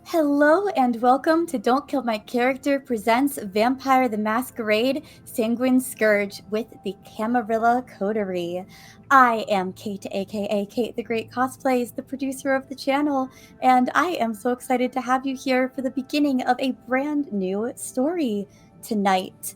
Hello and welcome to Don't Kill My Character presents Vampire the Masquerade Sanguine Scourge with the Camarilla Coterie. I am Kate, aka Kate the Great Cosplays, the producer of the channel, and I am so excited to have you here for the beginning of a brand new story tonight.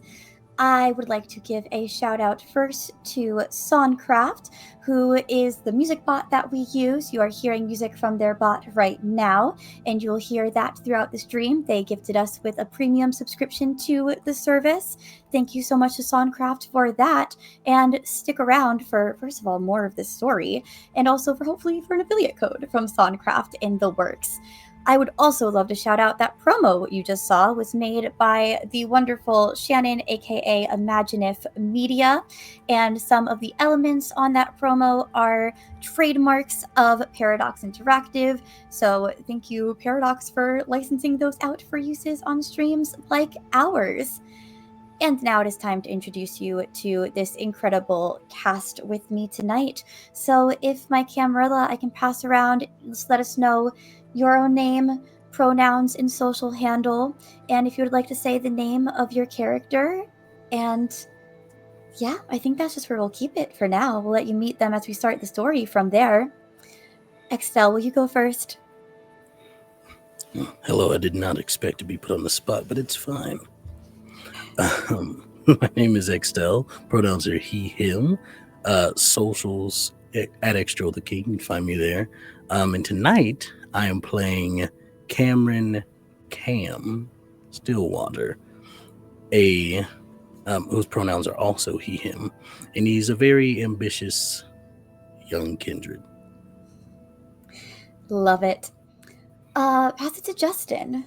I would like to give a shout out first to Songcraft, who is the music bot that we use. You are hearing music from their bot right now, and you'll hear that throughout the stream. They gifted us with a premium subscription to the service. Thank you so much to Songcraft for that, and stick around for, first of all, more of this story, and also for hopefully for an affiliate code from Songcraft in the works. I would also love to shout out that promo you just saw was made by the wonderful Shannon, aka Imaginif Media, and some of the elements on that promo are trademarks of Paradox Interactive. So thank you, Paradox, for licensing those out for uses on streams like ours. And now it is time to introduce you to this incredible cast with me tonight. So if my Camarilla, I can pass around, just let us know your own name, pronouns, and social handle. And if you would like to say the name of your character. And yeah, I think that's just where we'll keep it for now. We'll let you meet them as we start the story from there. Extell, will you go first? Hello, I did not expect to be put on the spot, but it's fine. My name is Extell. Pronouns are he, him. Socials at Extro the King. You can find me there. And tonight I am playing Cameron Cam Stillwater, whose pronouns are also he, him, and he's a very ambitious young kindred. Love it. Pass it to Justin.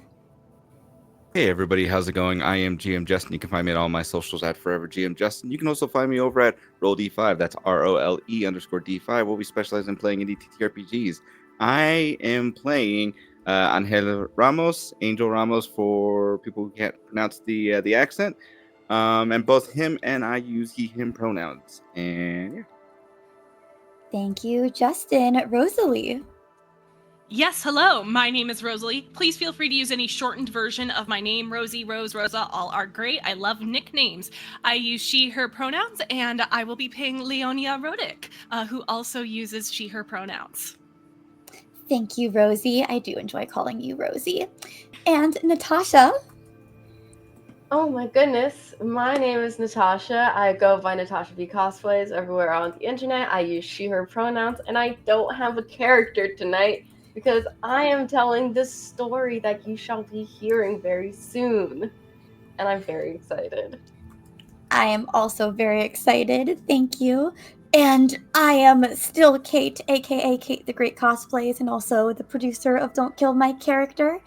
Hey everybody, how's it going? I am GM Justin. You can find me at all my socials at Forever GM Justin. You can also find me over at Roll D5. That's ROLE_D5, where we specialize in playing indie TTRPGs. I am playing Ángel Ramos, Angel Ramos for people who can't pronounce the accent. And both him and I use he/him pronouns. And yeah. Thank you, Justin. Rosalie. Yes, hello. My name is Rosalie. Please feel free to use any shortened version of my name. Rosie, Rose, Rosa, all are great. I love nicknames. I use she, her pronouns, and I will be playing Leonia Rodich, who also uses she, her pronouns. Thank you, Rosie. I do enjoy calling you Rosie. And Natasha. Oh my goodness. My name is Natasha. I go by Natasha B Cosplays everywhere on the internet. I use she, her pronouns, and I don't have a character tonight because I am telling this story that you shall be hearing very soon. And I'm very excited. I am also very excited. Thank you. And I am still Kate, aka Kate the Great Cosplays, and also the producer of Don't Kill My Character.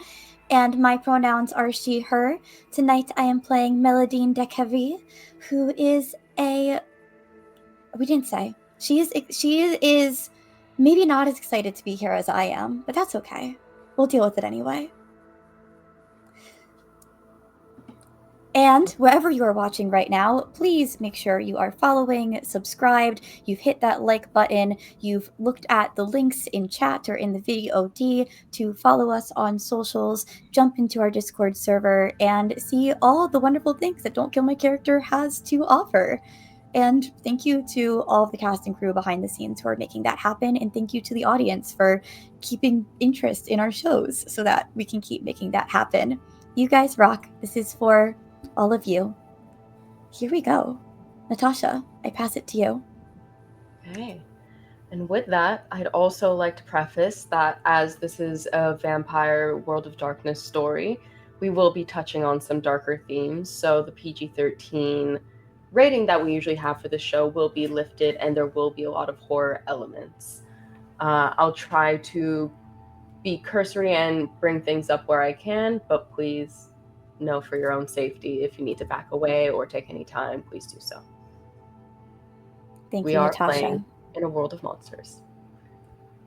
And my pronouns are she, her. Tonight I am playing Mélidine Décarie, who is we didn't say. She is maybe not as excited to be here as I am, but that's okay. We'll deal with it anyway. And wherever you are watching right now, please make sure you are following, subscribed, you've hit that like button, you've looked at the links in chat or in the video to follow us on socials, jump into our Discord server, and see all the wonderful things that Don't Kill My Character has to offer. And thank you to all of the cast and crew behind the scenes who are making that happen, and thank you to the audience for keeping interest in our shows so that we can keep making that happen. You guys rock. This is for all of you. Here we go. Natasha, I pass it to you. Okay. And with that, I'd also like to preface that as this is a vampire World of Darkness story, we will be touching on some darker themes. So the PG-13 rating that we usually have for the show will be lifted, and there will be a lot of horror elements. I'll try to be cursory and bring things up where I can, but please know for your own safety if you need to back away or take any time, please do so. Thank we you, are Natasha. playing in a world of monsters.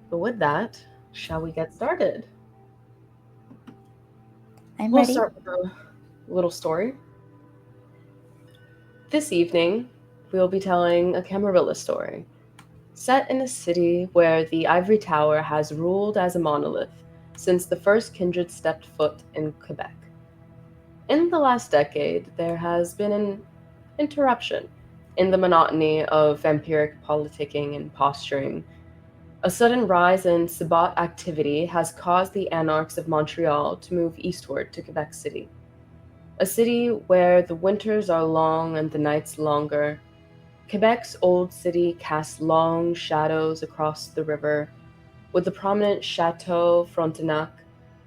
But with that, shall we get started? I'm ready. We'll start with a little story. This evening, we'll be telling a Camarilla story, set in a city where the Ivory Tower has ruled as a monolith, since the first kindred stepped foot in Quebec. In the last decade, there has been an interruption in the monotony of vampiric politicking and posturing. A sudden rise in Sabbat activity has caused the Anarchs of Montreal to move eastward to Quebec City, a city where the winters are long and the nights longer. Quebec's old city casts long shadows across the river, with the prominent Chateau Frontenac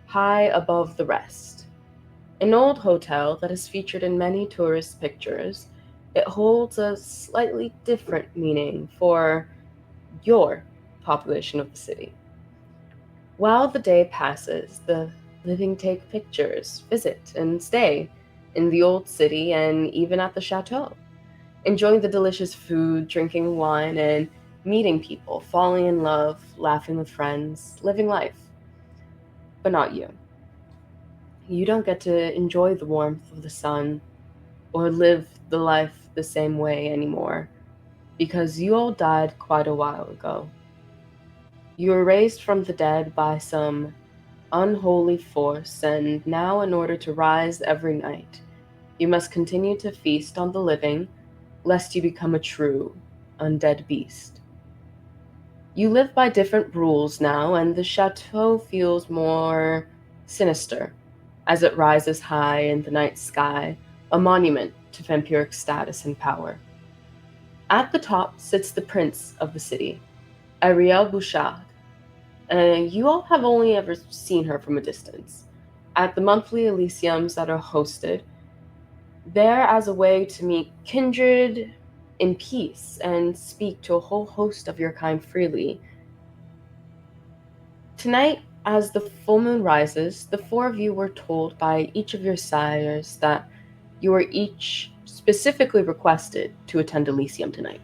high above the rest. An old hotel that is featured in many tourist pictures, it holds a slightly different meaning for your population of the city. While the day passes, the living take pictures, visit, and stay in the old city and even at the chateau, enjoying the delicious food, drinking wine, and meeting people, falling in love, laughing with friends, living life. But not you. You don't get to enjoy the warmth of the sun or live the life the same way anymore because you all died quite a while ago. You were raised from the dead by some unholy force, and now, in order to rise every night, you must continue to feast on the living, lest you become a true, undead beast. You live by different rules now, and the chateau feels more sinister as it rises high in the night sky, a monument to vampiric status and power. At the top sits the prince of the city, Ariel Bouchard. You all have only ever seen her from a distance, at the monthly Elysiums that are hosted, there as a way to meet kindred in peace and speak to a whole host of your kind freely. Tonight, as the full moon rises, the four of you were told by each of your sires that you were each specifically requested to attend Elysium tonight.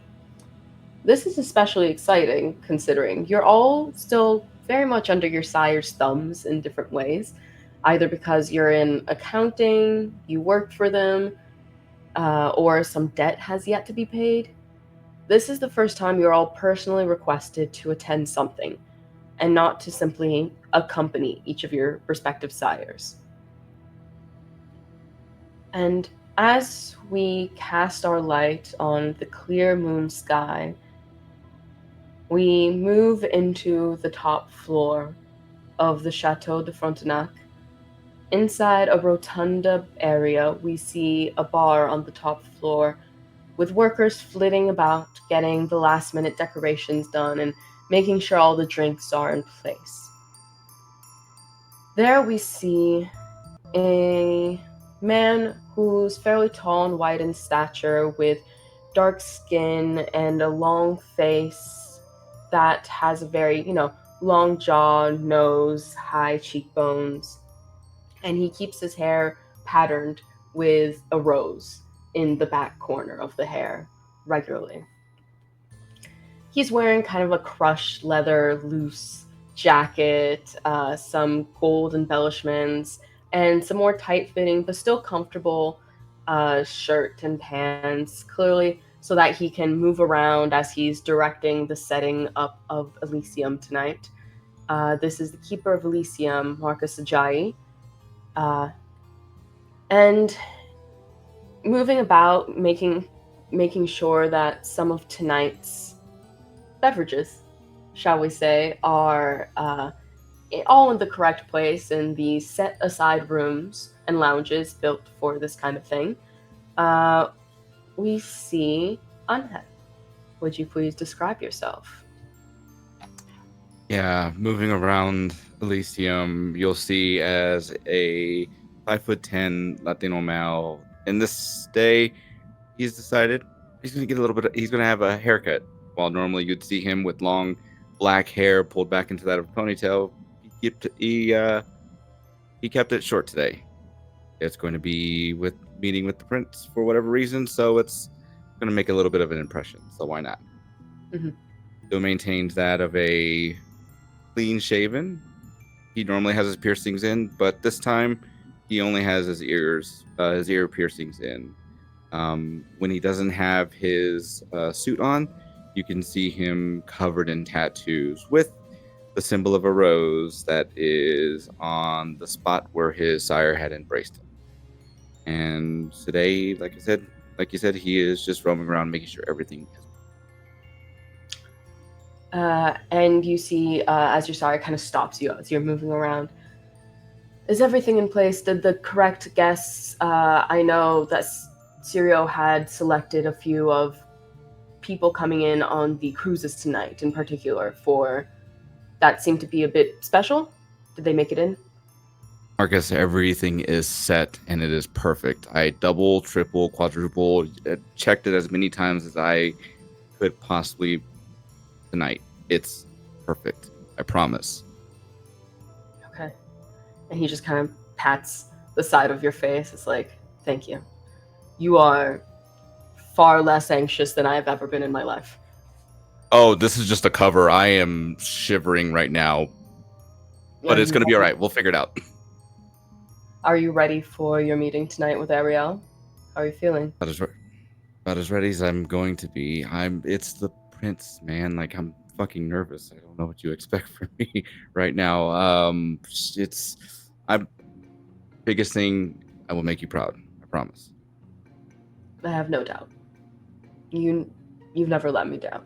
This is especially exciting considering you're all still very much under your sire's thumbs in different ways, either because you're in accounting, you work for them, or some debt has yet to be paid. This is the first time you're all personally requested to attend something, and not to simply accompany each of your respective sires. And as we cast our light on the clear moon sky, we move into the top floor of the Chateau de Frontenac. Inside a rotunda area, we see a bar on the top floor with workers flitting about, getting the last-minute decorations done and making sure all the drinks are in place. There we see a man who's fairly tall and white in stature, with dark skin and a long face that has a very, long jaw, nose, high cheekbones. And he keeps his hair patterned with a rose in the back corner of the hair regularly. He's wearing kind of a crushed leather loose jacket, some gold embellishments, and some more tight-fitting but still comfortable shirt and pants, clearly so that he can move around as he's directing the setting up of Elysium tonight. This is the Keeper of Elysium, Marcus Ajayi. And moving about, making sure that some of tonight's beverages, shall we say, are all in the correct place in the set-aside rooms and lounges built for this kind of thing. We see Ángel. Would you please describe yourself? Yeah, moving around Elysium, you'll see as a 5'10" Latino male. In this day, he's decided he's gonna get he's gonna have a haircut. While normally you'd see him with long black hair pulled back into that of a ponytail, he kept it short today. It's going to be with meeting with the prince for whatever reason, so it's going to make a little bit of an impression. So why not? Mm-hmm. Still maintains that of a clean shaven. He normally has his piercings in, but this time he only has his ear piercings in. When he doesn't have his suit on, you can see him covered in tattoos with the symbol of a rose that is on the spot where his sire had embraced him. And today, like you said, he is just roaming around making sure everything is. And you see, as your sire kind of stops you as you're moving around. Is everything in place? Did the correct guests? I know that Sirio had selected a few of people coming in on the cruises tonight, in particular, for that seemed to be a bit special. Did they make it in? Marcus, everything is set and it is perfect. I double, triple, quadruple, checked it as many times as I could possibly tonight. It's perfect. I promise. Okay. And he just kind of pats the side of your face. It's like, thank you. You are far less anxious than I have ever been in my life. Oh, this is just a cover. I am shivering right now. But it's going to be all right. We'll figure it out. Are you ready for your meeting tonight with Ariel? How are you feeling? About as ready as I'm going to be. It's the prince, man. Like, I'm fucking nervous. I don't know what you expect from me right now. I'm biggest thing. I will make you proud. I promise. I have no doubt. You've never let me down.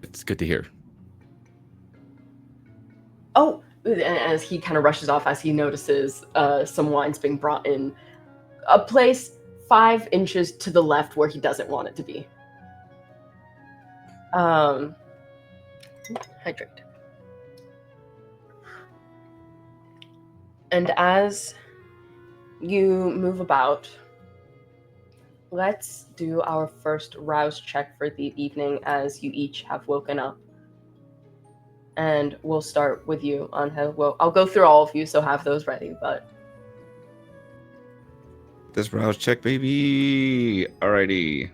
It's good to hear. Oh, as he kind of rushes off as he notices some wines being brought in. A place 5 inches to the left where he doesn't want it to be. Hydrate. And as you move about, let's do our first rouse check for the evening as you each have woken up. And we'll start with you, Ángel. Well, I'll go through all of you, so have those ready, but... This rouse check, baby. Alrighty.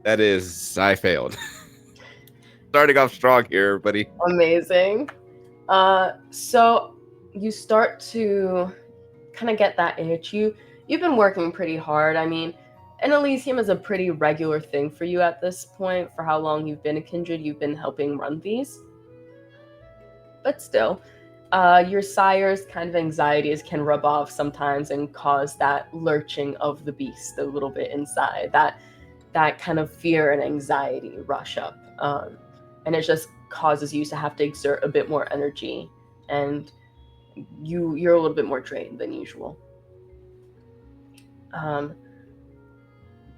That is... I failed. Starting off strong here, buddy. Amazing. So you start to kind of get that itch. You've been working pretty hard. I mean, and Elysium is a pretty regular thing for you at this point. For how long you've been a kindred, you've been helping run these. But still, your sire's kind of anxieties can rub off sometimes and cause that lurching of the beast a little bit inside. That kind of fear and anxiety rush up. And it just causes you to have to exert a bit more energy. And you're a little bit more drained than usual.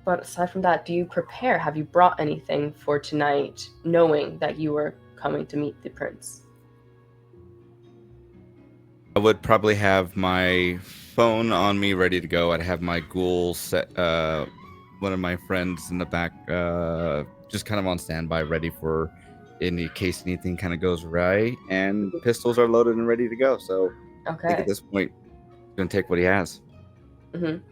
But aside from that, do you prepare? Have you brought anything for tonight, knowing that you were coming to meet the prince? I would probably have my phone on me ready to go. I'd have my ghoul set, one of my friends in the back, just kind of on standby, ready for in case anything kind of goes right. And pistols are loaded and ready to go. So I think at this point, I'm going to take what he has. Mm-hmm.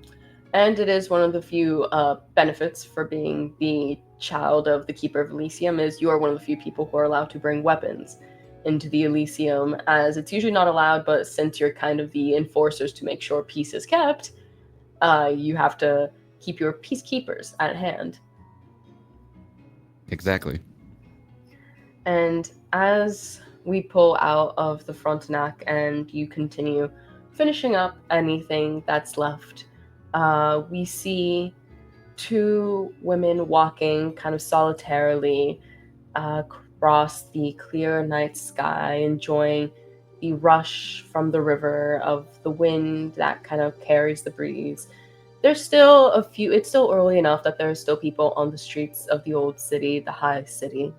And it is one of the few benefits for being the child of the Keeper of Elysium is you are one of the few people who are allowed to bring weapons into the Elysium, as it's usually not allowed, but since you're kind of the enforcers to make sure peace is kept, you have to keep your peacekeepers at hand. Exactly. And as we pull out of the Frontenac and you continue finishing up anything that's left, we see 2 women walking kind of solitarily across the clear night sky, enjoying the rush from the river of the wind that kind of carries the breeze. There's still it's still early enough that there are still people on the streets of the old city, the high city,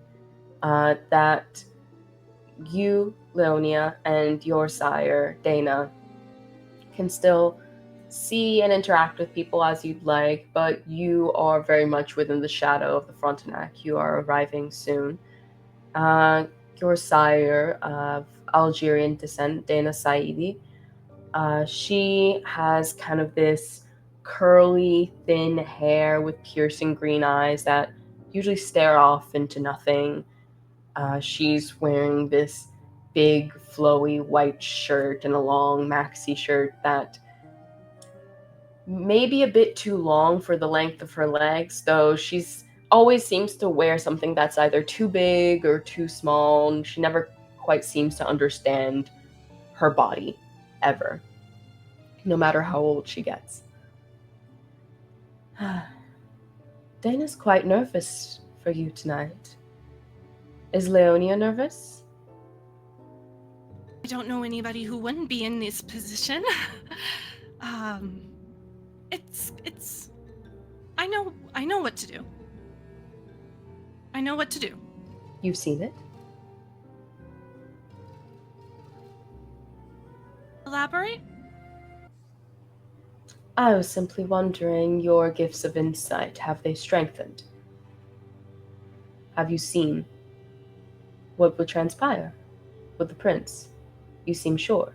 that you, Leonia, and your sire, Dana, can still see and interact with people as you'd like, but you are very much within the shadow of the Frontenac. You are arriving soon. Your sire of Algerian descent, Dana Saidi, she has kind of this curly, thin hair with piercing green eyes that usually stare off into nothing. She's wearing this big, flowy white shirt and a long maxi shirt that may be a bit too long for the length of her legs, though she's always seems to wear something that's either too big or too small, and she never quite seems to understand her body, ever, no matter how old she gets. Dana's quite nervous for you tonight. Is Leonia nervous? I don't know anybody who wouldn't be in this position. It's I know what to do. I know what to do. You've seen it? Elaborate? I was simply wondering, your gifts of insight, have they strengthened? Have you seen what would transpire with the prince? You seem sure.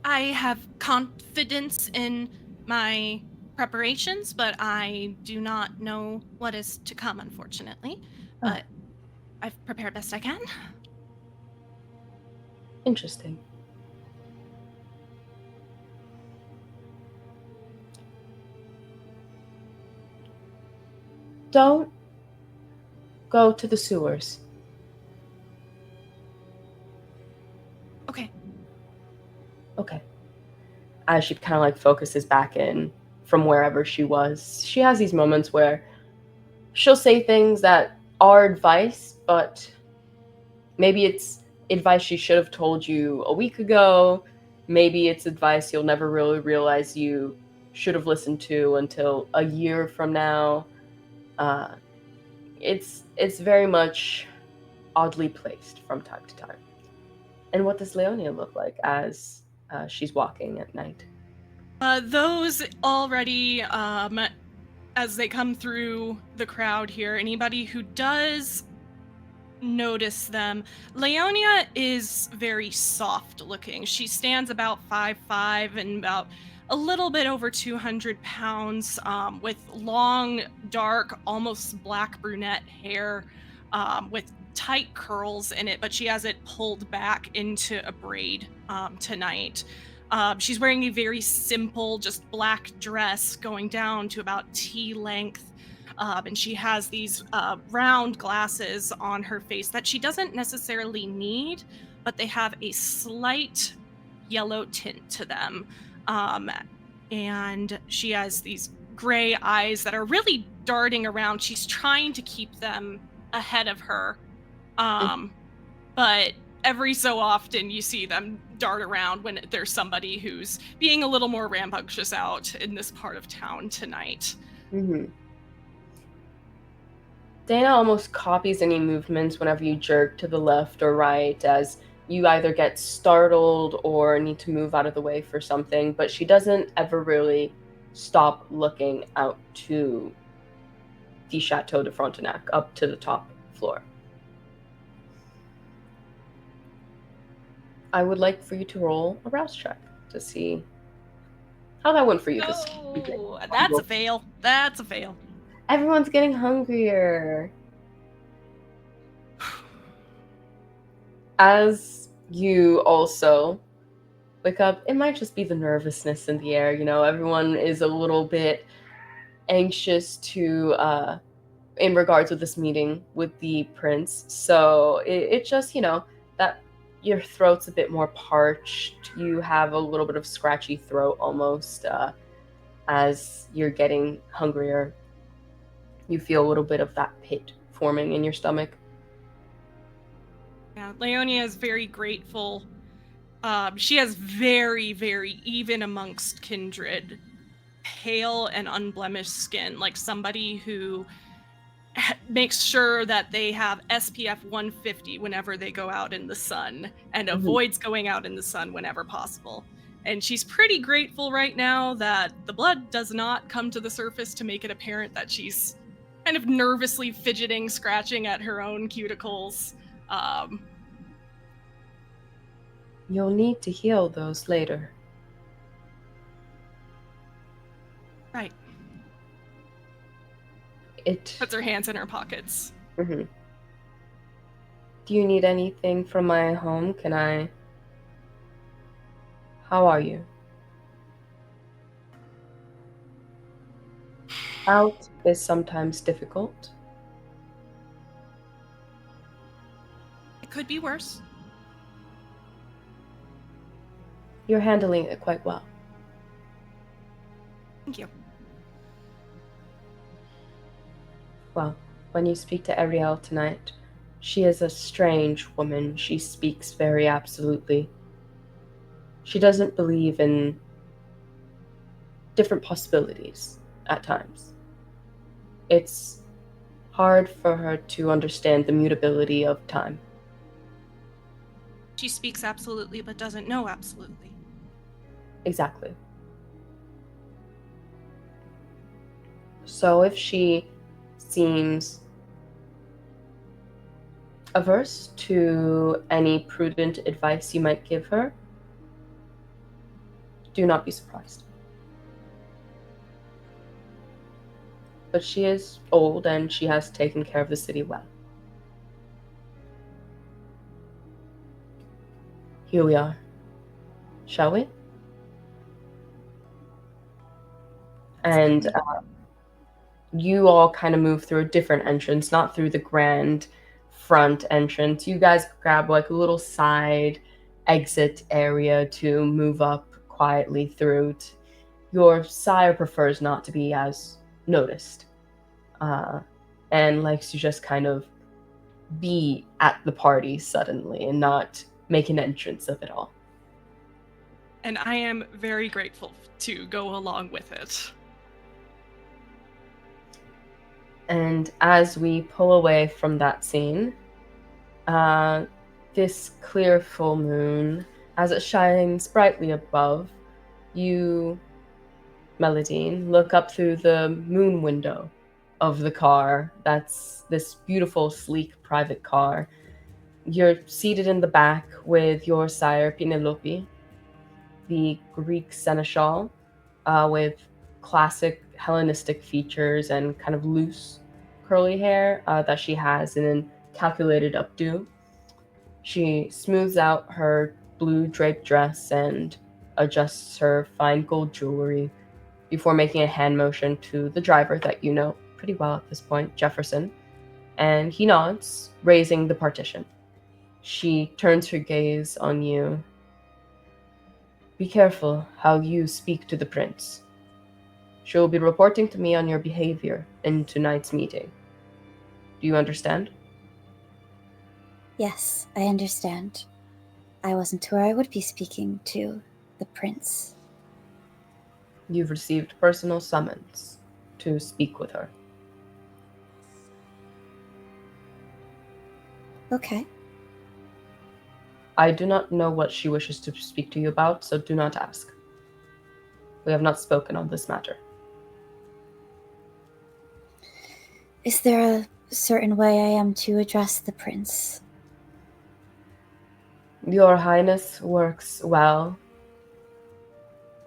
I have confidence in my preparations, but I do not know what is to come, unfortunately. But I've prepared best I can. Interesting. Don't go to the sewers. Okay. Okay. As she kind of like focuses back in from wherever she was. She has these moments where she'll say things that are advice, but maybe it's advice she should have told you a week ago. Maybe it's advice you'll never really realize you should have listened to until a year from now. It's very much oddly placed from time to time. And what does Leonia look like as she's walking at night? Those already, as they come through the crowd here, anybody who does notice them, Leonia is very soft looking. She stands about 5'5" and about a little bit over 200 pounds, with long, dark, almost black brunette hair, with tight curls in it, but she has it pulled back into a braid tonight. She's wearing a very simple, just black dress going down to about T length. And she has these round glasses on her face that she doesn't necessarily need, but they have a slight yellow tint to them. And she has these gray eyes that are really darting around. She's trying to keep them ahead of her. But every so often you see them dart around when there's somebody who's being a little more rambunctious out in this part of town tonight. Mm-hmm. Dana almost copies any movements whenever you jerk to the left or right, as you either get startled or need to move out of the way for something, but she doesn't ever really stop looking out to the Chateau de Frontenac, up to the top floor. I would like for you to roll a rouse check to see how that went for you this evening. Oh, that's a fail. That's a fail. Everyone's getting hungrier. As you also wake up, it might just be the nervousness in the air. You know, everyone is a little bit anxious to, in regards with this meeting with the prince. So it just, you know, that your throat's a bit more parched. You have a little bit of scratchy throat almost as you're getting hungrier. You feel a little bit of that pit forming in your stomach. Yeah, Leonia is very grateful. She has very, very, even amongst kindred, pale and unblemished skin, like somebody who makes sure that they have SPF 150 whenever they go out in the sun and avoids going out in the sun whenever possible. And she's pretty grateful right now that the blood does not come to the surface to make it apparent that she's kind of nervously fidgeting, scratching at her own cuticles. You'll need to heal those later. Right. It puts her hands in her pockets. Mm-hmm. Do you need anything from my home? How are you? Out is sometimes difficult. It could be worse. You're handling it quite well. Thank you. Well, when you speak to Ariel tonight, she is a strange woman. She speaks very absolutely. She doesn't believe in different possibilities at times. It's hard for her to understand the mutability of time. She speaks absolutely, but doesn't know absolutely. Exactly. So if she seems averse to any prudent advice you might give her, do not be surprised. But she is old and she has taken care of the city well. Here we are. Shall we? And you all kind of move through a different entrance, not through the grand front entrance. You guys grab like a little side exit area to move up quietly through. Your sire prefers not to be as noticed and likes to just kind of be at the party suddenly and not make an entrance of it all. And I am very grateful to go along with it. And as we pull away from that scene, this clear full moon, as it shines brightly above, you, Mélidine, look up through the moon window of the car. That's this beautiful, sleek private car. You're seated in the back with your sire, Penelope, the Greek seneschal, with classic Hellenistic features and kind of loose curly hair that she has in a calculated updo. She smooths out her blue draped dress and adjusts her fine gold jewelry before making a hand motion to the driver that you know pretty well at this point, Jefferson, and he nods, raising the partition. She turns her gaze on you. Be careful how you speak to the prince. She will be reporting to me on your behavior in tonight's meeting. Do you understand? Yes, I understand. I wasn't sure I would be speaking to the prince. You've received personal summons to speak with her. Okay. I do not know what she wishes to speak to you about, so do not ask. We have not spoken on this matter. Is there a certain way I am to address the prince? Your Highness works well.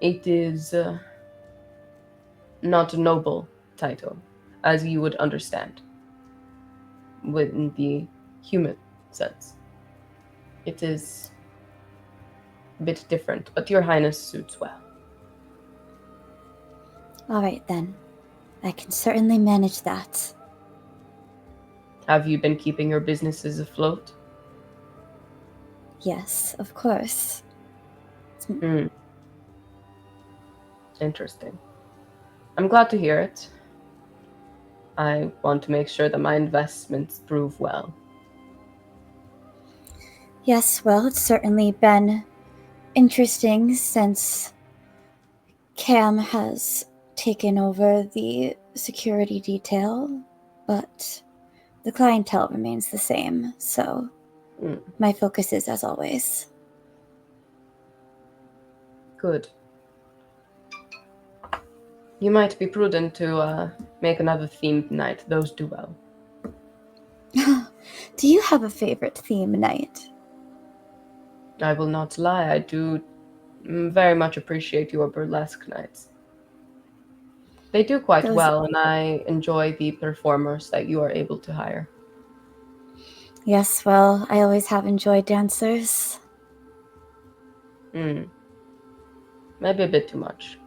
It is not a noble title, as you would understand, within the human sense. It is a bit different, but your Highness suits well. All right, then. I can certainly manage that. Have you been keeping your businesses afloat? Yes, of course. Interesting. I'm glad to hear it. I want to make sure that my investments prove well. Yes, well, it's certainly been interesting since Cam has taken over the security detail, but the clientele remains the same, so my focus is as always. Good. You might be prudent to make another themed night. Those do well. Do you have a favorite theme night? I will not lie. I do very much appreciate your burlesque nights. They do quite well, and I enjoy the performers that you are able to hire. Yes, well, I always have enjoyed dancers. Maybe a bit too much.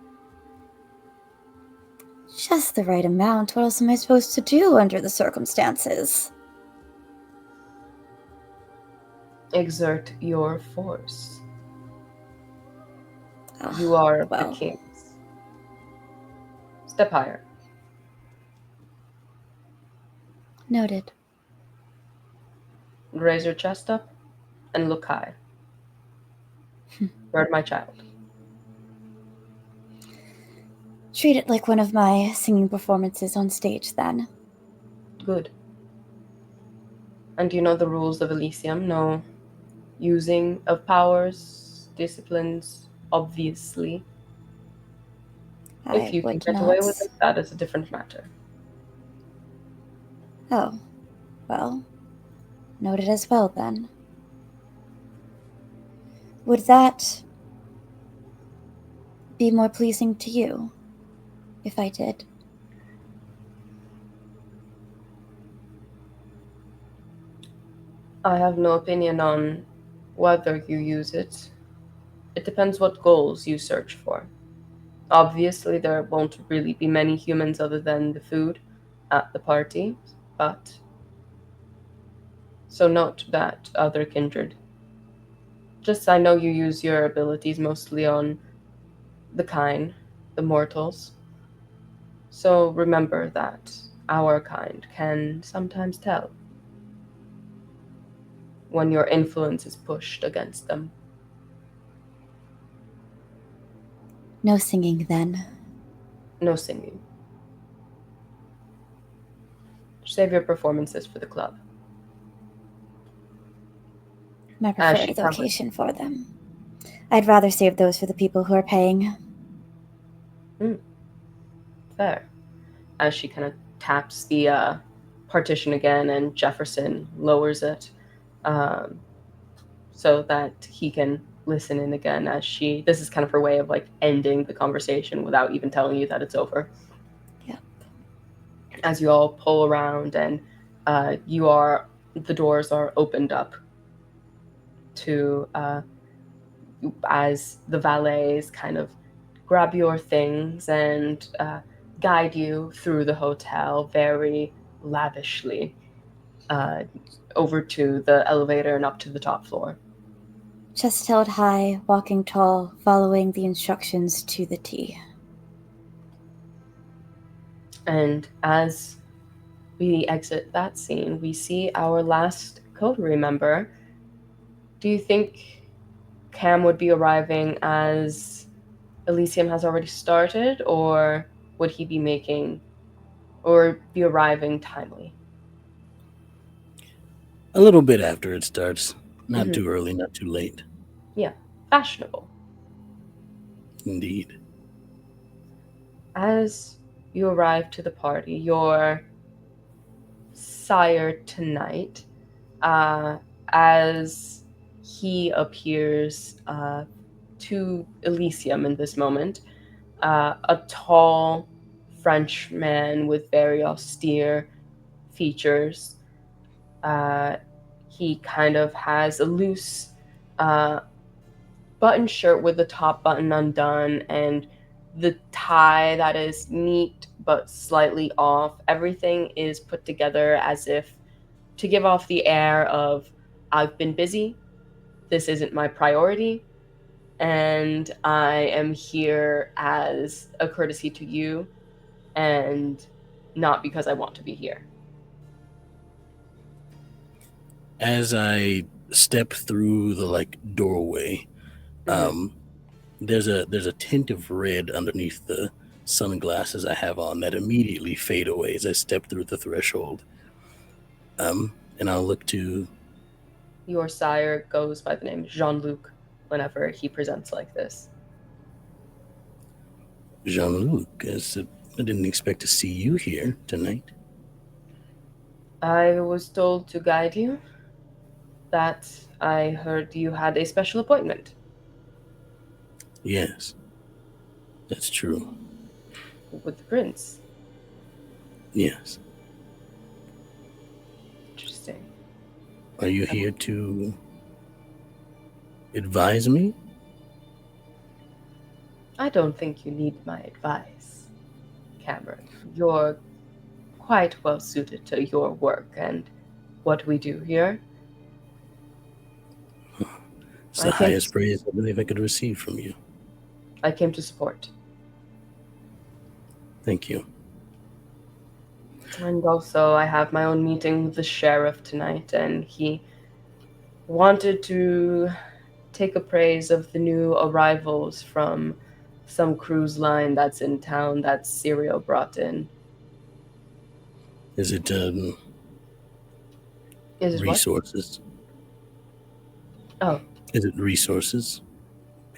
Just the right amount. What else am I supposed to do under the circumstances? Exert your force. Oh, You are the well. kings. Step higher. Noted. Raise your chest up and look high. Guard my child. Treat it like one of my singing performances on stage, then. Good. And you know the rules of Elysium? No using of powers, disciplines, obviously. If I you can would get not. away with it, that is a different matter. Oh, well, noted as well, then. Would that be more pleasing to you if I did? I have no opinion on whether you use it. It depends what goals you search for. Obviously, there won't really be many humans other than the food at the party, but so note that other kindred. Just I know you use your abilities mostly on the kind, the mortals. So remember that our kind can sometimes tell when your influence is pushed against them. No singing, then. No singing. Save your performances for the club. My As she preferred covers- location for them. I'd rather save those for the people who are paying. Fair. As she kind of taps the partition again and Jefferson lowers it so that he can listen in again as this is kind of her way of like ending the conversation without even telling you that it's over. Yep. As you all pull around and the doors are opened up to as the valets kind of grab your things and guide you through the hotel very lavishly over to the elevator and up to the top floor. Chest held high, walking tall, following the instructions to the T. And as we exit that scene, we see our last Coterie member. Do you think Cam would be arriving as Elysium has already started, or would he be be arriving timely? A little bit after it starts. Not Mhm. too early, not too late. Yeah, fashionable. Indeed. As you arrive to the party, your sire tonight, as he appears to Elysium in this moment, a tall French man with very austere features. He kind of has a loose button shirt with the top button undone and the tie that is neat but slightly off. Everything is put together as if to give off the air of, I've been busy, this isn't my priority, and I am here as a courtesy to you and not because I want to be here. As I step through the doorway, there's a tint of red underneath the sunglasses I have on that immediately fade away as I step through the threshold. And I'll look to... Your sire goes by the name Jean-Luc whenever he presents like this. Jean-Luc, I didn't expect to see you here tonight. I was told to guide you. That I heard you had a special appointment. Yes, that's true. With the prince. Yes. Interesting. Are you here to advise me? I don't think you need my advice, Cameron. You're quite well suited to your work and what we do here. It's the highest praise I believe I could receive from you. I came to support. Thank you. And also, I have my own meeting with the sheriff tonight, and he wanted to take appraise of the new arrivals from some cruise line that's in town that Serial brought in. Is it Is it resources? What? Oh. Is it resources?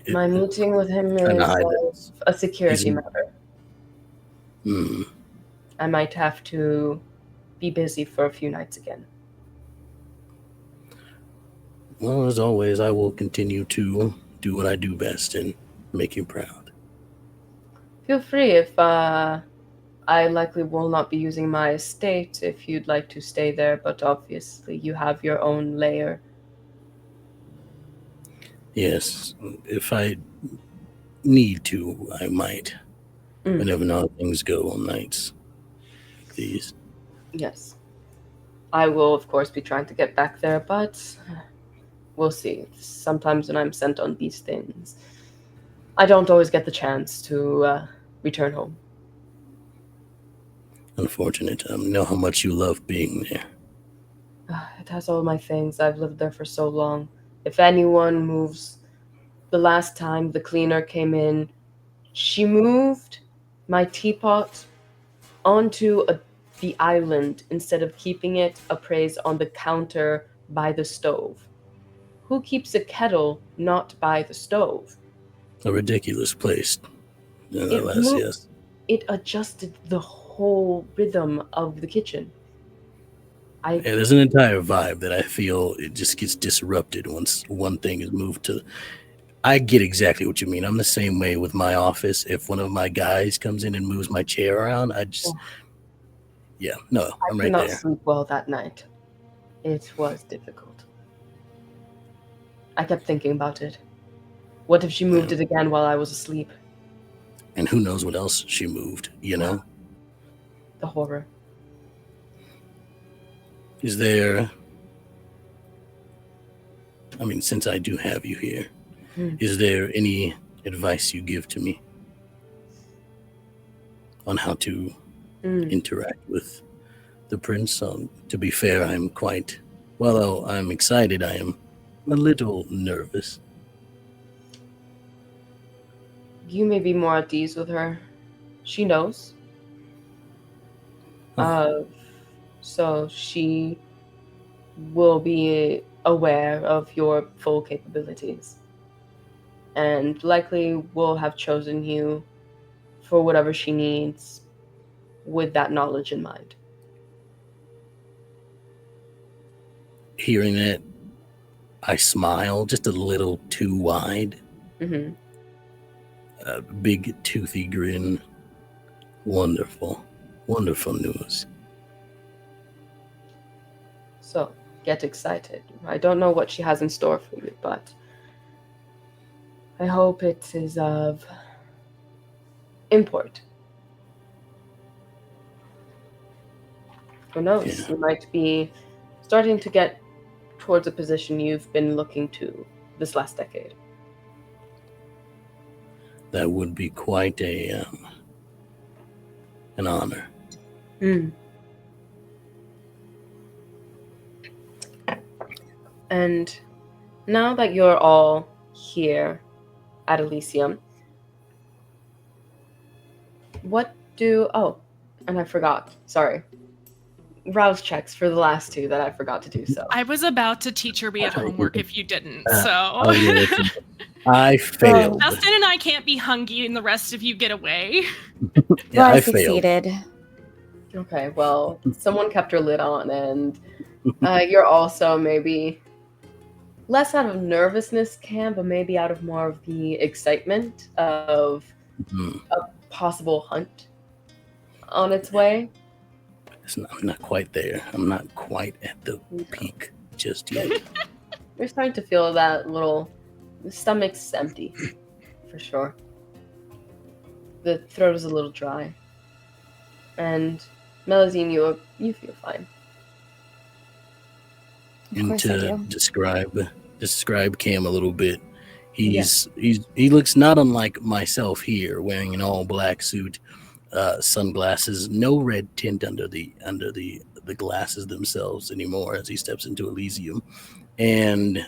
My meeting with him is a security matter. I might have to be busy for a few nights again. Well, as always, I will continue to do what I do best and make you proud. Feel free if I likely will not be using my estate if you'd like to stay there, but obviously you have your own lair. Yes, if I need to, I might. I never know how things go on nights like these. Yes. I will, of course, be trying to get back there, but we'll see. Sometimes when I'm sent on these things, I don't always get the chance to return home. Unfortunate. I know how much you love being there. It has all my things. I've lived there for so long. If anyone moves, the last time the cleaner came in, she moved my teapot onto the island instead of keeping it appraised on the counter by the stove. Who keeps a kettle not by the stove? A ridiculous place. Nonetheless, yes. It adjusted the whole rhythm of the kitchen. There's an entire vibe that I feel it just gets disrupted once one thing is moved to. I get exactly what you mean. I'm the same way with my office. If one of my guys comes in and moves my chair around, I'm right there. I could not sleep well that night. It was difficult. I kept thinking about it. What if she moved it again while I was asleep? And who knows what else she moved, you know? The horror. Is there... I mean, since I do have you here, is there any advice you give to me on how to interact with the prince? To be fair, I'm quite... Well, I'm excited, I am a little nervous. You may be more at ease with her. She knows. So she will be aware of your full capabilities. And likely will have chosen you for whatever she needs with that knowledge in mind. Hearing that, I smile just a little too wide. Mm-hmm. A big toothy grin. Wonderful. Wonderful news. So, get excited. I don't know what she has in store for you, but I hope it is of import. Who knows? Yeah. You might be starting to get towards a position you've been looking to this last decade. That would be quite an honor. And now that you're all here at Elysium, and I forgot, sorry. Rouse checks for the last two that I forgot to do so. I was about to teach her we had homework if you didn't, so. I failed. Justin and I can't be hungry and the rest of you get away. Yeah, I succeeded. failed. Okay, well, someone kept her lid on, and you're also maybe less out of nervousness, Cam, but maybe out of more of the excitement of a possible hunt on its way. I'm not quite there. I'm not quite at the peak just yet. You're starting to feel that little... The stomach's empty, for sure. The throat is a little dry. And Mélidine, you feel fine. Of And course I to do. describe Cam a little bit, he looks not unlike myself here, wearing an all black suit, sunglasses, no red tint under the glasses themselves anymore as he steps into Elysium, and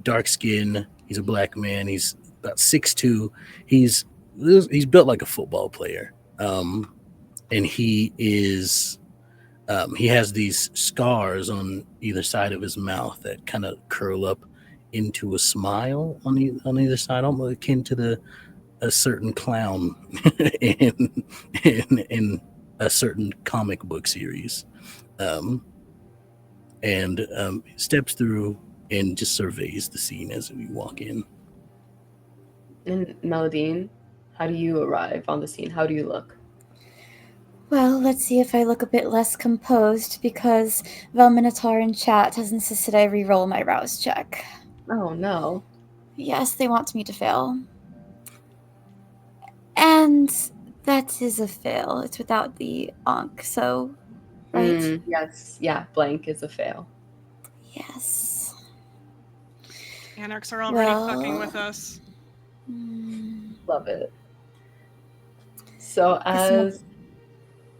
dark skin. He's a black man. He's about 6'2". He's built like a football player, and he is. He has these scars on either side of his mouth that kind of curl up into a smile on either side, almost akin to a certain clown in a certain comic book series. And steps through and just surveys the scene as we walk in. And Mélidine, how do you arrive on the scene? How do you look? Well, let's see if I look a bit less composed, because Velminotaur in chat has insisted I re-roll my rouse check. Oh, no. Yes, they want me to fail. And that is a fail. It's without the onk, so... Right? Yes. Yeah, blank is a fail. Yes. Anarchs are already fucking with us. Love it. So as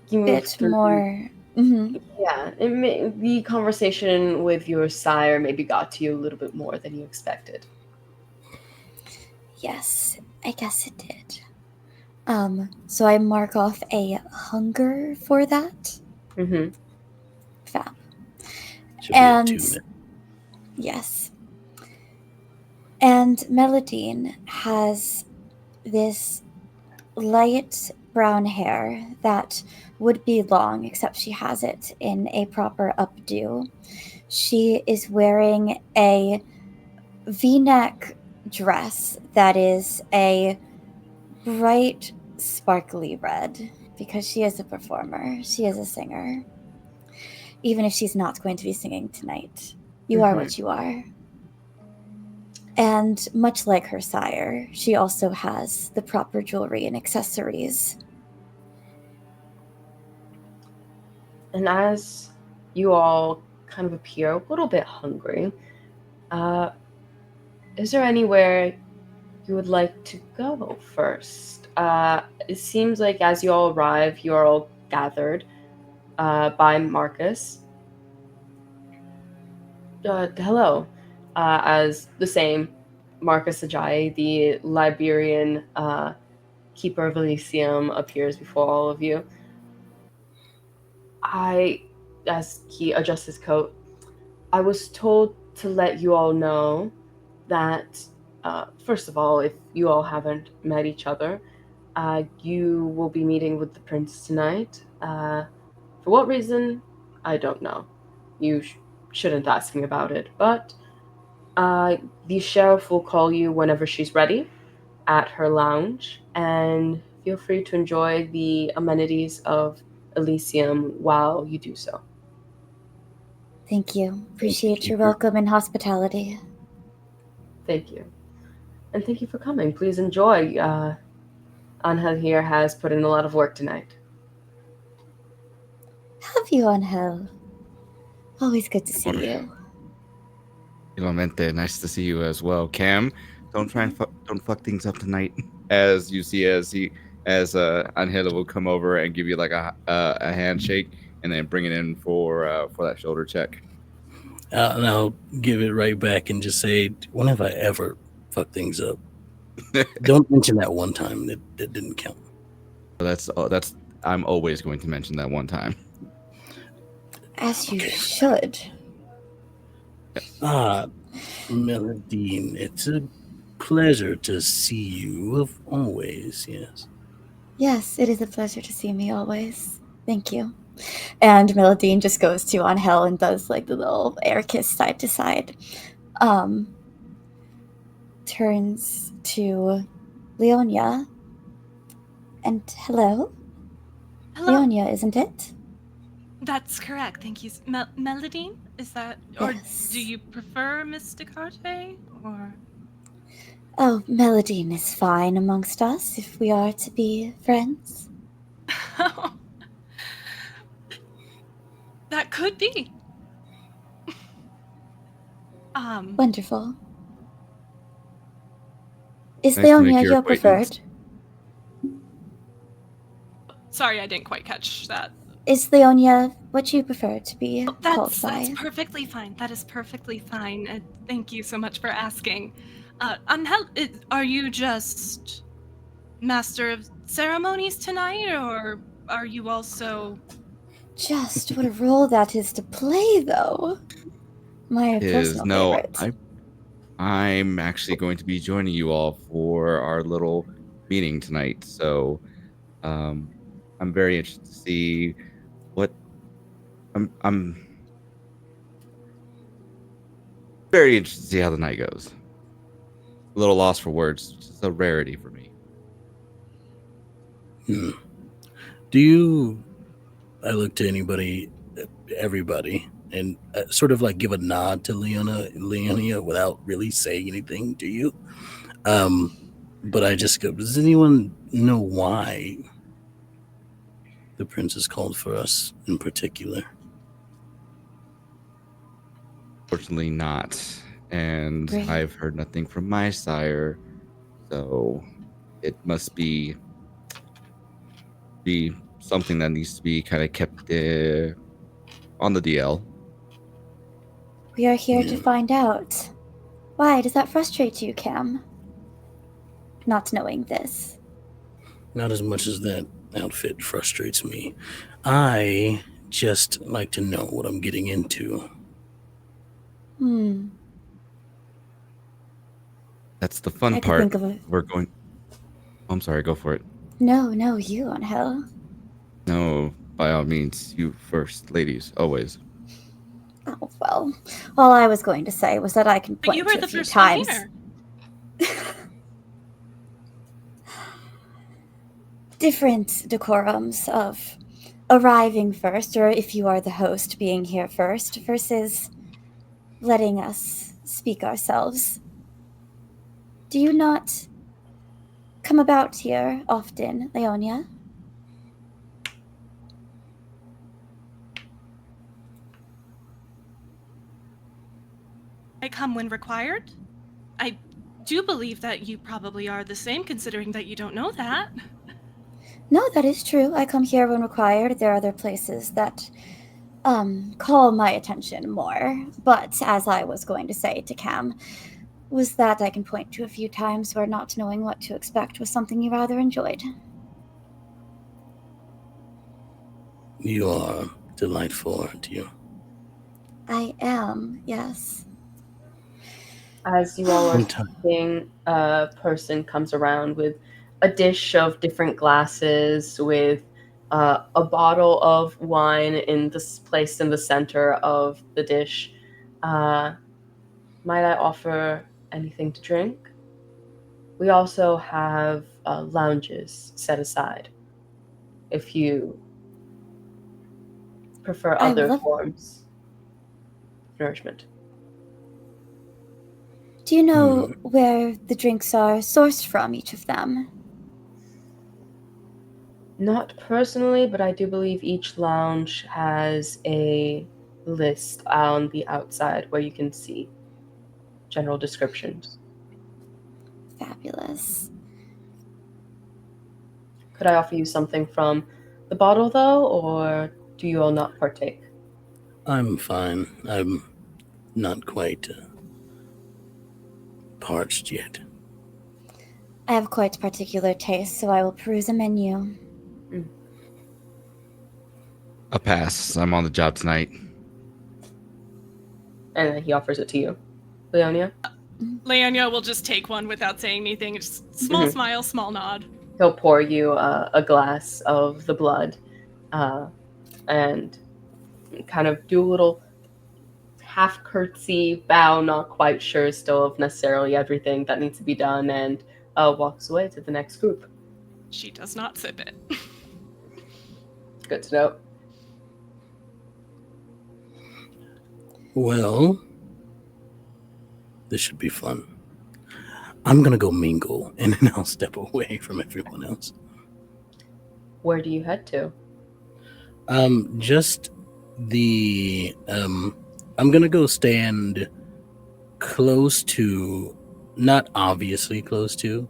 you move bit through, more... yeah, the conversation with your sire maybe got to you a little bit more than you expected. Yes, I guess it did. So I mark off a hunger for that. Fab. And yes. And Mélidine has this light brown hair that would be long, except she has it in a proper updo. She is wearing a V-neck dress that is a bright, sparkly red, because she is a performer. She is a singer. Even if she's not going to be singing tonight, you are what you are. And much like her sire, she also has the proper jewelry and accessories. And as you all kind of appear a little bit hungry, is there anywhere you would like to go first? It seems like as you all arrive, you are all gathered by Marcus. Hello. As the same Marcus Ajayi, the Liberian keeper of Elysium, appears before all of you. As he adjusts his coat, I was told to let you all know that, first of all, if you all haven't met each other, you will be meeting with the prince tonight. For what reason, I don't know. You shouldn't ask me about it, but the sheriff will call you whenever she's ready at her lounge, and feel free to enjoy the amenities of Elysium while you do so. Thank you. Appreciate your welcome and hospitality. Thank you. And thank you for coming. Please enjoy. Ángel here has put in a lot of work tonight. Have you, Ángel? Always good to see you. Igualmente, nice to see you as well. Cam, don't try and don't fuck things up tonight. As you see, as Ángel will come over and give you like a handshake, and then bring it in for that shoulder check. And I'll give it right back and just say, when have I ever fucked things up? Don't mention that one time. That didn't count. That's I'm always going to mention that one time. As you should. Mélidine, it's a pleasure to see you always, yes. Yes, it is a pleasure to see me always. Thank you. And Mélidine just goes to Ángel and does like the little air kiss side to side. Turns to Leonia. And hello? Hello. Leonia, isn't it? That's correct. Thank you. Mélidine? Is that... Yes. Or do you prefer Miss Décarie? Or... Oh, Mélidine is fine amongst us if we are to be friends. That could be. Wonderful. Is Nice to make Leonia your your acquaintance. preferred? Sorry, I didn't quite catch that. Is Leonia what you prefer to be called That's by? perfectly fine. That is perfectly fine. Thank you so much for asking. Ángel, are you just master of ceremonies tonight, or are you also... Just what a role that is to play, though. My personal favorite. I'm actually going to be joining you all for our little meeting tonight. So I'm very interested to see what I'm very interested to see how the night goes. A little lost for words. It's a rarity for me. Do you? I look to everybody, and sort of like give a nod to Leonia without really saying anything to you. But I just go, does anyone know why the princess called for us in particular? Fortunately not. And Great. I've heard nothing from my sire. So it must be something that needs to be kind of kept on the DL. We are here to find out. Why does that frustrate you, Cam? Not knowing this. Not as much as that outfit frustrates me. I just like to know what I'm getting into. That's the fun I could part. think of a... We're going... I'm sorry, go for it. No, you, Ángel. No, by all means, you first, ladies, always. Oh, well. All I was going to say was that I can But you point were to the a few first one times. here. Different decorums of arriving first, or if you are the host, being here first, versus letting us speak ourselves. Do you not come about here often, Leonia? I come when required. I do believe that you probably are the same, considering that you don't know that. No, that is true. I come here when required. There are other places that call my attention more. But as I was going to say to Cam, was that I can point to a few times where not knowing what to expect was something you rather enjoyed. You are delightful, aren't you? I am, yes. As you all are speaking, a person comes around with a dish of different glasses with a bottle of wine placed in the center of the dish. Might I offer anything to drink? We also have lounges set aside if you prefer other forms of nourishment. Do you know where the drinks are sourced from, each of them? Not personally, but I do believe each lounge has a list on the outside where you can see general descriptions. Fabulous. Could I offer you something from the bottle, though, or do you all not partake? I'm fine. I'm not quite parched yet. I have quite particular taste, so I will peruse a menu. A pass. I'm on the job tonight. And then he offers it to you. Leonia? Leonia will just take one without saying anything. Just small smile, small nod. He'll pour you a glass of the blood and kind of do a little half curtsy, bow, not quite sure still of necessarily everything that needs to be done, and walks away to the next group. She does not sip it. Good to know. Well, this should be fun. I'm going to go mingle, and then I'll step away from everyone else. Where do you head to? Just the I'm gonna go stand close to, not obviously close to,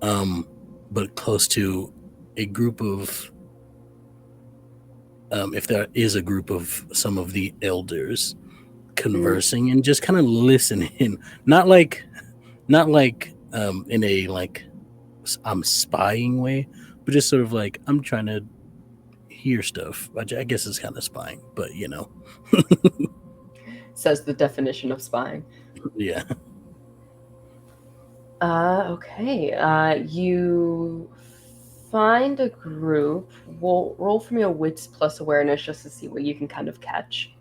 but close to a group of, if there is a group of some of the elders conversing and just kind of listening, not like in a like I'm spying way, but just sort of like I'm trying to hear stuff. I guess it's kind of spying, but you know. Says the definition of spying. Yeah. Okay. You find a group. We'll roll from your wits plus awareness just to see what you can kind of catch.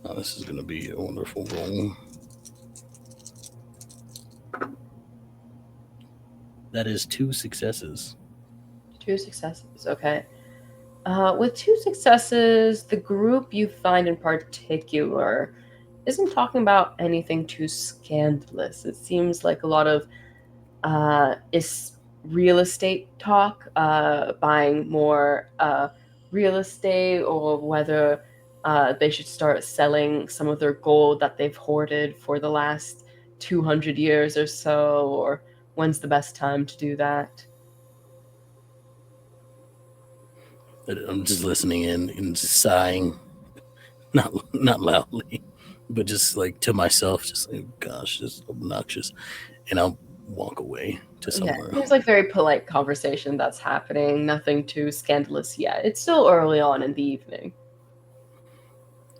Oh, this is going to be a wonderful roll. That is 2 successes. 2 successes, okay. With 2 successes, the group you find in particular isn't talking about anything too scandalous. It seems like a lot of is real estate talk, buying more real estate, or whether they should start selling some of their gold that they've hoarded for the last 200 years or so, or when's the best time to do that. I'm just listening in and just sighing, not loudly, but just like to myself, just like, gosh, this is obnoxious, and I'll walk away to somewhere. There's like very polite conversation that's happening, nothing too scandalous yet. It's still early on in the evening.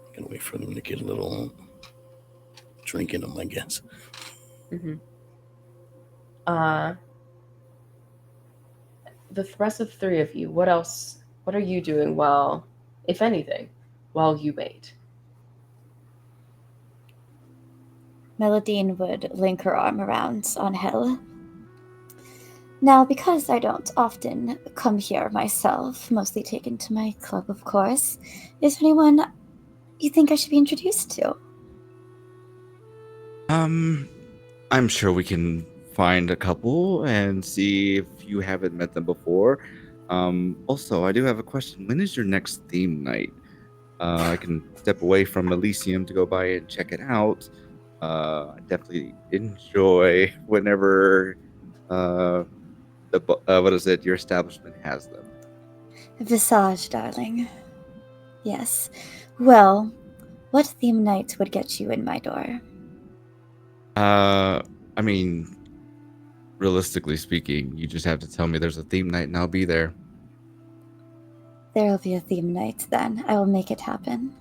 I'm gonna wait for them to get a little drink in them, I guess. Mm-hmm. The rest of the 3 of you, what else? What are you doing while, if anything, while you wait? Mélidine would link her arm around Ángel. Now, because I don't often come here myself, mostly taken to my club, of course, is there anyone you think I should be introduced to? I'm sure we can find a couple and see if you haven't met them before. Also, I do have a question. When is your next theme night? I can step away from Elysium to go by and check it out. I definitely enjoy whenever your establishment has them. Visage, darling. Yes. Well, what theme night would get you in my door? I mean, realistically speaking, you just have to tell me there's a theme night and I'll be there. There will be a theme night then. I will make it happen.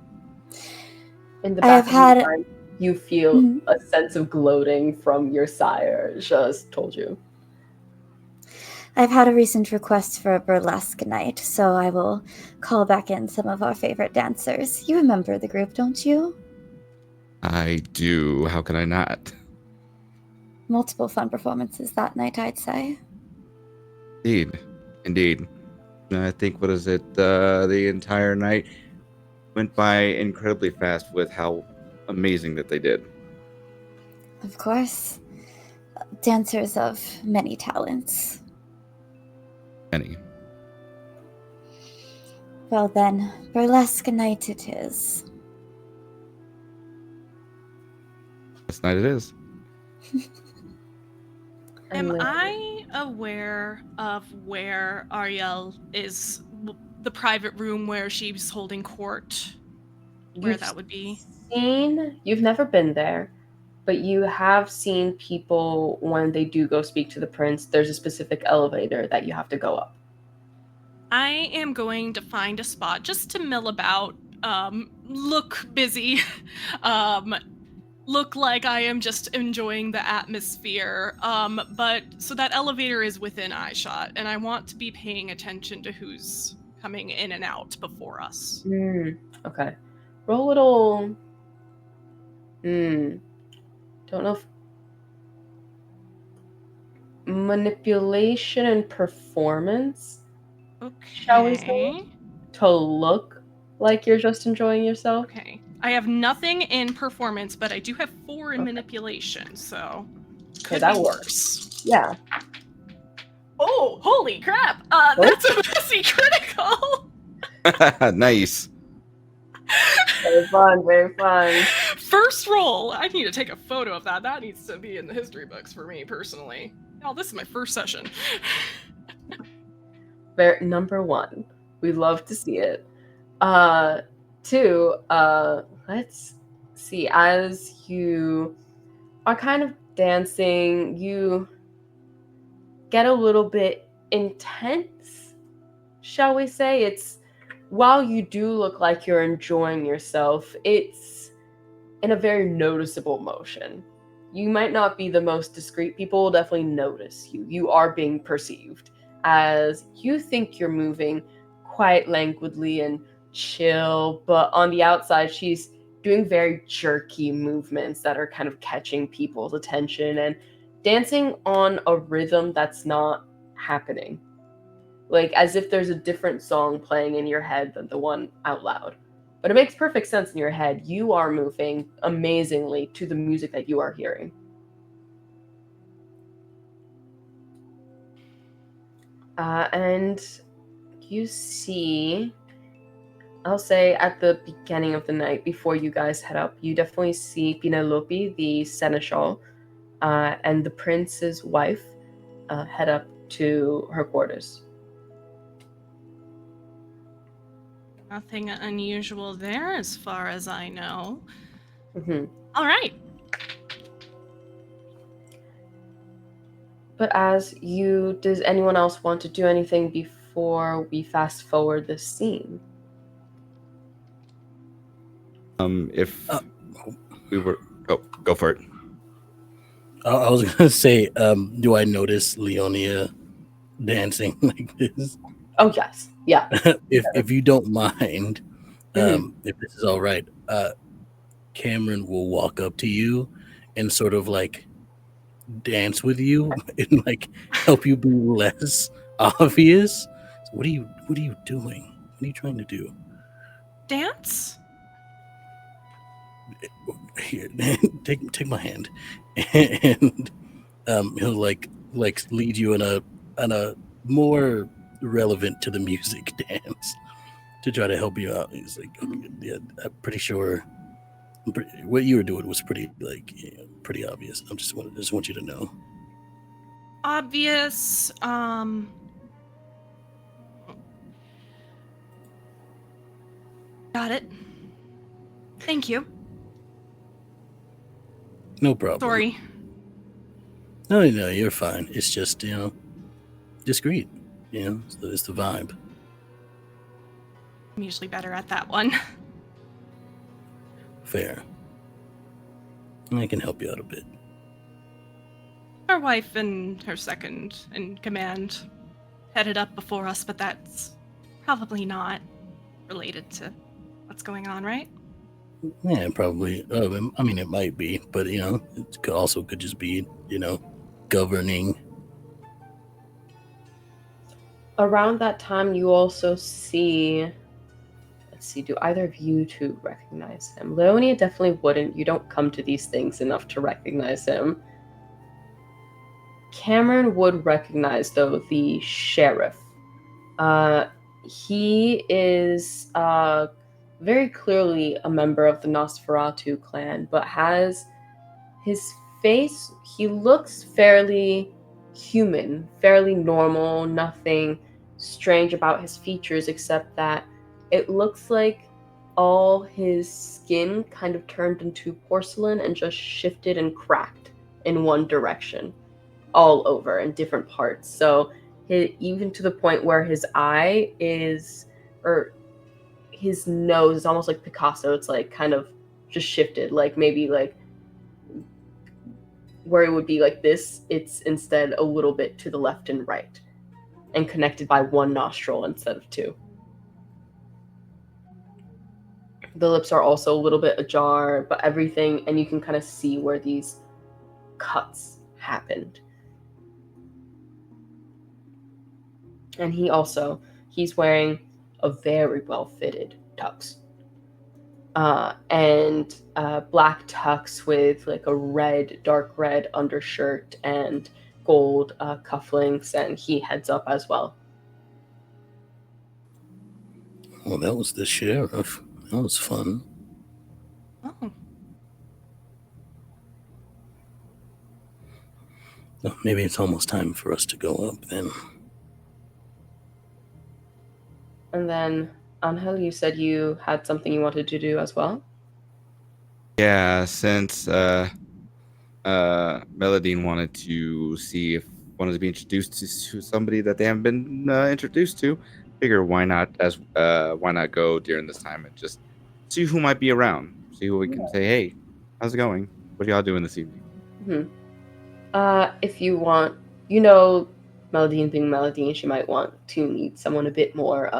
In the back of your mind, you feel a sense of gloating from your sire, just told you. I've had a recent request for a burlesque night, so I will call back in some of our favorite dancers. You remember the group, don't you? I do. How can I not? Multiple fun performances that night, I'd say. Indeed. I think, the entire night went by incredibly fast with how amazing that they did. Of course. Dancers of many talents. Many. Well then, burlesque night it is. This night it is. Am I aware of where Ariel is, the private room where she's holding court? Where that would be? You've never been there, but you have seen people when they do go speak to the prince. There's a specific elevator that you have to go up. I am going to find a spot just to mill about, look busy, look like I am just enjoying the atmosphere, but so that elevator is within eyeshot, and I want to be paying attention to who's coming in and out before us. Okay. Roll a little... Don't know if... Manipulation and performance? Okay. Shall we say? To look like you're just enjoying yourself? Okay. I have nothing in performance, but I do have 4 in manipulation, so... Okay, that works. Yeah. Oh, holy crap! That's a messy critical. Nice. Very fun, very fun. First roll. I need to take a photo of that. That needs to be in the history books for me personally. Oh, this is my first session. Number 1. We love to see it. 2, let's see. As you are kind of dancing, you get a little bit intense, shall we say. It's while you do look like you're enjoying yourself, it's in a very noticeable motion. You might not be the most discreet. People will definitely notice you. You are being perceived as you think you're moving quite languidly and chill, but on the outside, she's doing very jerky movements that are kind of catching people's attention and dancing on a rhythm that's not happening. Like as if there's a different song playing in your head than the one out loud. But it makes perfect sense in your head. You are moving amazingly to the music that you are hearing. And you see, I'll say at the beginning of the night, before you guys head up, you definitely see Penelope, the seneschal, and the prince's wife head up to her quarters. Nothing unusual there as far as I know. Mm-hmm. All right. But does anyone else want to do anything before we fast forward this scene? If we were, go for it. I was gonna say, do I notice Leonia dancing like this? Oh yes, yeah. if you don't mind, if this is all right, Cameron will walk up to you and sort of like dance with you and like help you be less obvious. So what are you doing? What are you trying to do? Dance? Here, take my hand, and he'll like lead you in a more relevant to the music dance to try to help you out. He's like, okay, yeah, I'm pretty sure what you were doing was pretty pretty obvious. Just want you to know. Obvious. Got it. Thank you. No problem. Sorry. No, you're fine. It's just, discreet. It's the vibe. I'm usually better at that one. Fair. I can help you out a bit. Our wife and her second in command headed up before us, but that's probably not related to what's going on, right? Yeah, probably. I mean, it might be, but it could just be, governing. Around that time, you also see. Let's see. Do either of you two recognize him? Leonia definitely wouldn't. You don't come to these things enough to recognize him. Cameron would recognize, though, the sheriff. He is very clearly a member of the Nosferatu clan, but has his face, he looks fairly human, fairly normal, nothing strange about his features except that it looks like all his skin kind of turned into porcelain and just shifted and cracked in one direction, all over in different parts. So even to the point where his eye is, or his nose is almost like Picasso. It's like kind of just shifted, like maybe like where it would be like this, it's instead a little bit to the left and right and connected by one nostril instead of two. The lips are also a little bit ajar, but everything, and you can kind of see where these cuts happened. And he's wearing a very well-fitted tux. And black tux with like a dark red undershirt and gold cufflinks, and he heads up as well. Well, that was the sheriff. That was fun. Oh. Well, maybe it's almost time for us to go up then. And then, Ángel, you said you had something you wanted to do as well? Yeah, since Mélidine wanted to see if wanted to be introduced to somebody that they haven't been introduced to, figure why not go during this time and just see who might be around, see who we can say, hey, how's it going? What are y'all doing this evening? If you want, Mélidine being Mélidine, she might want to meet someone a bit more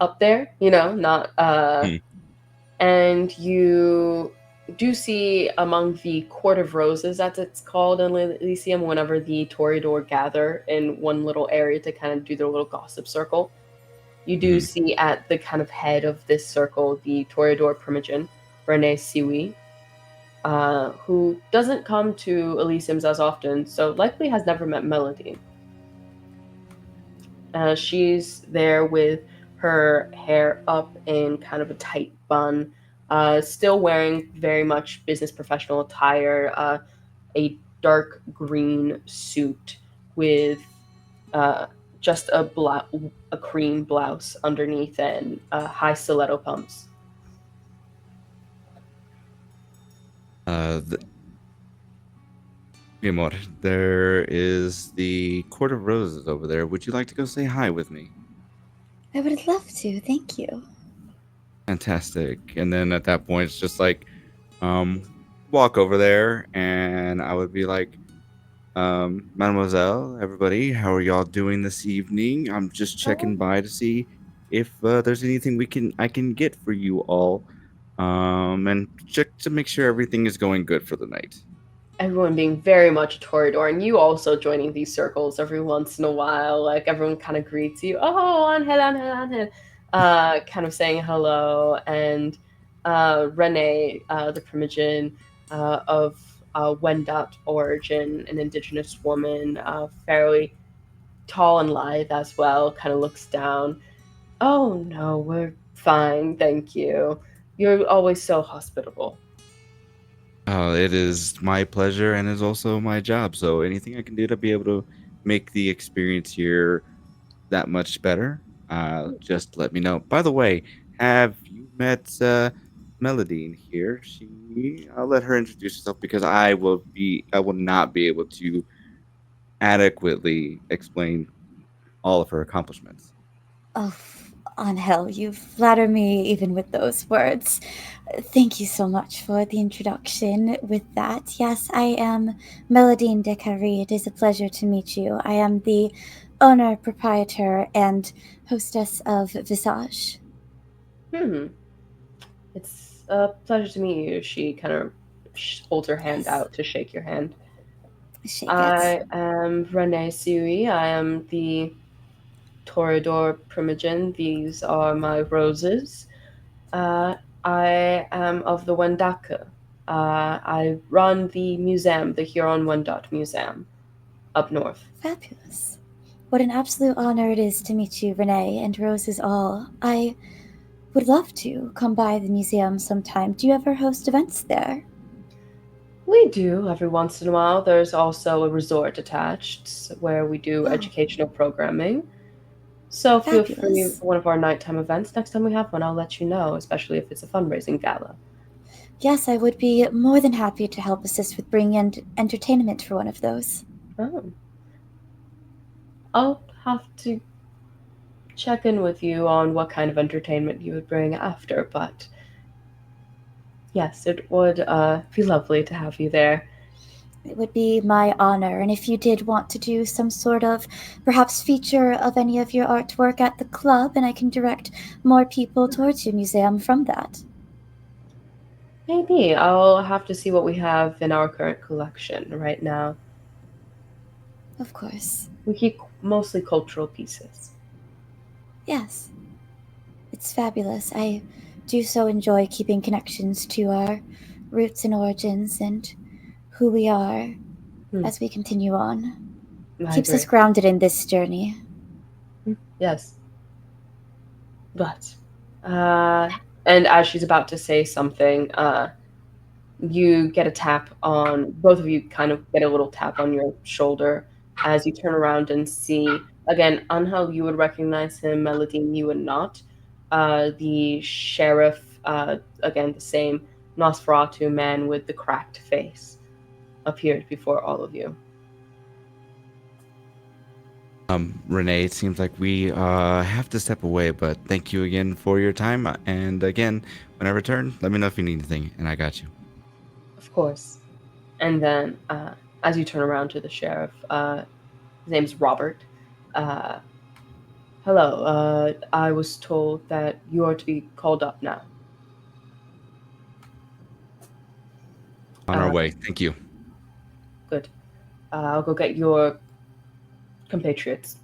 up there, not and you do see among the Court of Roses, as it's called in Elysium, whenever the Toreador gather in one little area to kind of do their little gossip circle, you do see at the kind of head of this circle the Toreador Primogen, Renee Siwi, who doesn't come to Elysiums as often, so likely has never met Mélidine. She's there with her hair up in kind of a tight bun, still wearing very much business professional attire, a dark green suit with just a cream blouse underneath and high stiletto pumps. There is the Court of Roses over there. Would you like to go say hi with me? I would love to, thank you. Fantastic. And then at that point, it's just like, walk over there, and I would be like, Mademoiselle, everybody, how are y'all doing this evening? I'm just checking by to see if there's anything I can get for you all, and check to make sure everything is going good for the night. Everyone being very much a Toreador, and you also joining these circles every once in a while. Like, everyone kind of greets you, oh, Ángel, kind of saying hello. And Renee, the Primogen of Wendat origin, an indigenous woman, fairly tall and lithe as well, kind of looks down. Oh, no, we're fine, thank you. You're always so hospitable. It is my pleasure, and is also my job. So anything I can do to be able to make the experience here that much better, just let me know. By the way, have you met Mélidine here? I'll let her introduce herself because I will not be able to adequately explain all of her accomplishments. Oh, Ángel, you flatter me even with those words. Thank you so much for the introduction. With that, yes, I am Mélidine Décarie. It is a pleasure to meet you. I am the owner, proprietor, and hostess of Visage. It's a pleasure to meet you. She kind of holds her hand out to shake your hand. I am Renee Siwi. I am the Toreador Primogen. These are my roses. I am of the Wendaka. I run the museum, the Huron-Wendat Museum, up north. Fabulous. What an absolute honor it is to meet you, Renee, and roses all. I would love to come by the museum sometime. Do you ever host events there? We do every once in a while. There's also a resort attached where we do educational programming. So feel free for one of our nighttime events. Next time we have one, I'll let you know, especially if it's a fundraising gala. Yes, I would be more than happy to help assist with bringing in entertainment for one of those. Oh. I'll have to check in with you on what kind of entertainment you would bring after, but yes, it would be lovely to have you there. It would be my honor, and if you did want to do some sort of perhaps feature of any of your artwork at the club, and I can direct more people towards your museum from that. Maybe. I'll have to see what we have in our current collection right now. Of course. We keep mostly cultural pieces. Yes. It's fabulous. I do so enjoy keeping connections to our roots and origins and who we are. as we continue on. I Keeps us agree. grounded in this journey. Yes. But, and as she's about to say something, you get a tap on, both of you kind of get a little tap on your shoulder as you turn around and see, again, Ángel, you would recognize him, Mélidine, you would not. The sheriff, again, the same Nosferatu man with the cracked face, appeared before all of you. Renee, it seems like we have to step away, but thank you again for your time. And again, when I return, let me know if you need anything, and I got you. Of course. And then, as you turn around to the sheriff, his name's Robert. Hello, I was told that you are to be called up now. On our way. Thank you. Good. I'll go get your compatriots.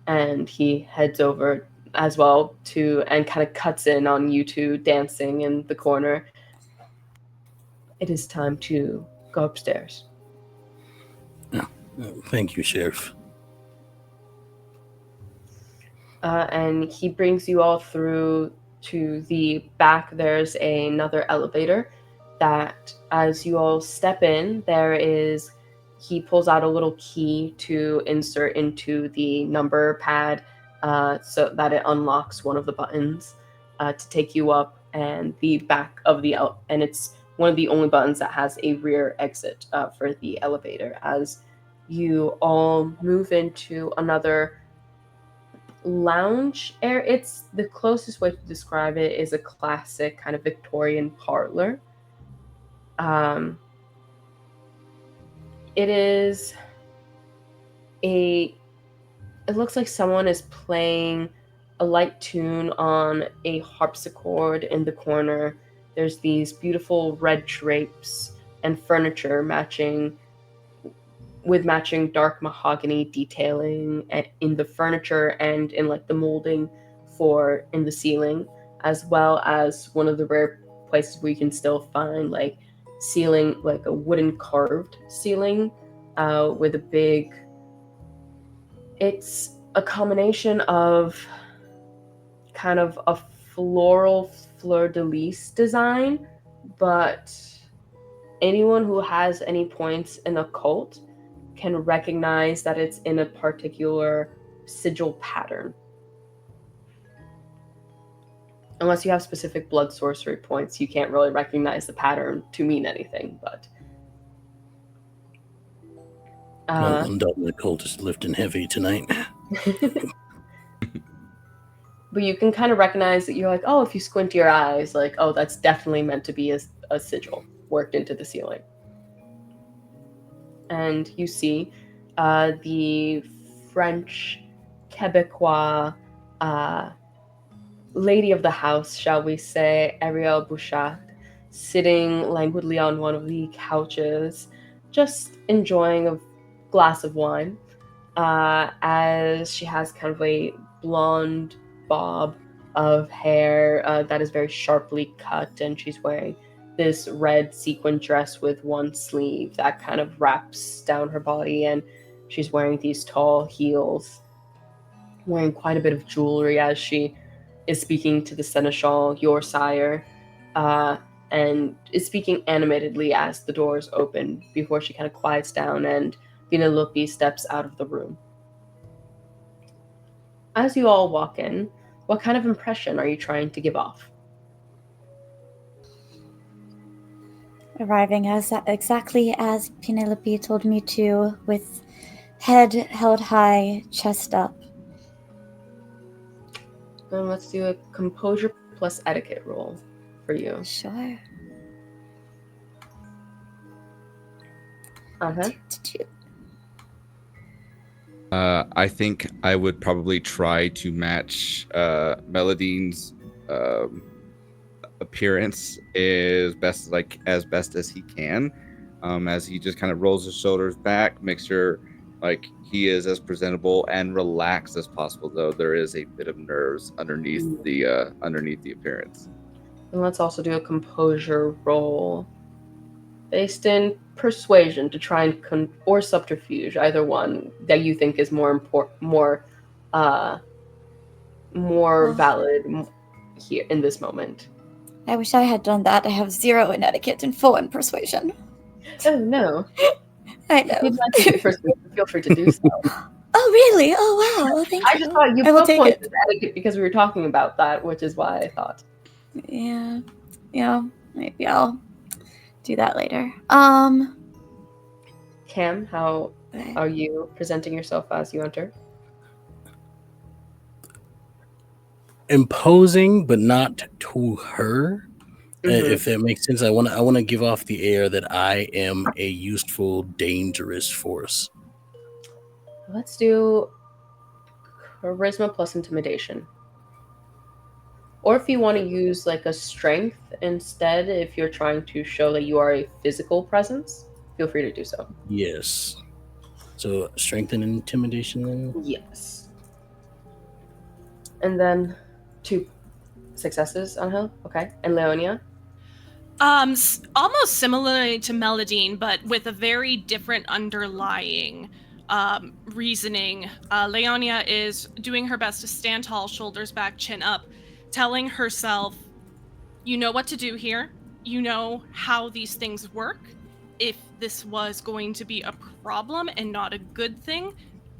And he heads over as well and kind of cuts in on you two dancing in the corner. It is time to go upstairs. Thank you, Sheriff. And he brings you all through to the back. There's another elevator that, as you all step in, he pulls out a little key to insert into the number pad so that it unlocks one of the buttons to take you up, and the back of and it's one of the only buttons that has a rear exit for the elevator. As you all move into another lounge area, it's the closest way to describe it is a classic kind of Victorian parlor. It looks like someone is playing a light tune on a harpsichord in the corner. There's these beautiful red drapes and furniture matching dark mahogany detailing in the furniture and in like the molding in the ceiling, as well as one of the rare places where you can still find like ceiling, like a wooden carved ceiling with it's a combination of kind of a floral fleur-de-lis design, but anyone who has any points in occult can recognize that it's in a particular sigil pattern. Unless you have specific blood sorcery points, you can't really recognize the pattern to mean anything, but... Undoubtedly, the cult is lifting heavy tonight. But you can kind of recognize that you're like, oh, if you squint your eyes, like, oh, that's definitely meant to be a sigil worked into the ceiling. And you see the French Quebecois lady of the house, shall we say, Ariel Bouchat, sitting languidly on one of the couches, just enjoying a glass of wine, as she has kind of a blonde bob of hair that is very sharply cut, and she's wearing this red sequin dress with one sleeve that kind of wraps down her body, and she's wearing these tall heels, wearing quite a bit of jewelry as she is speaking to the seneschal, your sire, and is speaking animatedly as the doors open before she kind of quiets down and Vanellope steps out of the room. As you all walk in, what kind of impression are you trying to give off? Arriving exactly as Penelope told me to, with head held high, chest up. Then let's do a composure plus etiquette roll for you. Sure. I think I would probably try to match Melidine's appearance as best as he can, as he just kind of rolls his shoulders back, makes sure like he is as presentable and relaxed as possible, though there is a bit of nerves underneath the appearance. And let's also do a composure roll based in persuasion to try and or subterfuge, either one that you think is more valid here in this moment. I wish I had done that. I have 0 in etiquette and 4 in persuasion. Oh no! I know. If you'd like to persuade, feel free to do so. Oh really? Oh wow! Well, thank you. I just thought you I will put take points it. in etiquette because we were talking about that, which is why I thought. Yeah. Maybe I'll do that later. Cam, how are you presenting yourself as you enter? Imposing, but not to her. If that makes sense, I want to give off the air that I am a useful, dangerous force. Let's do charisma plus intimidation. Or if you want to use like a strength instead, if you're trying to show that you are a physical presence, feel free to do so. Yes. So strength and intimidation then? Yes. And then 2 successes, Ángel. Okay. And Leonia? Almost similar to Mélidine, but with a very different underlying reasoning. Leonia is doing her best to stand tall, shoulders back, chin up, telling herself, you know what to do here. You know how these things work. If this was going to be a problem and not a good thing,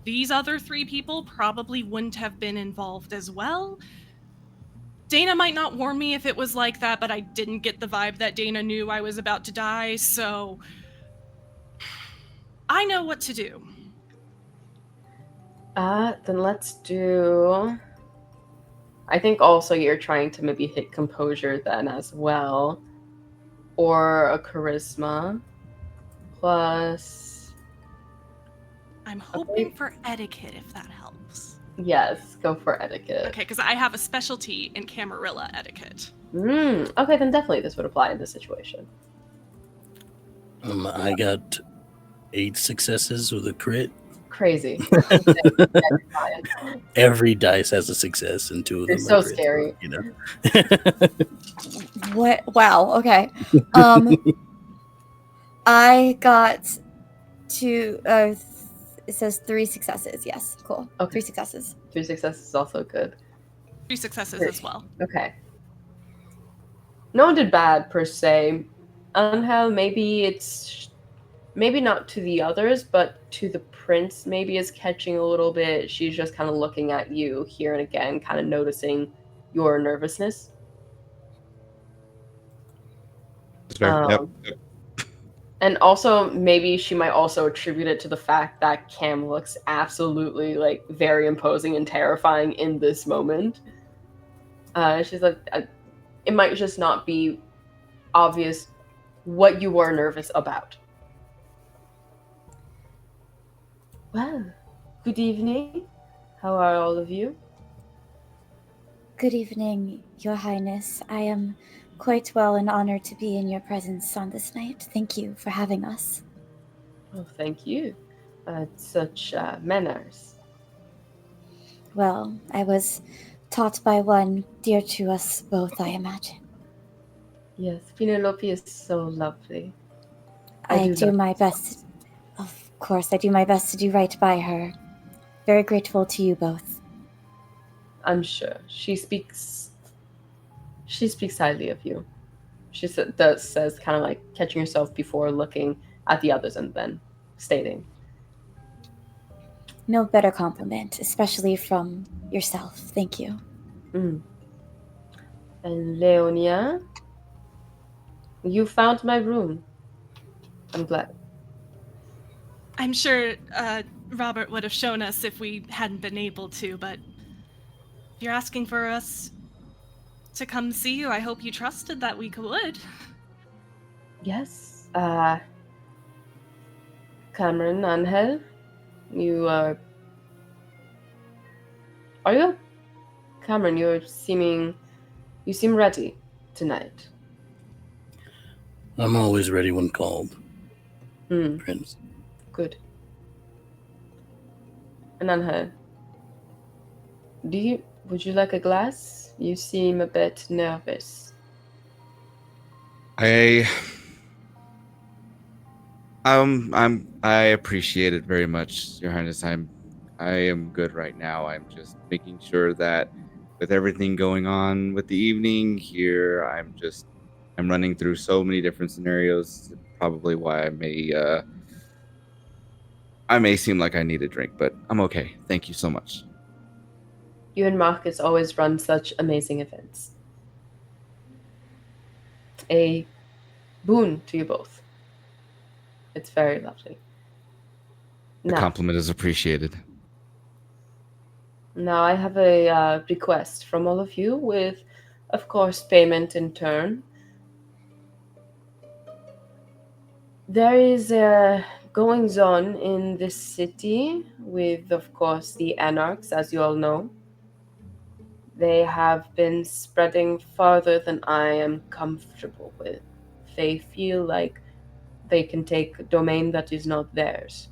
these other 3 people probably wouldn't have been involved as well. Dana might not warn me if it was like that, but I didn't get the vibe that Dana knew I was about to die, so I know what to do. Then let's do... I think also you're trying to maybe hit composure then as well. Or a charisma plus... I'm hoping for etiquette if that helps. Yes, go for etiquette. Okay, because I have a specialty in Camarilla etiquette. Okay, then definitely this would apply in this situation. I got 8 successes with a crit. Crazy. Every dice has a success, and 2 of them They're are so crits, scary. You know. What? Wow. Okay. I got 2. It says 3 successes. Yes. Cool. Okay. 3 successes. 3 successes is also good. 3 successes as well. Okay. No one did bad per se. Ángel, maybe not to the others, but to the prince maybe is catching a little bit. She's just kind of looking at you here and again, kind of noticing your nervousness. Yep. And also maybe she might also attribute it to the fact that Cam looks absolutely like very imposing and terrifying in this moment. She's like, it might just not be obvious what you were nervous about. Well, good evening. How are all of you? Good evening, Your Highness. I am quite well and honored to be in your presence on this night. Thank you for having us. Oh, thank you. Such manners. Well, I was taught by one dear to us both, I imagine. Yes, Penelope is so lovely. I do my best. Of course, I do my best to do right by her. Very grateful to you both. I'm sure. She speaks highly of you. She says kind of like catching herself before looking at the others and then stating. No better compliment, especially from yourself. Thank you. And Leonia, you found my room. I'm glad. I'm sure Robert would have shown us if we hadn't been able to, but if you're asking for us to come see you, I hope you trusted that we would. Yes. Cameron, Ángel, you are you? Cameron, you seem ready tonight. I'm always ready when called, Prince. Good. And Ángel, would you like a glass? You seem a bit nervous. I I appreciate it very much, Your Highness. I am good right now. I'm just making sure that with everything going on with the evening here, I'm running through so many different scenarios. Probably why I may seem like I need a drink, but I'm okay. Thank you so much. You and Marcus always run such amazing events. A boon to you both. It's very lovely. The compliment is appreciated. Now I have a request from all of you with, of course, payment in turn. There is goings on in this city with, of course, the Anarchs, as you all know. They have been spreading farther than I am comfortable with. They feel like they can take a domain that is not theirs.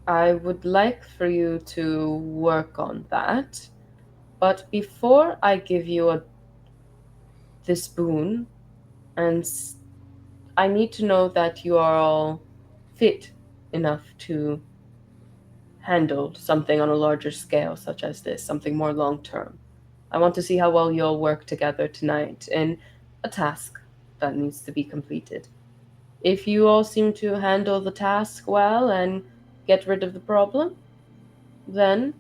I would like for you to work on that. But before I give you this boon, and I need to know that you are all fit enough to handle something on a larger scale, such as this, something more long term. I want to see how well you'll work together tonight in a task that needs to be completed. If you all seem to handle the task well and get rid of the problem, then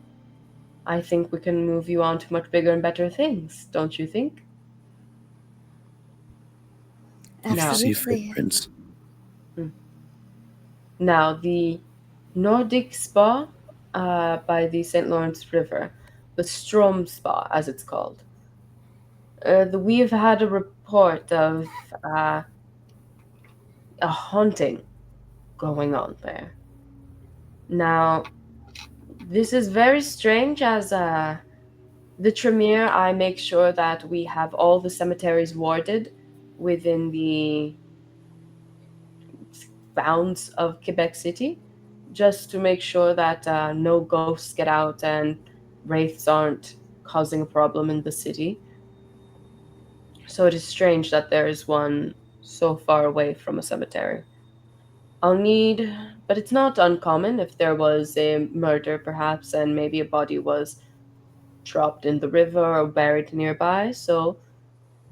I think we can move you on to much bigger and better things, don't you think? Absolutely. Footprints. Now, the Nordic Spa by the St. Lawrence River, the Strom Spa, as it's called. We've had a report of a haunting going on there. Now, this is very strange as the Tremere, I make sure that we have all the cemeteries warded within the bounds of Quebec City, just to make sure that no ghosts get out and wraiths aren't causing a problem in the city. So it is strange that there is one so far away from a cemetery. But it's not uncommon if there was a murder perhaps and maybe a body was dropped in the river or buried nearby. So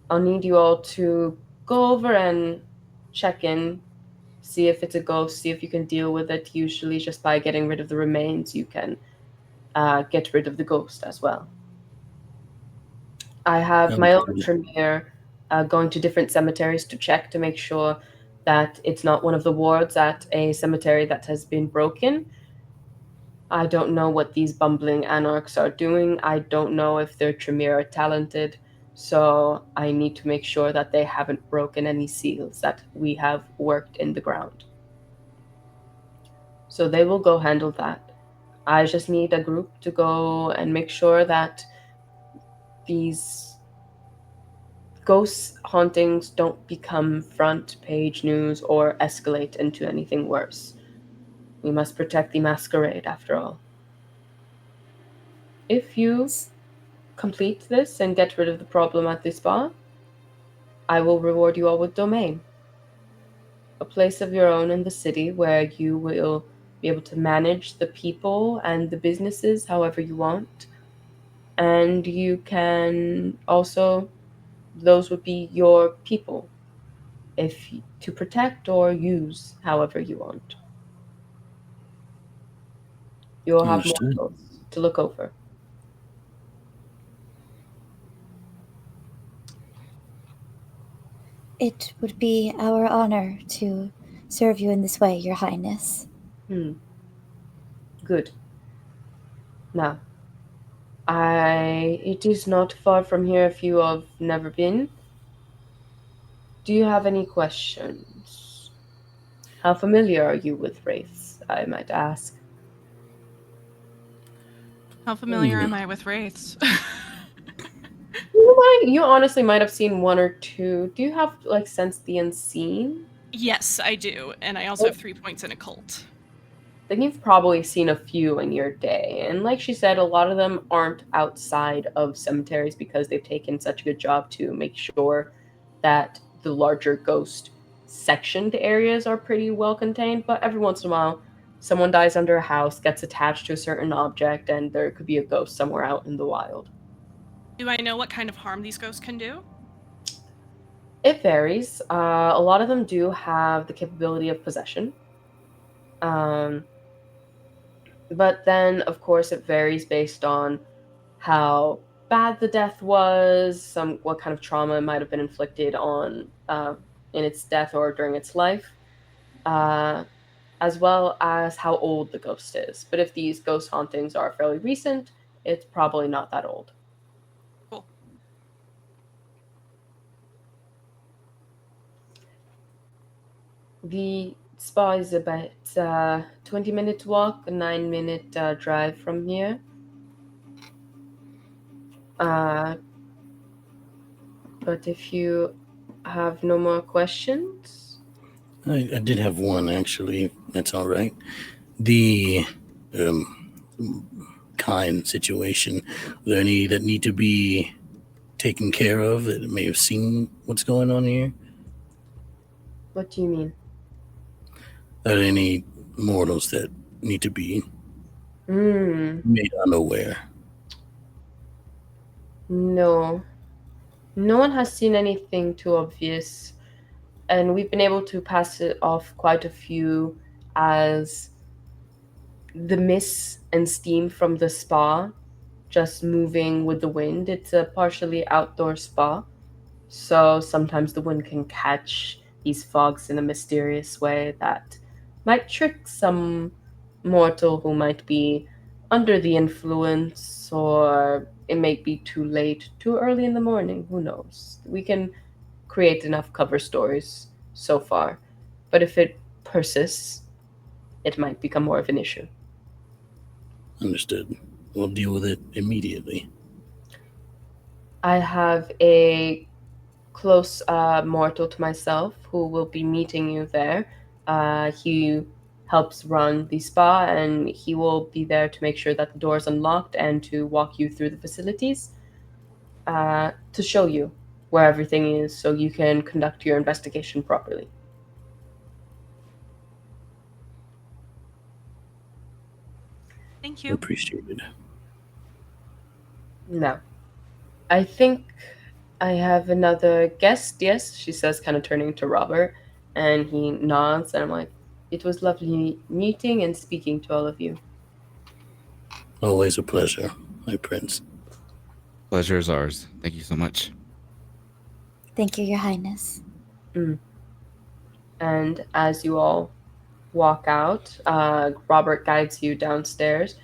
I'll need you all to go over and check in, see if it's a ghost, see if you can deal with it. Usually, just by getting rid of the remains, you can get rid of the ghost as well. I have my own Tremere going to different cemeteries to check to make sure that it's not one of the wards at a cemetery that has been broken. I don't know what these bumbling anarchs are doing. I don't know if their Tremere are talented. So I need to make sure that they haven't broken any seals that we have worked in the ground. So they will go handle that. I just need a group to go and make sure that these ghost hauntings don't become front page news or escalate into anything worse. We must protect the Masquerade, after all. If you complete this and get rid of the problem at the spa, I will reward you all with domain. A place of your own in the city where you will be able to manage the people and the businesses however you want. And you can also, those would be your people, if to protect or use however you want. You'll have more to look over. It would be our honor to serve you in this way, Your Highness. Good. Now, it is not far from here if you have never been. Do you have any questions? How familiar are you with wraiths, I might ask? How familiar am I with wraiths? You honestly might have seen one or two. Do you have, sense the unseen? Yes, I do. And I also have 3 points in occult. Then you've probably seen a few in your day. And like she said, a lot of them aren't outside of cemeteries because they've taken such a good job to make sure that the larger ghost sectioned areas are pretty well contained, but every once in a while, someone dies under a house, gets attached to a certain object, and there could be a ghost somewhere out in the wild. Do I know what kind of harm these ghosts can do? It varies. A lot of them do have the capability of possession. But then, of course, it varies based on how bad the death was, what kind of trauma might have been inflicted on in its death or during its life, as well as how old the ghost is. But if these ghost hauntings are fairly recent, it's probably not that old. Cool. The spa is about 20-minute walk, a 9-minute drive from here. But if you have no more questions... I did have one, actually. That's all right. The kind situation, are there any that need to be taken care of that may have seen what's going on here? What do you mean? Are there any mortals that need to be made unaware? No. No one has seen anything too obvious, and we've been able to pass it off quite a few as the mist and steam from the spa just moving with the wind. It's a partially outdoor spa, so sometimes the wind can catch these fogs in a mysterious way that might trick some mortal who might be under the influence, or it may be too late, too early in the morning, who knows. We can create enough cover stories so far, but if it persists, it might become more of an issue. Understood. We'll deal with it immediately. I have a close mortal to myself who will be meeting you there. He helps run the spa, and he will be there to make sure that the door is unlocked and to walk you through the facilities, to show you where everything is so you can conduct your investigation properly. Thank you. Appreciated. No. I think I have another guest, yes, she says, kind of turning to Robert, and he nods, and I'm like, it was lovely meeting and speaking to all of you. Always a pleasure, my prince. Pleasure is ours. Thank you so much. Thank you, Your Highness. And as you all walk out, Robert guides you downstairs.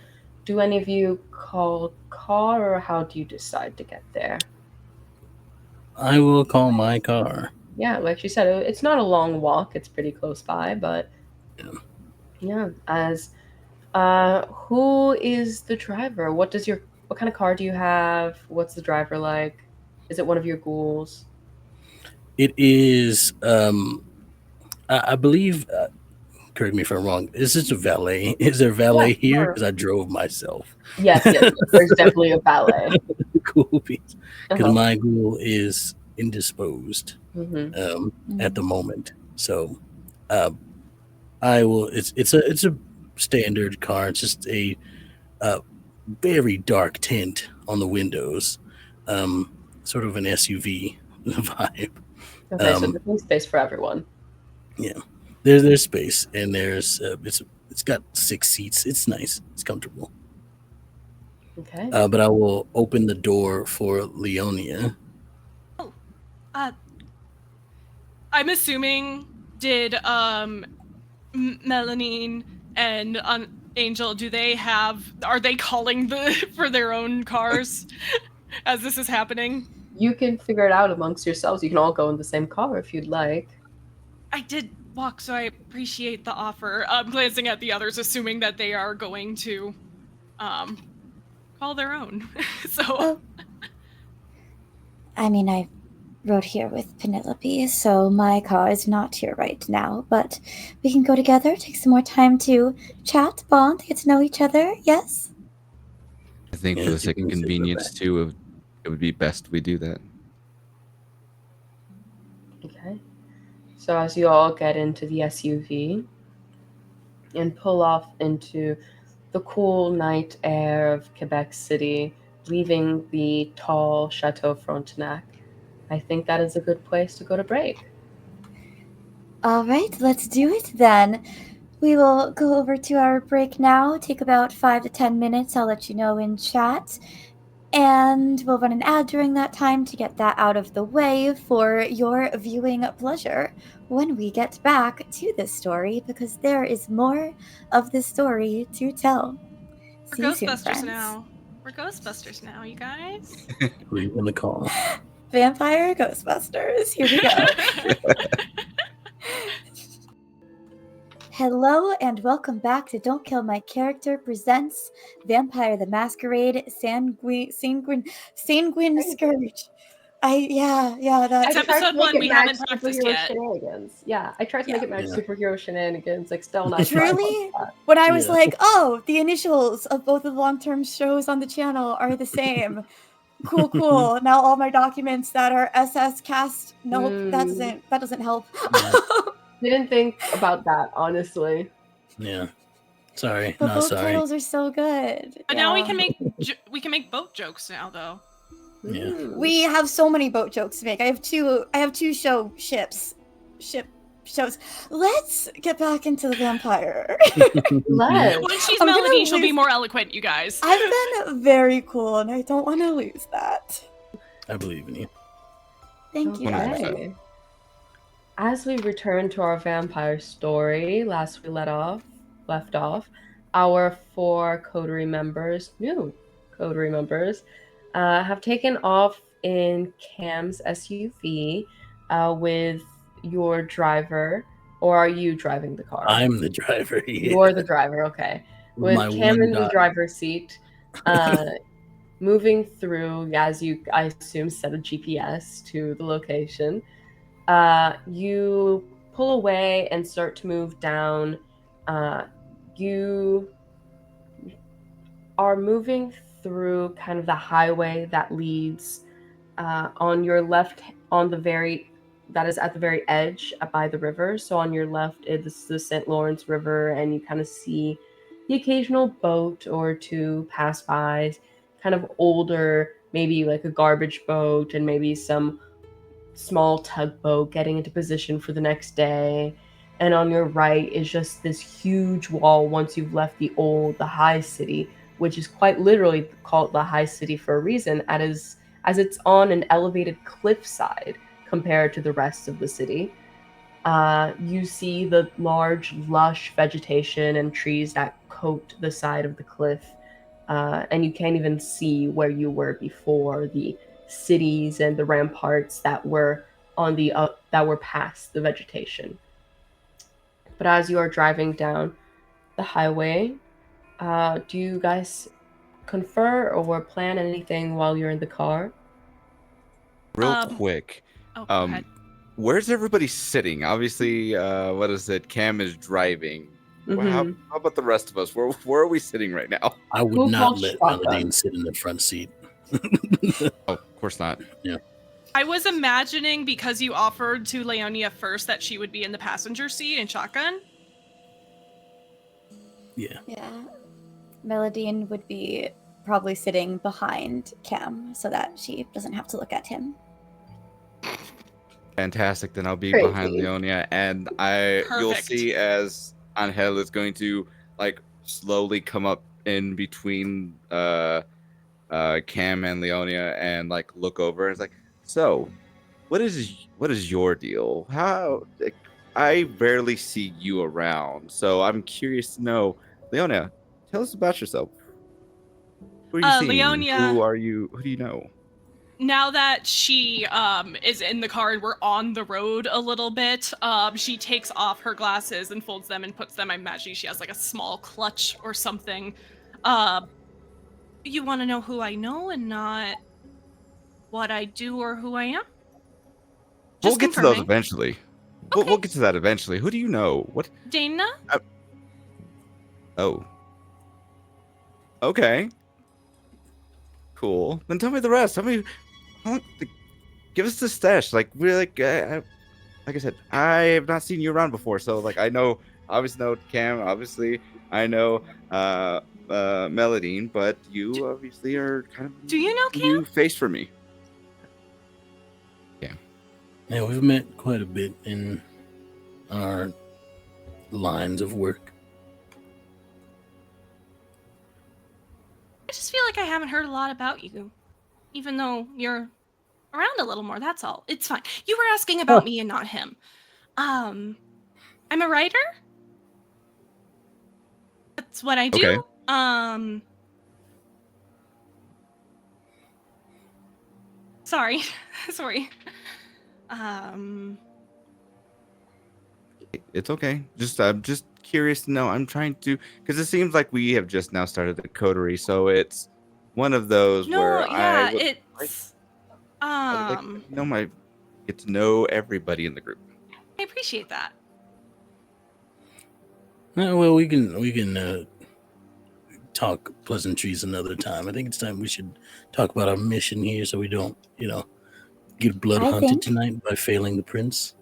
Do any of you call a car, or how do you decide to get there? I will call my car. Yeah, like she said, it's not a long walk. It's pretty close by, but yeah. As who is the driver? What kind of car do you have? What's the driver like? Is it one of your ghouls? It is. I believe. Correct me if I'm wrong. Is this a valet? Is there a valet here? Sure. Because I drove myself. Yes. There's definitely a valet. Cool beans. Because my ghoul is indisposed at the moment. So I will. It's a standard car. It's just a very dark tint on the windows. Sort of an SUV vibe. Okay, so there's space for everyone. Yeah. There's space, and there's it's got 6 seats. It's nice. It's comfortable. Okay. But I will open the door for Leonia. Oh, I'm assuming did Mélidine and Ángel, are they calling for their own cars as this is happening? You can figure it out amongst yourselves. You can all go in the same car if you'd like. I did walk, so I appreciate the offer. I'm glancing at the others, assuming that they are going to call their own. So, I mean, I rode here with Penelope, so my car is not here right now, but we can go together, take some more time to chat, bond, get to know each other, yes? I think for the sake of convenience, too, it would be best we do that. Okay. So as you all get into the SUV and pull off into the cool night air of Quebec City, leaving the tall Chateau Frontenac, I think that is a good place to go to break. All right, let's do it then. We will go over to our break now, take about 5 to 10 minutes. I'll let you know in chat. And we'll run an ad during that time to get that out of the way for your viewing pleasure when we get back to this story, because there is more of this story to tell. We're See you soon, Ghostbusters friends. now. We're Ghostbusters now, you guys. Who are you gonna call? Vampire Ghostbusters. Here we go. Hello and welcome back to Don't Kill My Character presents Vampire the Masquerade Sanguine Scourge. It's episode 1, we haven't practiced yet. Shenanigans. Yeah, I tried to make it match superhero shenanigans. Extell and I Truly, when I was like, oh, the initials of both of the long-term shows on the channel are the same. Cool. Now all my documents that are SS cast, nope, that doesn't help. Didn't think about that, honestly. Yeah. Sorry. But No, both sorry. titles are so good. But now we can make boat jokes now, though. Yeah. We have so many boat jokes to make. I have two ship shows. Let's get back into the vampire. Let's. When she's Mélidine, she'll be more eloquent, you guys. I've been very cool, and I don't want to lose that. I believe in you. Thank you. Okay. As we return to our vampire story, last we left off, our 4 Coterie members, new Coterie members, have taken off in Cam's SUV with your driver. Or are you driving the car? I'm the driver. Yeah. You're the driver, okay. With Cam in the driver's seat, moving through, as you, I assume, set a GPS to the location. You pull away and start to move down. You are moving through kind of the highway that leads on your left, that is at the very edge by the river. So on your left is the St. Lawrence River, and you kind of see the occasional boat or two pass by, kind of older, maybe like a garbage boat and maybe some small tugboat getting into position for the next day. And on your right is just this huge wall once you've left the high city, which is quite literally called the high city for a reason, as it's on an elevated cliffside compared to the rest of the city. You see the large, lush vegetation and trees that coat the side of the cliff, and you can't even see where you were before, the cities and the ramparts that were that were past the vegetation. But as you are driving down the highway, do you guys confer or plan anything while you're in the car? Real quick. Go ahead. Where's everybody sitting? Obviously, what is it? Cam is driving. Mm-hmm. How about the rest of us? Where are we sitting right now? I would not let Mélidine sit in the front seat. Oh, of course not. Yeah. I was imagining, because you offered to Leonia first, that she would be in the passenger seat in shotgun. Yeah. Yeah. Mélidine would be probably sitting behind Cam so that she doesn't have to look at him. Fantastic. Then I'll be Crazy. behind Leonia, and you'll see as Ángel is going to like slowly come up in between Cam and Leonia and like look over. It's like, so what is your deal? How I rarely see you around, so I'm curious to know, Leonia, tell us about yourself. Who are you seeing? Leonia, who are you? Who do you know? Now that she is in the car and we're on the road a little bit, she takes off her glasses and folds them and puts them. I'm imagining she has like a small clutch or something. You want to know who I know and not what I do or who I am? We'll get to those eventually. Okay. We'll get to that eventually. Who do you know? What? Dana? Oh. Okay. Cool. Then tell me the rest. Tell me, give us the stash. Like we're like, like I said, I have not seen you around before, so like I know, obviously know Cam, obviously I know Mélidine, but you obviously are kind of Do you know a new Cam? face for me. Yeah, we've met quite a bit in our lines of work. I just feel like I haven't heard a lot about you, even though you're around a little more. That's all. It's fine. You were asking about me and not him. I'm a writer. That's what I do. Okay. Sorry. Sorry. It's okay. I'm just curious to know. I'm trying to, because it seems like we have just now started the Coterie, so it's one of those No, where yeah, it's get to know everybody in the group. I appreciate that. Well, we can talk pleasantries another time. I think it's time we should talk about our mission here, so we don't, get blood hunted tonight by failing the prince.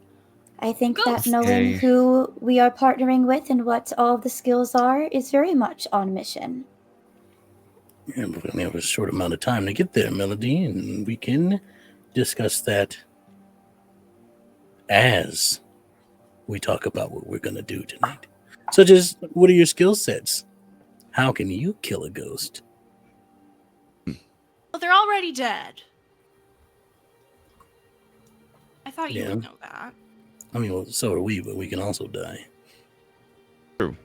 I think that Ghost. knowing Okay. who we are partnering with and what all the skills are is very much on mission. Yeah, but we have a short amount of time to get there, Melody, and we can discuss that as we talk about what we're going to do tonight. Such as, what are your skill sets? How can you kill a ghost? Well, they're already dead. I thought you Yeah. would know that. I mean, well, so are we, but we can also die. True.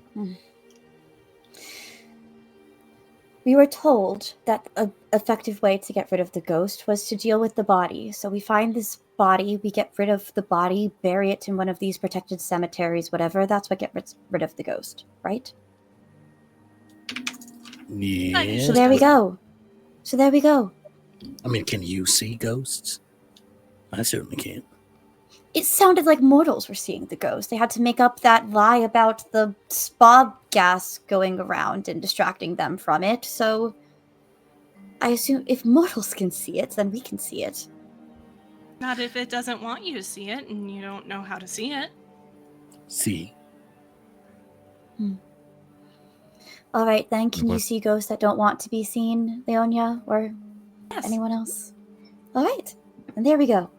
We were told that an effective way to get rid of the ghost was to deal with the body. So we find this body, we get rid of the body, bury it in one of these protected cemeteries, whatever. That's what gets rid of the ghost, right? Yeah. So there we go. I mean, can you see ghosts? I certainly can't. It sounded like mortals were seeing the ghost. They had to make up that lie about the spa gas going around and distracting them from it. So I assume if mortals can see it, then we can see it. Not if it doesn't want you to see it and you don't know how to see it. See. All right, then. Can you see ghosts that don't want to be seen, Leonia, or Yes. anyone else? All right, and there we go.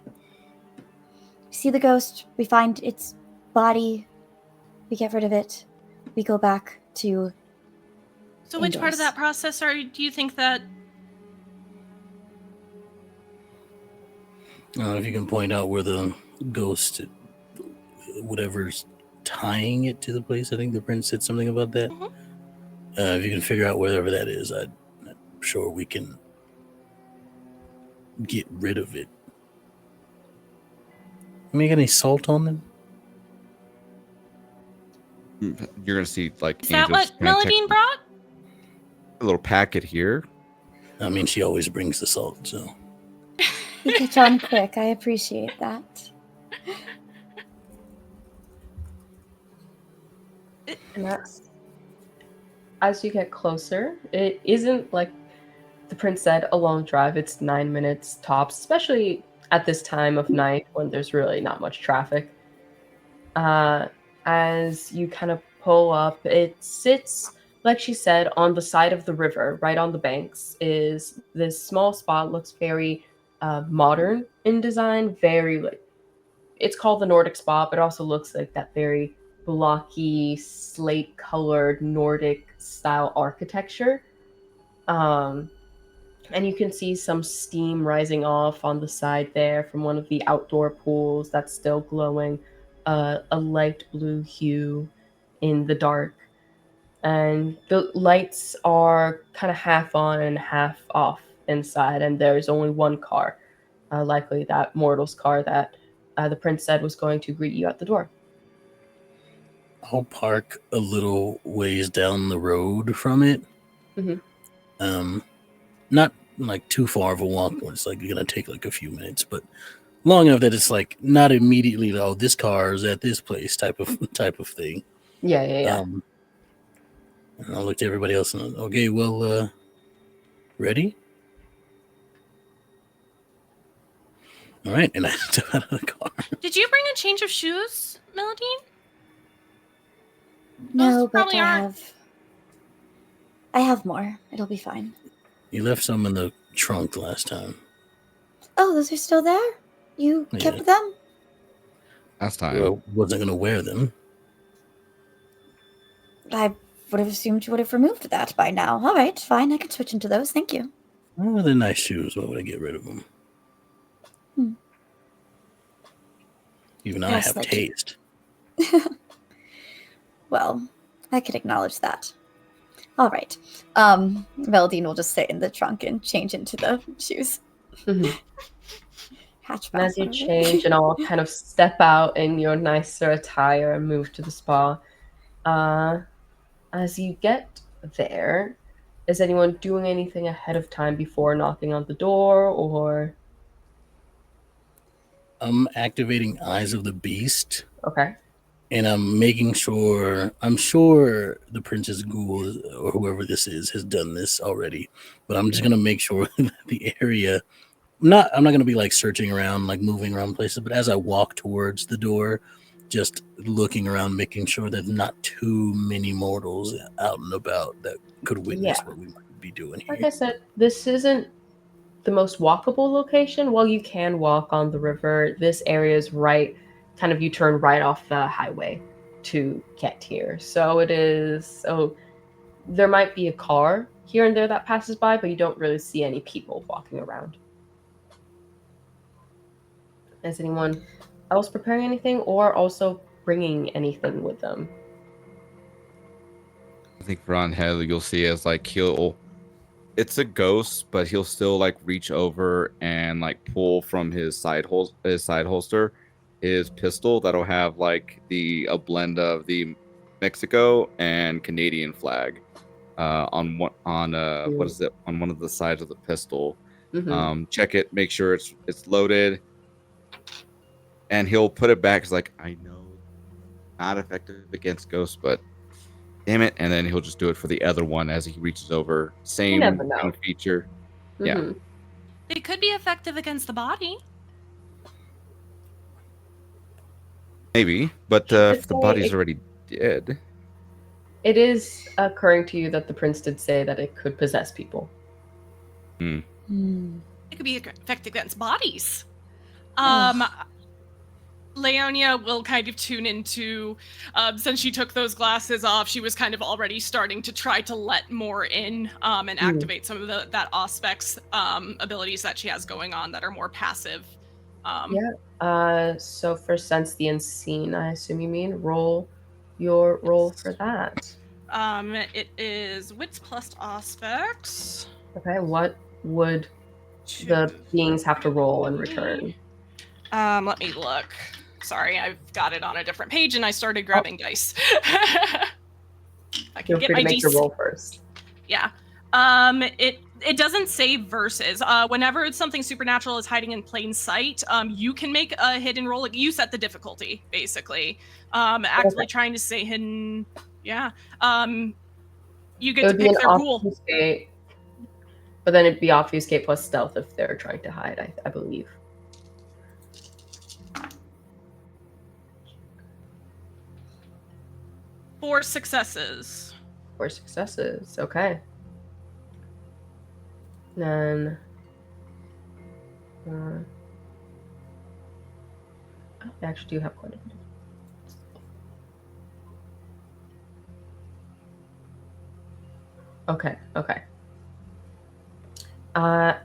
We see the ghost. We find its body. We get rid of it. We go back to. So which part of Indoors. that process do you think that? If you can point out where the ghost, whatever's tying it to the place, I think the prince said something about that. Mhm. If you can figure out wherever that is, I'm sure we can get rid of it. Make any salt on them? You're gonna see like Is that Angel's what kinda Mélidine brought? a little packet here. I mean, she always brings the salt, so. You catch on quick. I appreciate that. And that's as you get closer, it isn't like the prince said a long drive. It's 9 minutes tops, especially at this time of night when there's really not much traffic. As you kind of pull up, it sits, like she said, on the side of the river, right on the banks, is this small spot. Looks very modern in design, very like, it's called the Nordic spot, but also looks like that very blocky, slate-colored Nordic-style architecture. And you can see some steam rising off on the side there from one of the outdoor pools that's still glowing a light blue hue in the dark. And the lights are kind of half on and half off inside, and there's only one car, likely that mortal's car that the prince said was going to greet you at the door. I'll park a little ways down the road from it. Mm-hmm. Not like too far of a walk where it's like you're gonna take like a few minutes, but long enough that it's like not immediately, oh, this car is at this place type of thing. Yeah. And I'll look to everybody else and okay, well, ready? All right, and I step out of the car. Did you bring a change of shoes, Mélidine? No, Those but probably aren't. I have more. It'll be fine. You left some in the trunk last time. Oh, those are still there? You kept them? Last time. Well, wasn't going to wear them. I would have assumed you would have removed that by now. All right, fine. I can switch into those. Thank you. Oh, they're nice shoes. Why would I get rid of them? Even I have taste. Well, I could acknowledge that. All right. Mélidine will just sit in the trunk and change into the shoes. Hatchback. And as you change and all kind of step out in your nicer attire and move to the spa, as you get there, is anyone doing anything ahead of time before knocking on the door, or? I'm activating Eyes of the Beast. Okay. And I'm making sure, I'm sure the Princess Ghoul or whoever this is has done this already, but I'm just going to make sure that the area, I'm not going to be like searching around, like moving around places, but as I walk towards the door, just looking around, making sure that not too many mortals out and about that could witness what we might be doing here. Like I said, this isn't the most walkable location. While you can walk on the river, this area is right, kind of you turn right off the highway to get here. So it is, so there might be a car here and there that passes by, but you don't really see any people walking around. Is anyone else preparing anything or also bringing anything with them? I think for Ángel, you'll see as like it's a ghost, but he'll still like reach over and like pull from his side holster his pistol that'll have like a blend of the Mexico and Canadian flag on what is it, on one of the sides of the pistol. Check it, make sure it's loaded, and he'll put it back. It's like, I know, not effective against ghosts, but damn it. And then he'll just do it for the other one as he reaches over. Same kind of feature. Yeah. It could be effective against the body. Maybe, but if the body's already dead. It is occurring to you that the prince did say that it could possess people. It could be effective against bodies. Leonia will kind of tune into, since she took those glasses off, she was kind of already starting to try to let more in and activate some of that Auspex abilities that she has going on that are more passive. So for Sense the Unseen, I assume you mean roll your roll for that. It is Wits plus Auspex. Okay, what would the beings have to roll in return? Let me look. Sorry, I've got it on a different page and I started grabbing dice. I can get my make your roll first. Yeah. It doesn't say versus. Whenever it's something supernatural is hiding in plain sight, you can make a hidden roll. You set the difficulty, basically. Actively trying to stay hidden. Yeah. You get to pick their rule. But then it'd be obfuscate plus stealth if they're trying to hide, I believe. Four successes. Okay. Then I actually do have quite a bit. Okay.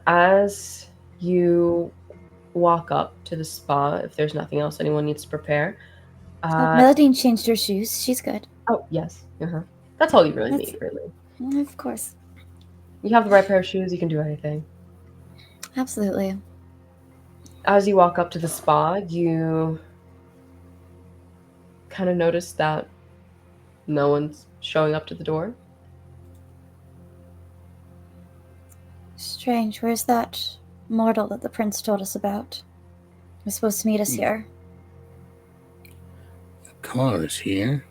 As you walk up to the spa, if there's nothing else anyone needs to prepare. Mélidine changed her shoes. She's good. Oh, yes. That's all you really need, really. Of course. You have the right pair of shoes, you can do anything. Absolutely. As you walk up to the spa, you kind of notice that no one's showing up to the door. Strange. Where's that mortal that the prince told us about? He was supposed to meet us here. Car is here.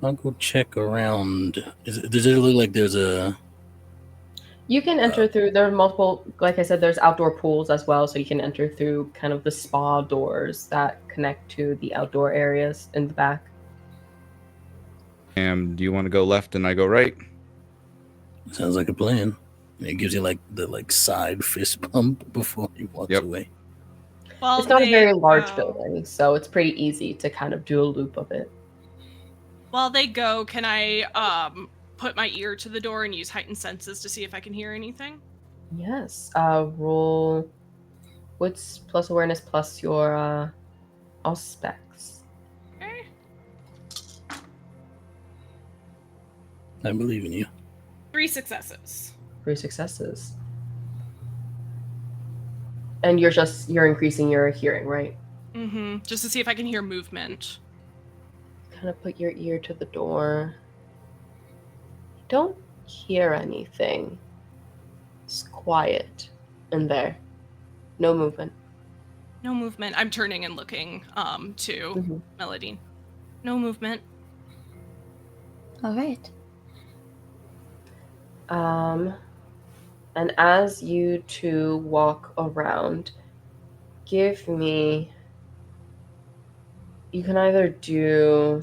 I'll go check around. Does it look like there's a You can enter through, there are multiple, like I said, there's outdoor pools as well, so you can enter through kind of the spa doors that connect to the outdoor areas in the back. Do you want to go left and I go right? Sounds like a plan. It gives you like the side fist bump before he walks away. Well, it's not a very large building, so it's pretty easy to kind of do a loop of it. While they go, can I put my ear to the door and use heightened senses to see if I can hear anything? Yes. Roll wits plus awareness plus your all specs. Okay. I believe in you. 3 successes. 3 successes. And you're increasing your hearing, right? Mm-hmm. Just to see if I can hear movement. Kind of put your ear to the door. Don't hear anything. It's quiet in there. No movement. No movement. I'm turning and looking to Mélidine. No movement. All right. And as you two walk around, give me. You can either do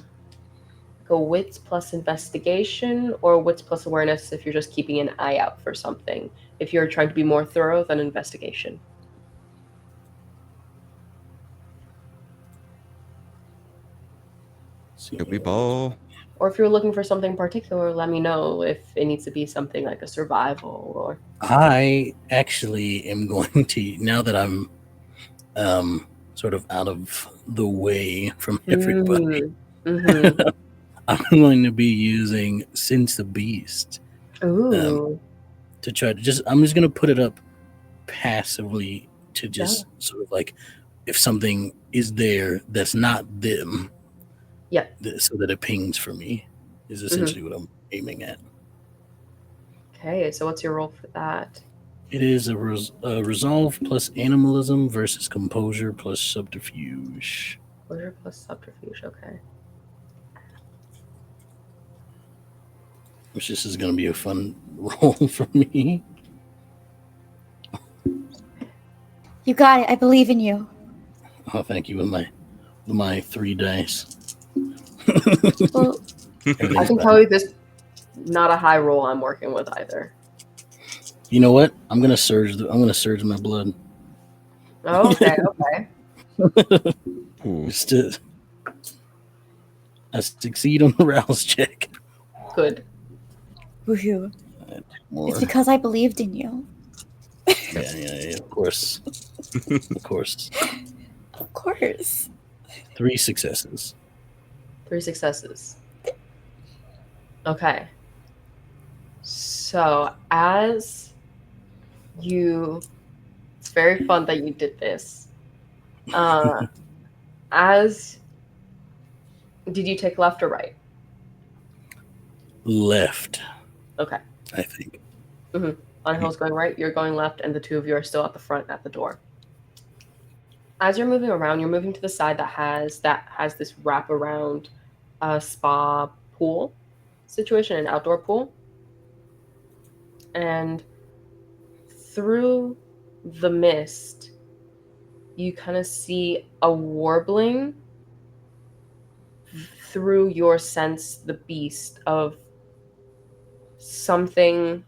a wits plus investigation or wits plus awareness if you're just keeping an eye out for something. If you're trying to be more thorough than investigation. Scoopy ball. Or if you're looking for something particular, let me know if it needs to be something like a survival or. I actually am going to, now that I'm sort of out of the way from everybody, I'm going to be using Sense the Beast. Ooh. To try to I'm just going to put it up passively to just sort of like, if something is there that's not them, so that it pings for me, is essentially what I'm aiming at. Okay, so what's your roll for that? It is a resolve plus animalism versus composure plus subterfuge. Composure plus subterfuge, okay. Which this is going to be a fun roll for me. You got it. I believe in you. Oh, thank you. With my 3 dice. Well, I can tell you this, not a high roll I'm working with either. You know what? I'm gonna surge my blood. Oh, okay. I succeed on the rouse check. Good. Woohoo! It's because I believed in you. Yeah. Of course. Of course. Of course. 3 successes. 3 successes. Okay. So as you, it's very fun that you did this. Did you take left or right? Left. Okay. I think. Angel's going right, you're going left, and the two of you are still at the front at the door. As you're moving around, you're moving to the side that has this wraparound spa pool situation, an outdoor pool. And through the mist, you kind of see a warbling through your sense, the beast, of something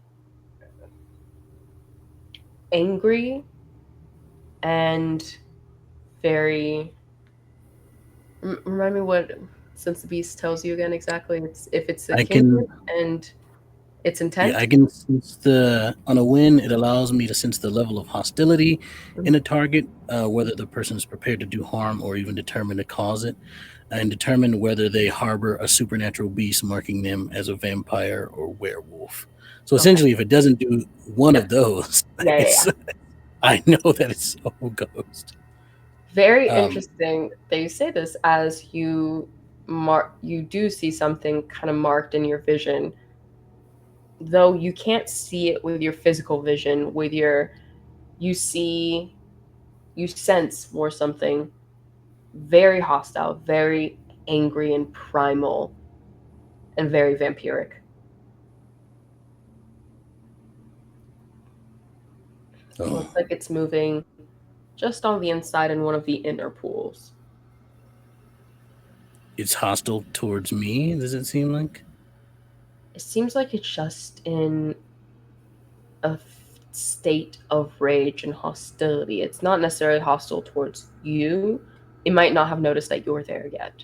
angry and very. Remind me what Sense the Beast tells you again exactly. It's akin and it's intent. Yeah, I can sense on a win. It allows me to sense the level of hostility in a target, whether the person is prepared to do harm or even determined to cause it, and determine whether they harbor a supernatural beast marking them as a vampire or werewolf. So essentially, if it doesn't do one of those, I know that it's a ghost. Very interesting that you say this, as you do see something kind of marked in your vision, though you can't see it with your physical vision. You sense more something very hostile, very angry and primal, and very vampiric. Oh, Looks like it's moving just on the inside in one of the inner pools. it's hostile towards me, does it seem like? It seems like it's just in a state of rage and hostility. It's not necessarily hostile towards you. It might not have noticed that you're there yet.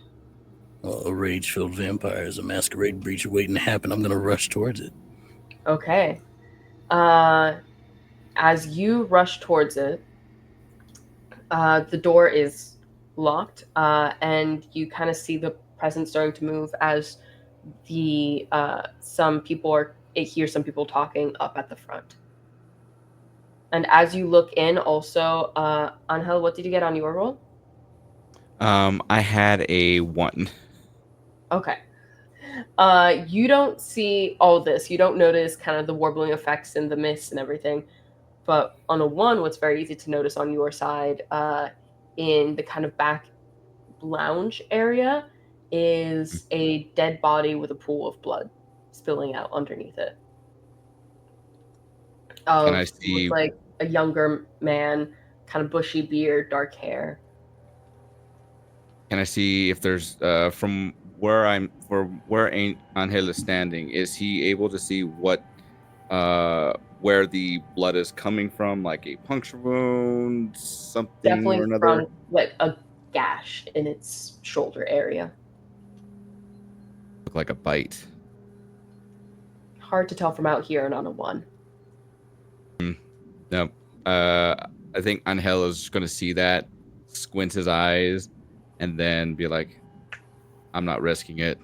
Well, a rage-filled vampire is a masquerade breach waiting to happen. I'm going to rush towards it. Okay. As you rush towards it, the door is locked, and you kind of see the presence starting to move as the some people hear some people talking up at the front. And as you look in, also, Ángel, what did you get on your roll? I had a 1. Okay. You don't see all this. You don't notice kind of the warbling effects and the mist and everything. But on a 1, what's very easy to notice on your side, in the kind of back lounge area, is a dead body with a pool of blood spilling out underneath it. Can I see? Looks like a younger man, kind of bushy beard, dark hair. Can I see if there's from where Angel is standing? Is he able to see what where the blood is coming from, like a puncture wound, something Definitely or another? from like a gash in its shoulder area. Look like a bite. Hard to tell from out here and on a 1. No. I think Angel is going to see that, squint his eyes, and then be like, I'm not risking it.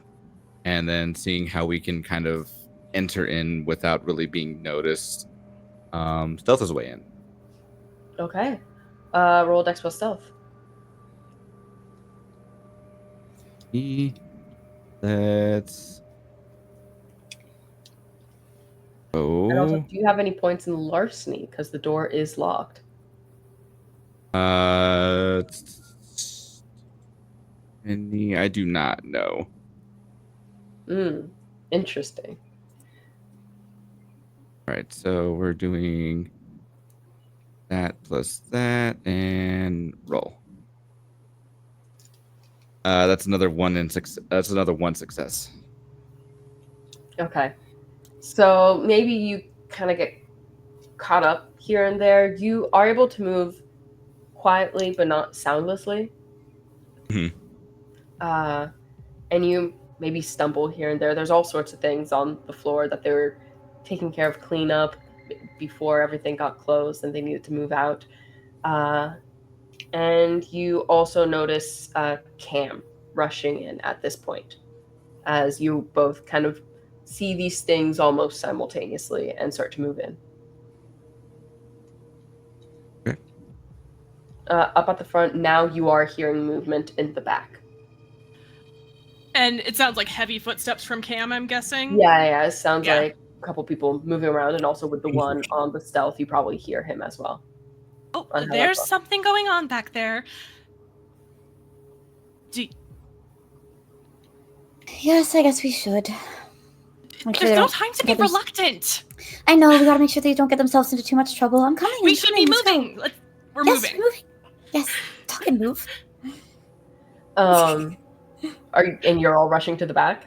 And then seeing how we can kind of enter in without really being noticed. Stealth his way in. Okay. Roll Dex plus Stealth. Let's And also, go. do you have any points in larceny? Because the door is locked. I do not know. Interesting. All right, so we're doing that plus that and roll. That's another 1 and 6. That's another 1 success. Okay. So maybe you kind of get caught up here and there. You are able to move quietly but not soundlessly. Mhm. And you maybe stumble here and there. There's all sorts of things on the floor that they were taking care of cleanup before everything got closed and they needed to move out. And you also notice Cam rushing in at this point as you both kind of see these things almost simultaneously and start to move in. Okay. Up at the front, now you are hearing movement in the back. And it sounds like heavy footsteps from Cam, I'm guessing? Yeah, it sounds like a couple people moving around, and also with the one on the stealth, you probably hear him as well. Oh, there's something going on back there. Yes, I guess we should. There's no time to be reluctant. I know, we gotta make sure they don't get themselves into too much trouble. I'm coming. We should be moving. We're moving. Yes, talk and move. You're all rushing to the back?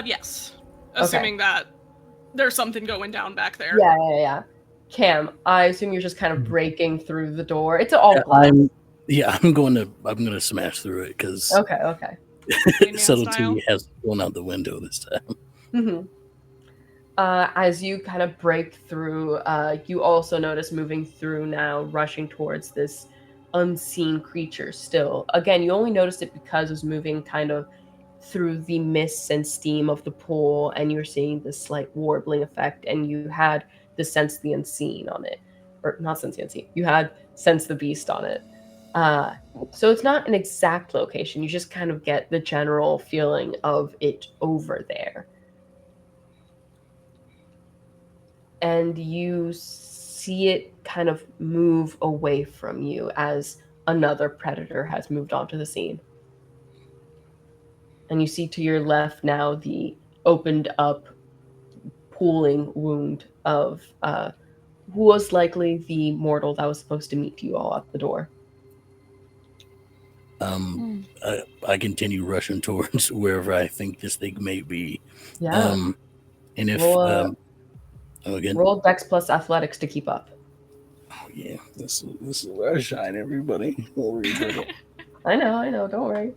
Yes. Assuming that there's something going down back there. Yeah. Cam, I assume you're just kind of breaking through the door. It's all glass. I'm going to smash through it because Okay. subtlety has gone out the window this time. Mm-hmm. As you kind of break through, you also notice moving through now, rushing towards this unseen creature still. Again, you only noticed it because it was moving kind of through the mists and steam of the pool, and you're seeing this slight warbling effect, and you had the sense the unseen on it. Or not sense the unseen. You had sense the beast on it. So it's not an exact location. You just kind of get the general feeling of it over there. And you see it kind of move away from you as another predator has moved onto the scene. And you see to your left now the opened up pooling wound of who was likely the mortal that was supposed to meet you all at the door? I continue rushing towards wherever I think this thing may be. Yeah. And if again, roll Dex plus Athletics to keep up. oh yeah, this is where I shine, everybody. Don't worry about it. I know. Don't worry.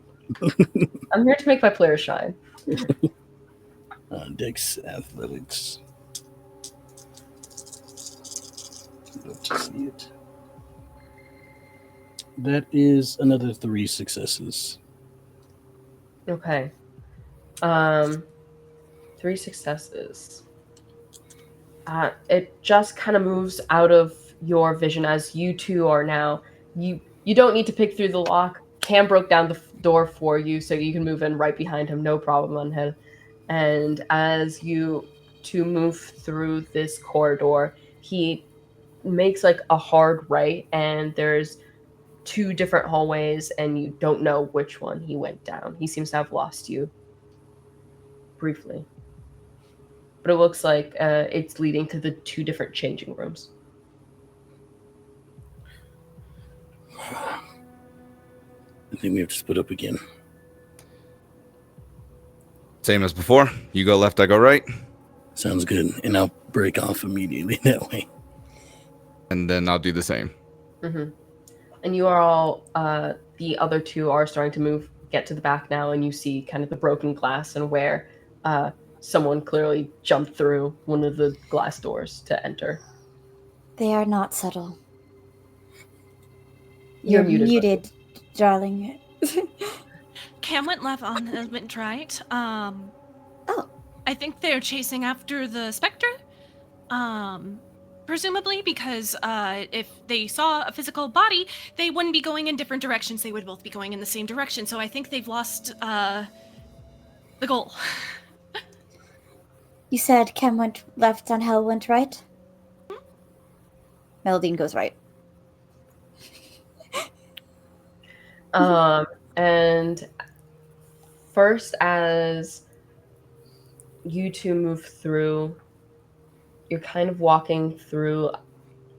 I'm here to make my players shine. Dex Athletics. Love to see it. That is another 3 successes. Okay. 3 successes. It just kind of moves out of your vision as you two are now. You don't need to pick through the lock. Cam broke down the door for you, so you can move in right behind him. No problem, Ángel. And as you two move through this corridor, he makes like a hard right, and there's 2 different hallways, and you don't know which one he went down. He seems to have lost you briefly. But it looks like it's leading to the 2 different changing rooms. I think we have to split up again. Same as before. You go left, I go right. Sounds good. And I'll break off immediately that way. And then I'll do the same. Mm-hmm. And you are all, the other 2 are starting to get to the back now, and you see kind of the broken glass and where someone clearly jumped through one of the glass doors to enter. They are not subtle. You're You're muted, muted, darling. Cam went left, on went right. Oh. I think they're chasing after the specter. Presumably because if they saw a physical body, they wouldn't be going in different directions. They would both be going in the same direction. So I think they've lost the goal. You said Cam went left, Ángel went right? Mélidine goes right. And first, as you two move through, you're kind of walking through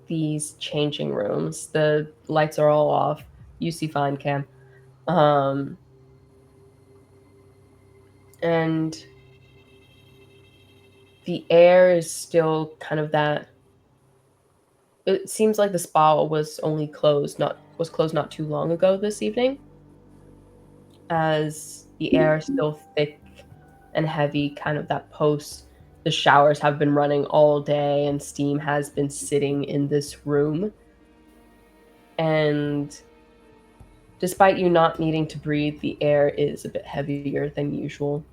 these changing rooms. The lights are all off. You see fine, Cam. And the air is still kind of that. It seems like the spa was closed not too long ago this evening, as the air is still thick and heavy, kind of that post. The showers have been running all day, and steam has been sitting in this room. And despite you not needing to breathe, the air is a bit heavier than usual.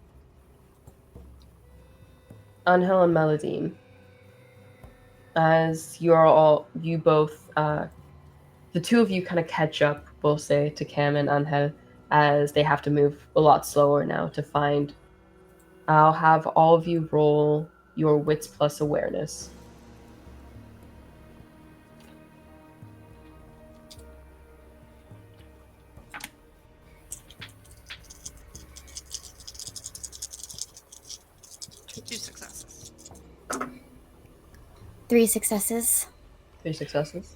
Ángel and Mélidine, as you both, the 2 of you kind of catch up, we'll say, to Cam and Ángel, as they have to move a lot slower now to find. I'll have all of you roll your wits plus awareness. Two successes. 3 successes. 3 successes?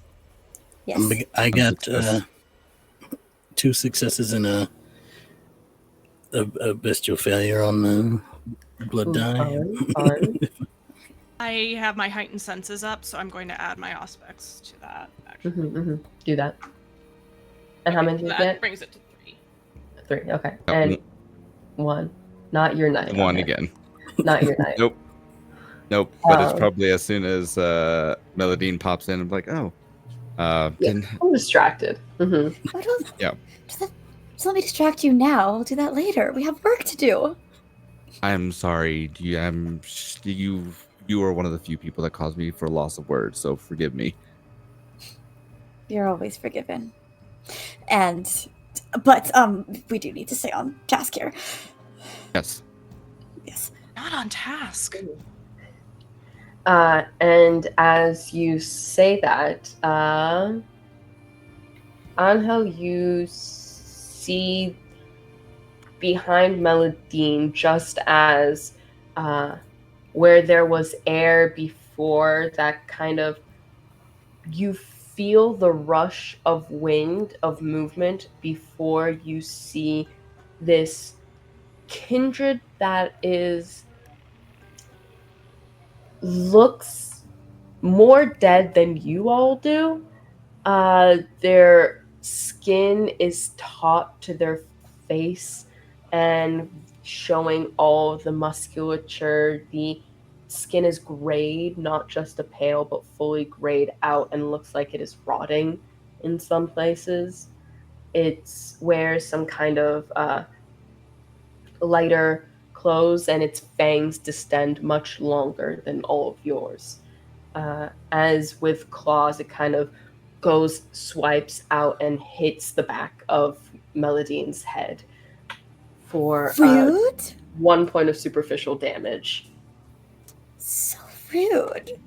Yes. I got 2 successes and a bestial failure on the blood die. Fine. I have my heightened senses up, so I'm going to add my aspects to that. Actually. Do that. And how many did you That get? brings it to 3. 3, okay. And 1. Not your night. 1 again. Not your night. Nope. But it's probably as soon as Mélidine pops in, I'm like, oh. I'm distracted. Mm-hmm. Yeah. Just let me distract you now. We'll do that later. We have work to do. I'm sorry. You are one of the few people that caused me for loss of words, so forgive me. You're always forgiven. But we do need to stay on task here. Yes. Yes. Not on task. And as you say that, Ángel, you see behind Mélidine, just as where there was air before, that kind of you feel the rush of wind, of movement, before you see this kindred that looks more dead than you all do. Their skin is taut to their face and showing all the musculature. The skin is grayed, not just a pale, but fully grayed out, and looks like it is rotting in some places. It wears some kind of lighter clothes, and its fangs distend much longer than all of yours. As with claws, it kind of swipes out and hits the back of Melidine's head for Rude? 1 point of superficial damage. So rude.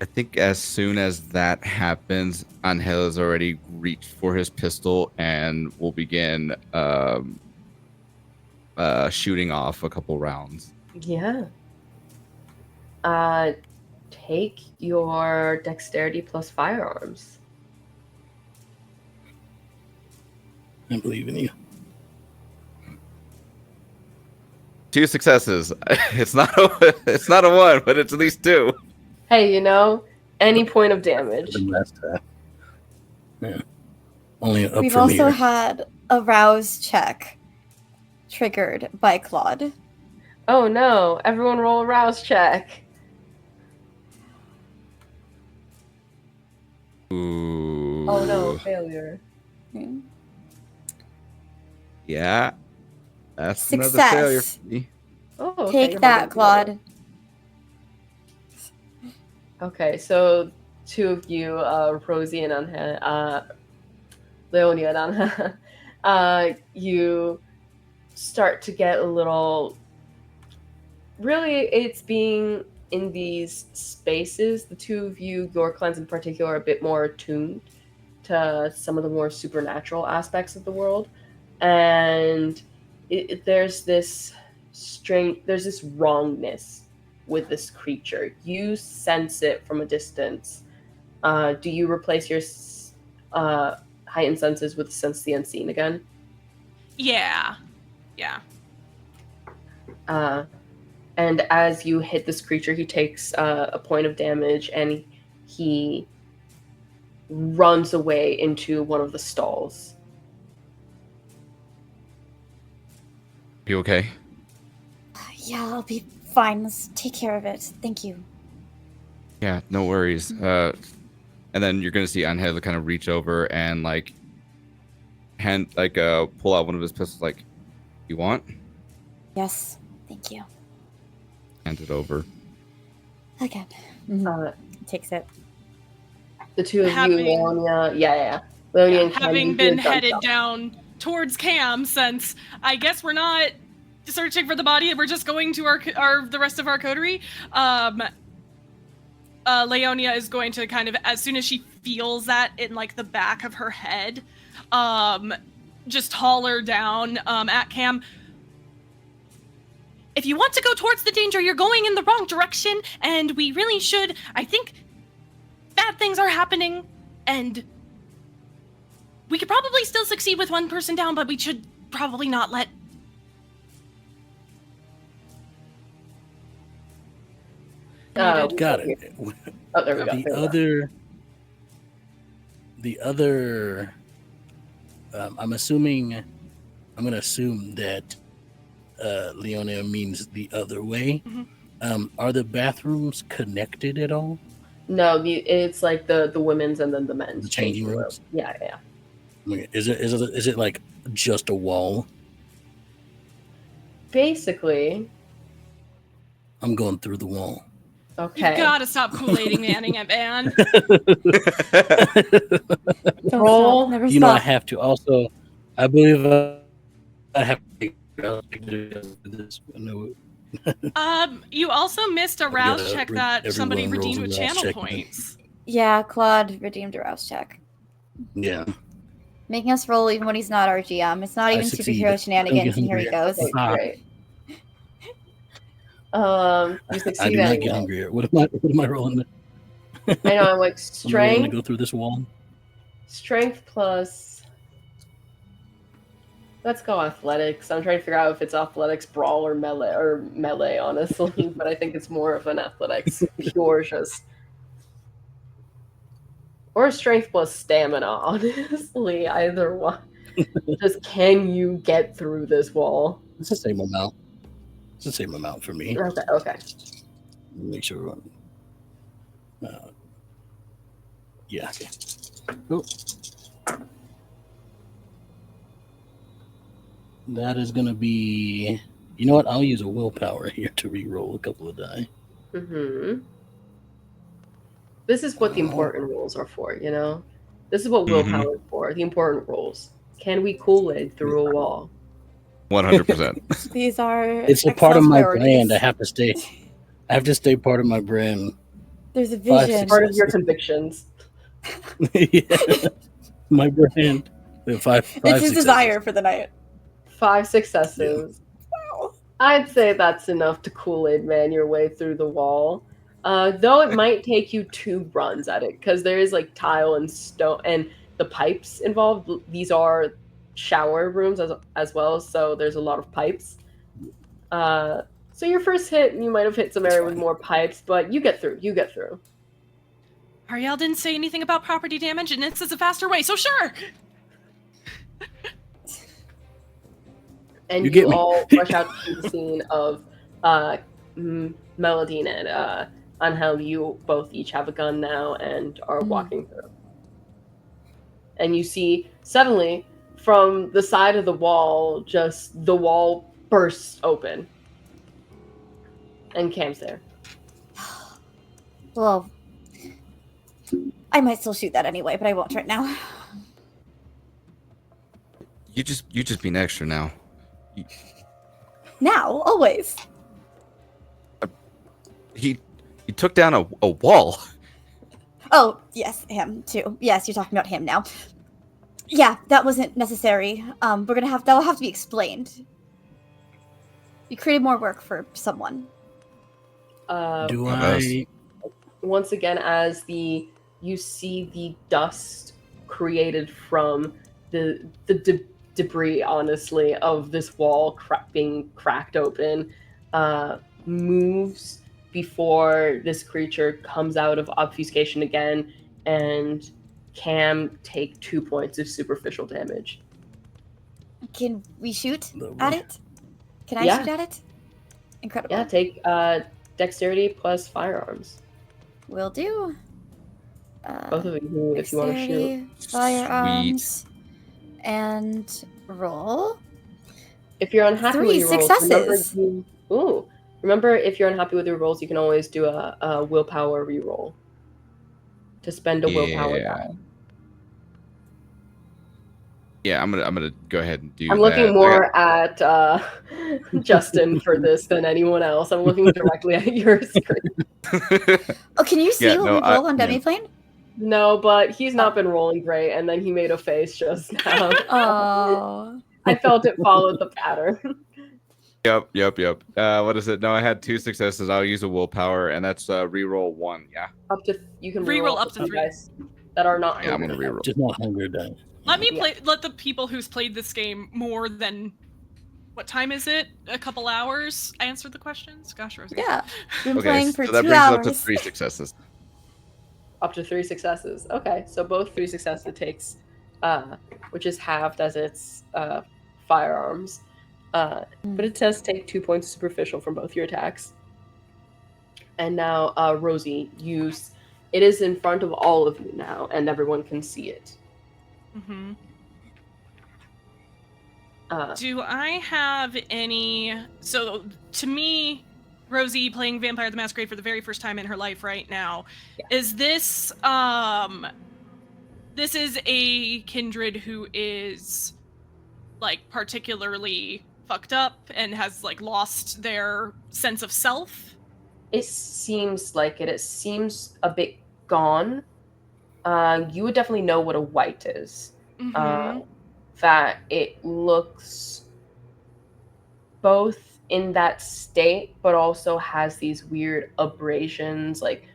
I think as soon as that happens, Ángel has already reached for his pistol and will begin shooting off a couple rounds. Yeah. Take your dexterity plus firearms. I believe in you. 2 successes. It's not a 1, but it's at least 2. Hey, any point of damage. The last time. Yeah. Only up We've from also here. had a rouse check triggered by Claude. Oh no, everyone roll a rouse check. Ooh. Oh no, failure. Hmm. Yeah. That's Success. another failure for me. Oh, okay, Take you're that, holding Claude. Okay, so 2 of you, Rosie and Ángel, Leonia and Ángel, you start to get a little. Really, it's being in these spaces. The 2 of you, your clans in particular, are a bit more attuned to some of the more supernatural aspects of the world, and there's this wrongness with this creature. You sense it from a distance. Do you replace your heightened senses with sense the unseen again? Yeah. And as you hit this creature, he takes a point of damage, and he runs away into one of the stalls. You okay? Yeah, I'll be fine. Let's take care of it. Thank you. Yeah, no worries. And then you're gonna see Ángel kind of reach over and pull out one of his pistols. Like, you want? Yes, thank you. Hand it over. Okay. Takes it. The 2 of Having- you, Leonia, Leonia and Ken, having you hear been headed gunshots. down towards Cam, since I guess we're not searching for the body, we're just going to the rest of our coterie. Leonia is going to kind of, as soon as she feels that in the back of her head, just holler down at Cam. If you want to go towards the danger, you're going in the wrong direction, and we really should. I think bad things are happening, and we could probably still succeed with 1 person down, but we should probably not let. Got it. Oh, there we go. The other. I'm going to assume that Leonia means the other way. Mm-hmm. Are the bathrooms connected at all? No, it's like the women's and then the men's The changing rooms? Yeah. Okay. Is it like just a wall? Basically. I'm going through the wall. Okay. You gotta stop Kool-Aiding Manning it, man. Roll. Never You know, I stop. have to also. I believe I have to do this. No, You also missed a rouse gotta check re- that somebody everyone rolls redeemed a with rouse channel check. points. Yeah, Claude redeemed a rouse check. yeah. Making us roll even when he's not our GM. It's not I even succeed. superhero shenanigans, and here he Hungry. goes. Okay, Ah. great. You I succeed do not anyway. get hungrier. What am I rolling? I know, I'm like, I'm gonna strength, go through this wall. strength plus... Let's go athletics. I'm trying to figure out if it's athletics, brawl, or melee, honestly. But I think it's more of an athletics, pure just... Or strength plus stamina, honestly. Either one. Just, can you get through this wall? It's the same amount. It's the same amount for me. Okay. Make sure. Yeah. Okay. Cool. That is gonna be. You know what? I'll use a willpower here to re-roll a couple of die. Mm-hmm. This is what the important rolls are for, you know? This is what willpower is for, the important rolls. Can we Kool-Aid through a wall? 100%. These are. It's a part of my brand. I have to stay part of my brand. There's a vision. Part of your convictions. Yeah. My brand. Five It's his successes. desire for the night. 5 successes. Wow. I'd say that's enough to Kool-Aid man your way through the wall. Though it might take you 2 runs at it, because there is like tile and stone and the pipes involved. These are shower rooms as well, so there's a lot of pipes. So your first hit, you might have hit some area with more pipes, but you get through. Ariel didn't say anything about property damage, and this is a faster way, so sure! And You get me. all rush out to the scene of Mélidine and Ángel. You both each have a gun now and are walking through. And you see, suddenly, from the side of the wall, just the wall bursts open. And Cam's there. Well, I might still shoot that anyway, but I won't right now. You just being extra now. Now, always. He took down a wall. Oh, yes, him too. Yes, you're talking about him now. Yeah, that wasn't necessary. That'll have to be explained. You created more work for someone. Do I? Once again, as you see the dust created from the debris, honestly, of this wall being cracked open, moves before this creature comes out of obfuscation again, and Cam take 2 points of superficial damage. Can we shoot at it? Can I shoot at it? Incredible. Yeah, take dexterity plus firearms. Will do. Both of you, if you want to shoot. Firearms. And roll. If you're unhappy 3 with your successes. rolls, remember if you're unhappy with your rolls, you can always do a willpower reroll to spend a willpower die. Yeah, I'm gonna go ahead and do that. I'm looking more at Justin for this than anyone else. I'm looking directly at your screen. Oh, can you see what we roll on Demiplane? No, but he's not been rolling great, and then he made a face just now. Oh. I felt it followed the pattern. Yep. What is it? No, I had 2 successes. I'll use a willpower, and that's reroll 1. Yeah. You can Reroll up to 3 guys that are not. Yeah, I'm gonna reroll. Just not hunger die. Let the people who's played this game more than, what time is it? A couple hours answer the questions? Gosh, Rosie. Yeah. Been Okay, playing for so that 2 brings hours. it up to 3 successes. Up to 3 successes. Okay, so both 3 successes it takes, which is halved as its firearms. But it does take 2 points superficial from both your attacks. And now, Rosie, it is in front of all of you now, and everyone can see it. Mm-hmm. Do I have any... So, to me, Rosie playing Vampire the Masquerade for the very first time in her life right now, is this... This is a kindred who is, like, particularly fucked up and has, like, lost their sense of self? It seems like it. It seems a bit gone. You would definitely know what a white is. Mm-hmm. That it looks both in that state, but also has these weird abrasions, like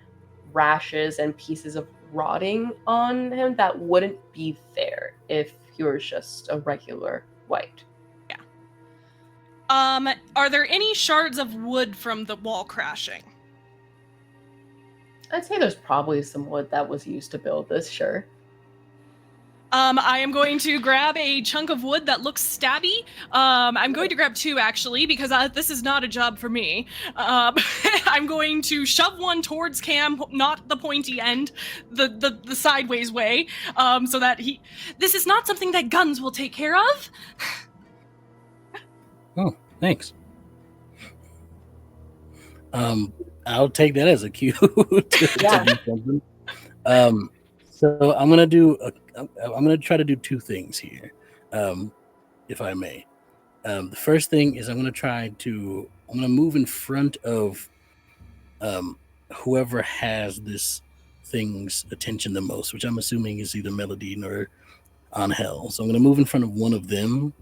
rashes and pieces of rotting on him that wouldn't be there if he were just a regular white. Are there any shards of wood from the wall crashing? I'd say there's probably some wood that was used to build this, sure. I am going to grab a chunk of wood that looks stabby. I'm going to grab 2 actually, because this is not a job for me. I'm going to shove one towards Cam, not the pointy end, the sideways way, so that this is not something that guns will take care of. Oh, thanks. I'll take that as a cue to do something. So I'm gonna try to do 2 things here, if I may. The first thing is I'm gonna move in front of whoever has this thing's attention the most, which I'm assuming is either Mélidine or Ángel. So I'm gonna move in front of one of them,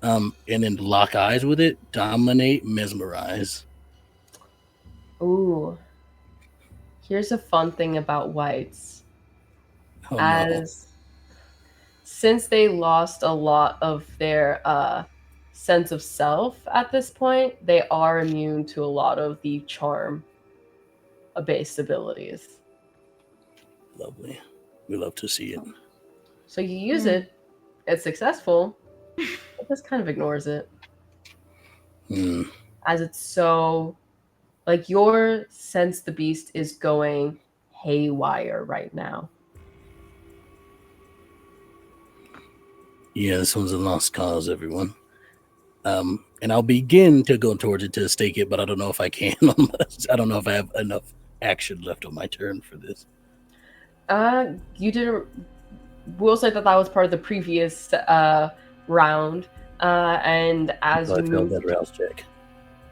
and then lock eyes with it, dominate, mesmerize. Ooh. Here's a fun thing about whites. Oh, no. Since they lost a lot of their sense of self at this point, they are immune to a lot of the charm-based abilities. Lovely. We love to see it. So you use it, it's successful, it just kind of ignores it. As it's so... Like, your sense the beast is going haywire right now. Yeah, this one's a lost cause, everyone. And I'll begin to go towards it to stake it, but I don't know if I can. I don't know if I have enough action left on my turn for this. You didn't... We'll say that was part of the previous round. And as so you I failed that rouse check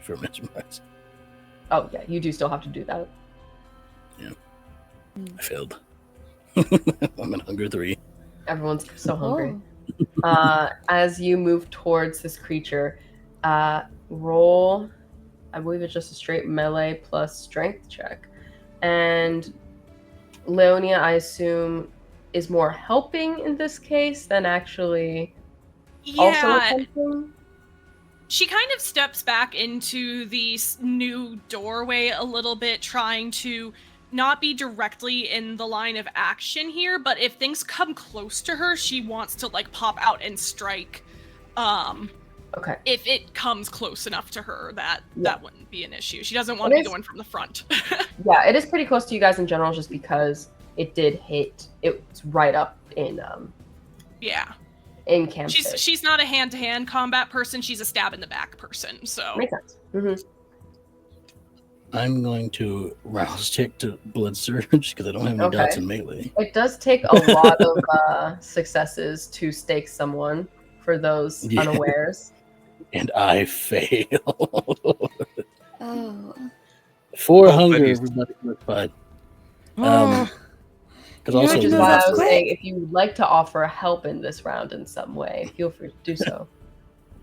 for mesmerize. Oh, yeah, you do still have to do that. Yeah. I failed. I'm at hunger 3. Everyone's so hungry. As you move towards this creature, roll, I believe it's just a straight melee plus strength check. And Leonia, I assume, is more helping in this case than actually also attempting? She kind of steps back into the new doorway a little bit, trying to not be directly in the line of action here, but if things come close to her, she wants to like pop out and strike. Okay. If it comes close enough to her, that wouldn't be an issue. She doesn't want to be the one from the front. Yeah, it is pretty close to you guys in general, just because it did hit. It's right up in in camp. She's not a hand-to-hand combat person. She's a stab in the back person. So makes sense. Mm-hmm. I'm going to rouse check to blood surge because I don't have any dots in melee. It does take a lot of successes to stake someone for those unawares. And I fail. 4 hunger, everybody. Fine. Which is why I was saying, if you would like to offer help in this round in some way, feel free to do so.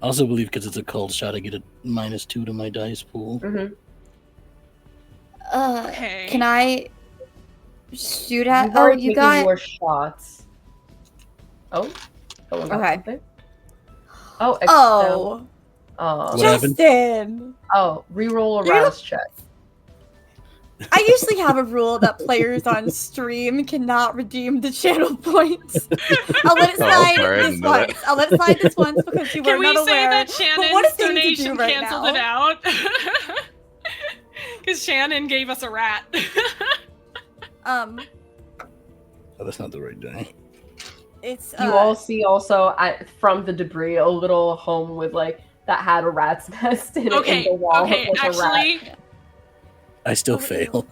I also believe because it's a cold shot, I get a -2 to my dice pool. Mm-hmm. Can I shoot at? You got more shots. Oh, okay. Oh, Extell. What Justin. Oh, reroll a rouse check. I usually have a rule that players on stream cannot redeem the channel points. I'll let it slide this once. I'll let it slide this once because you were not aware. Can we say that Shannon's donation canceled it out? Because Shannon gave us a rat. Oh, that's not the right die. It's you all see also from the debris a little home with like that had a rat's nest in the wall. Okay, actually. I still fail.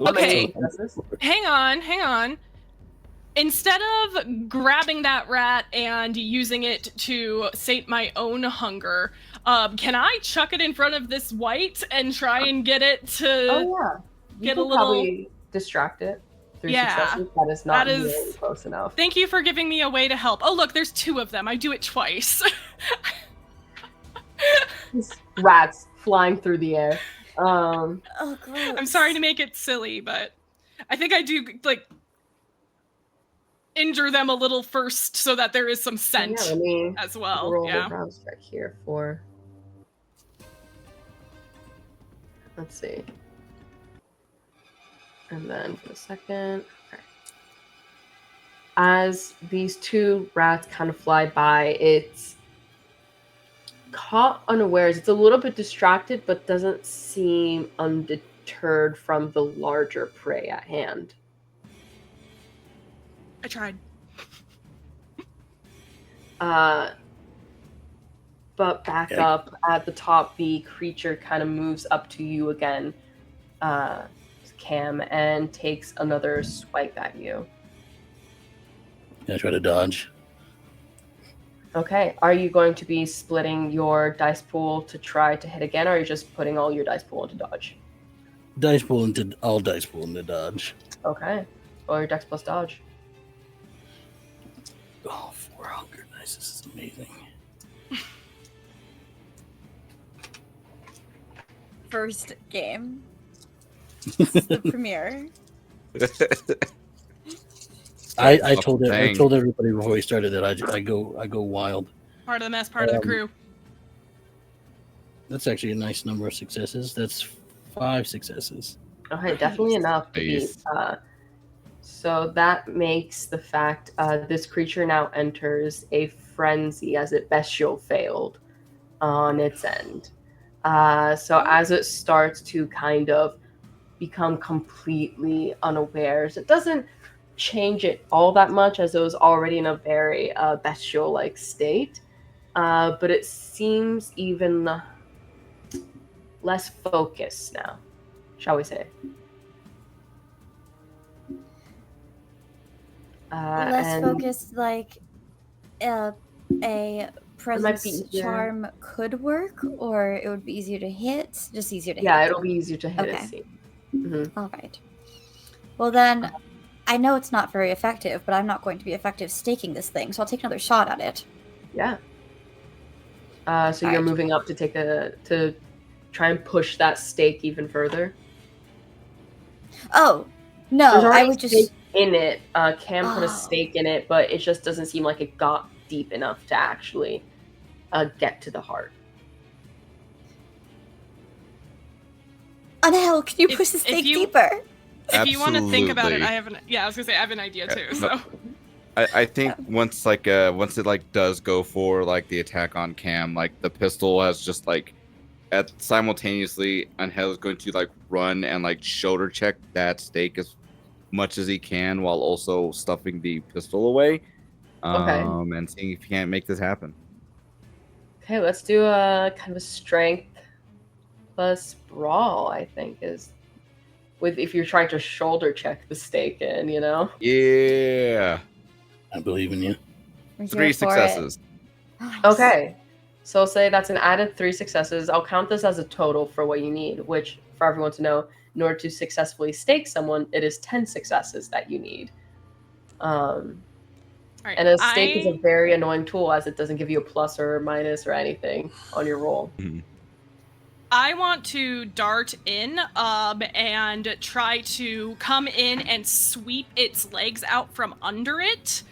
Okay, hang on. Instead of grabbing that rat and using it to sate my own hunger, can I chuck it in front of this white and try and get it to get a little... probably distract it through successes. That is not really close enough. Thank you for giving me a way to help. Oh, look, there's 2 of them. I do it twice. Rats flying through the air. Um, Oh, gross. I'm sorry to make it silly, but I think I do like injure them a little first so that there is some scent let me as well. roll Yeah. a browse check here for. Let's see. And then for the second. Okay. As these two rats kind of fly by, it's caught unawares. It's a little bit distracted, but doesn't seem undeterred from the larger prey at hand. I tried. But back up at the top, the creature kind of moves up to you again, Cam, and takes another swipe at you. I try to dodge. Okay, are you going to be splitting your dice pool to try to hit again, or are you just putting all your dice pool into dodge? Dice pool into dodge. Okay, roll your dex plus dodge. Oh, 4 hunger dice. This is amazing. First game. The premiere. I told everybody before we started that I go wild. Part of the mess, part of the crew. That's actually a nice number of successes. That's 5 successes. Okay, definitely enough to be. So that makes the fact this creature now enters a frenzy as it bestial failed on its end. So as it starts to kind of become completely unawares, it doesn't change it all that much as it was already in a very bestial-like state. But it seems even less focused now, shall we say. Less focused, like a presence charm could work, or it would be easier to hit. Just easier to hit. Yeah, it'll be easier to hit. Okay. All right. Well then, I know it's not very effective, but I'm not going to be effective staking this thing, so I'll take another shot at it. Yeah. So you're moving up to to try and push that stake even further. Oh no! I would just in it. Cam put a stake in it, but it just doesn't seem like it got deep enough to actually get to the heart. Ángel, can you push the stake deeper? If you want to think about it, I was gonna say I have an idea too. So I think once it does go for like the attack on Cam, like the pistol has just like simultaneously Ángel is going to like run and like shoulder check that stake as much as he can while also stuffing the pistol away. And seeing if he can't make this happen. Okay, let's do a kind of a strength plus brawl, I think, is if you're trying to shoulder check the stake in, you know? Yeah. I believe in you. 3 successes. Okay. So say that's an added 3 successes. I'll count this as a total for what you need, which for everyone to know, in order to successfully stake someone, it is 10 successes that you need. Right, and a stake is a very annoying tool as it doesn't give you a plus or minus or anything on your roll. I want to dart in and try to come in and sweep its legs out from under it.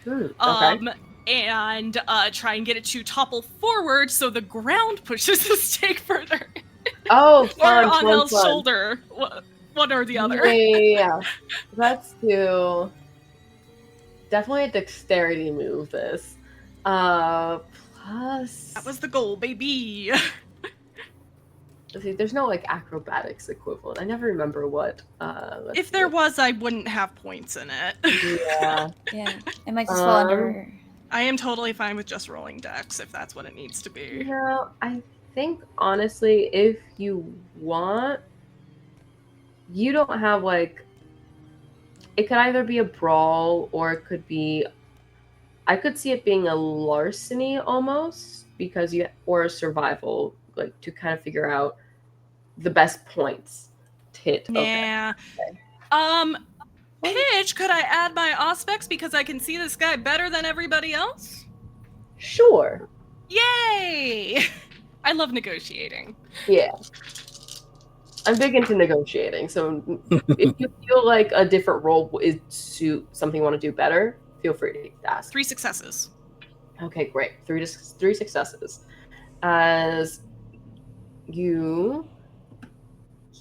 And try and get it to topple forward so the ground pushes the stake further. Oh, fun, or on El's shoulder. One or the other. Yeah. Let's do definitely a dexterity move this. Plus that was the goal, baby. Let's see, there's no like acrobatics equivalent. I never remember what if there was, I wouldn't have points in it. Yeah. Yeah. It might just fall under. I am totally fine with just rolling dex if that's what it needs to be. No, I think honestly, if you want, you don't have like, it could either be a brawl or it could be, I could see it being a larceny almost, because or a survival, like to kind of figure out the best points to hit. Yeah. Okay. Pitch, could I add my auspex because I can see this guy better than everybody else? Sure. Yay! I love negotiating. Yeah. I'm big into negotiating, so if you feel like a different role is suit something you want to do better, feel free to ask. 3 successes. Okay, great. Three successes. As he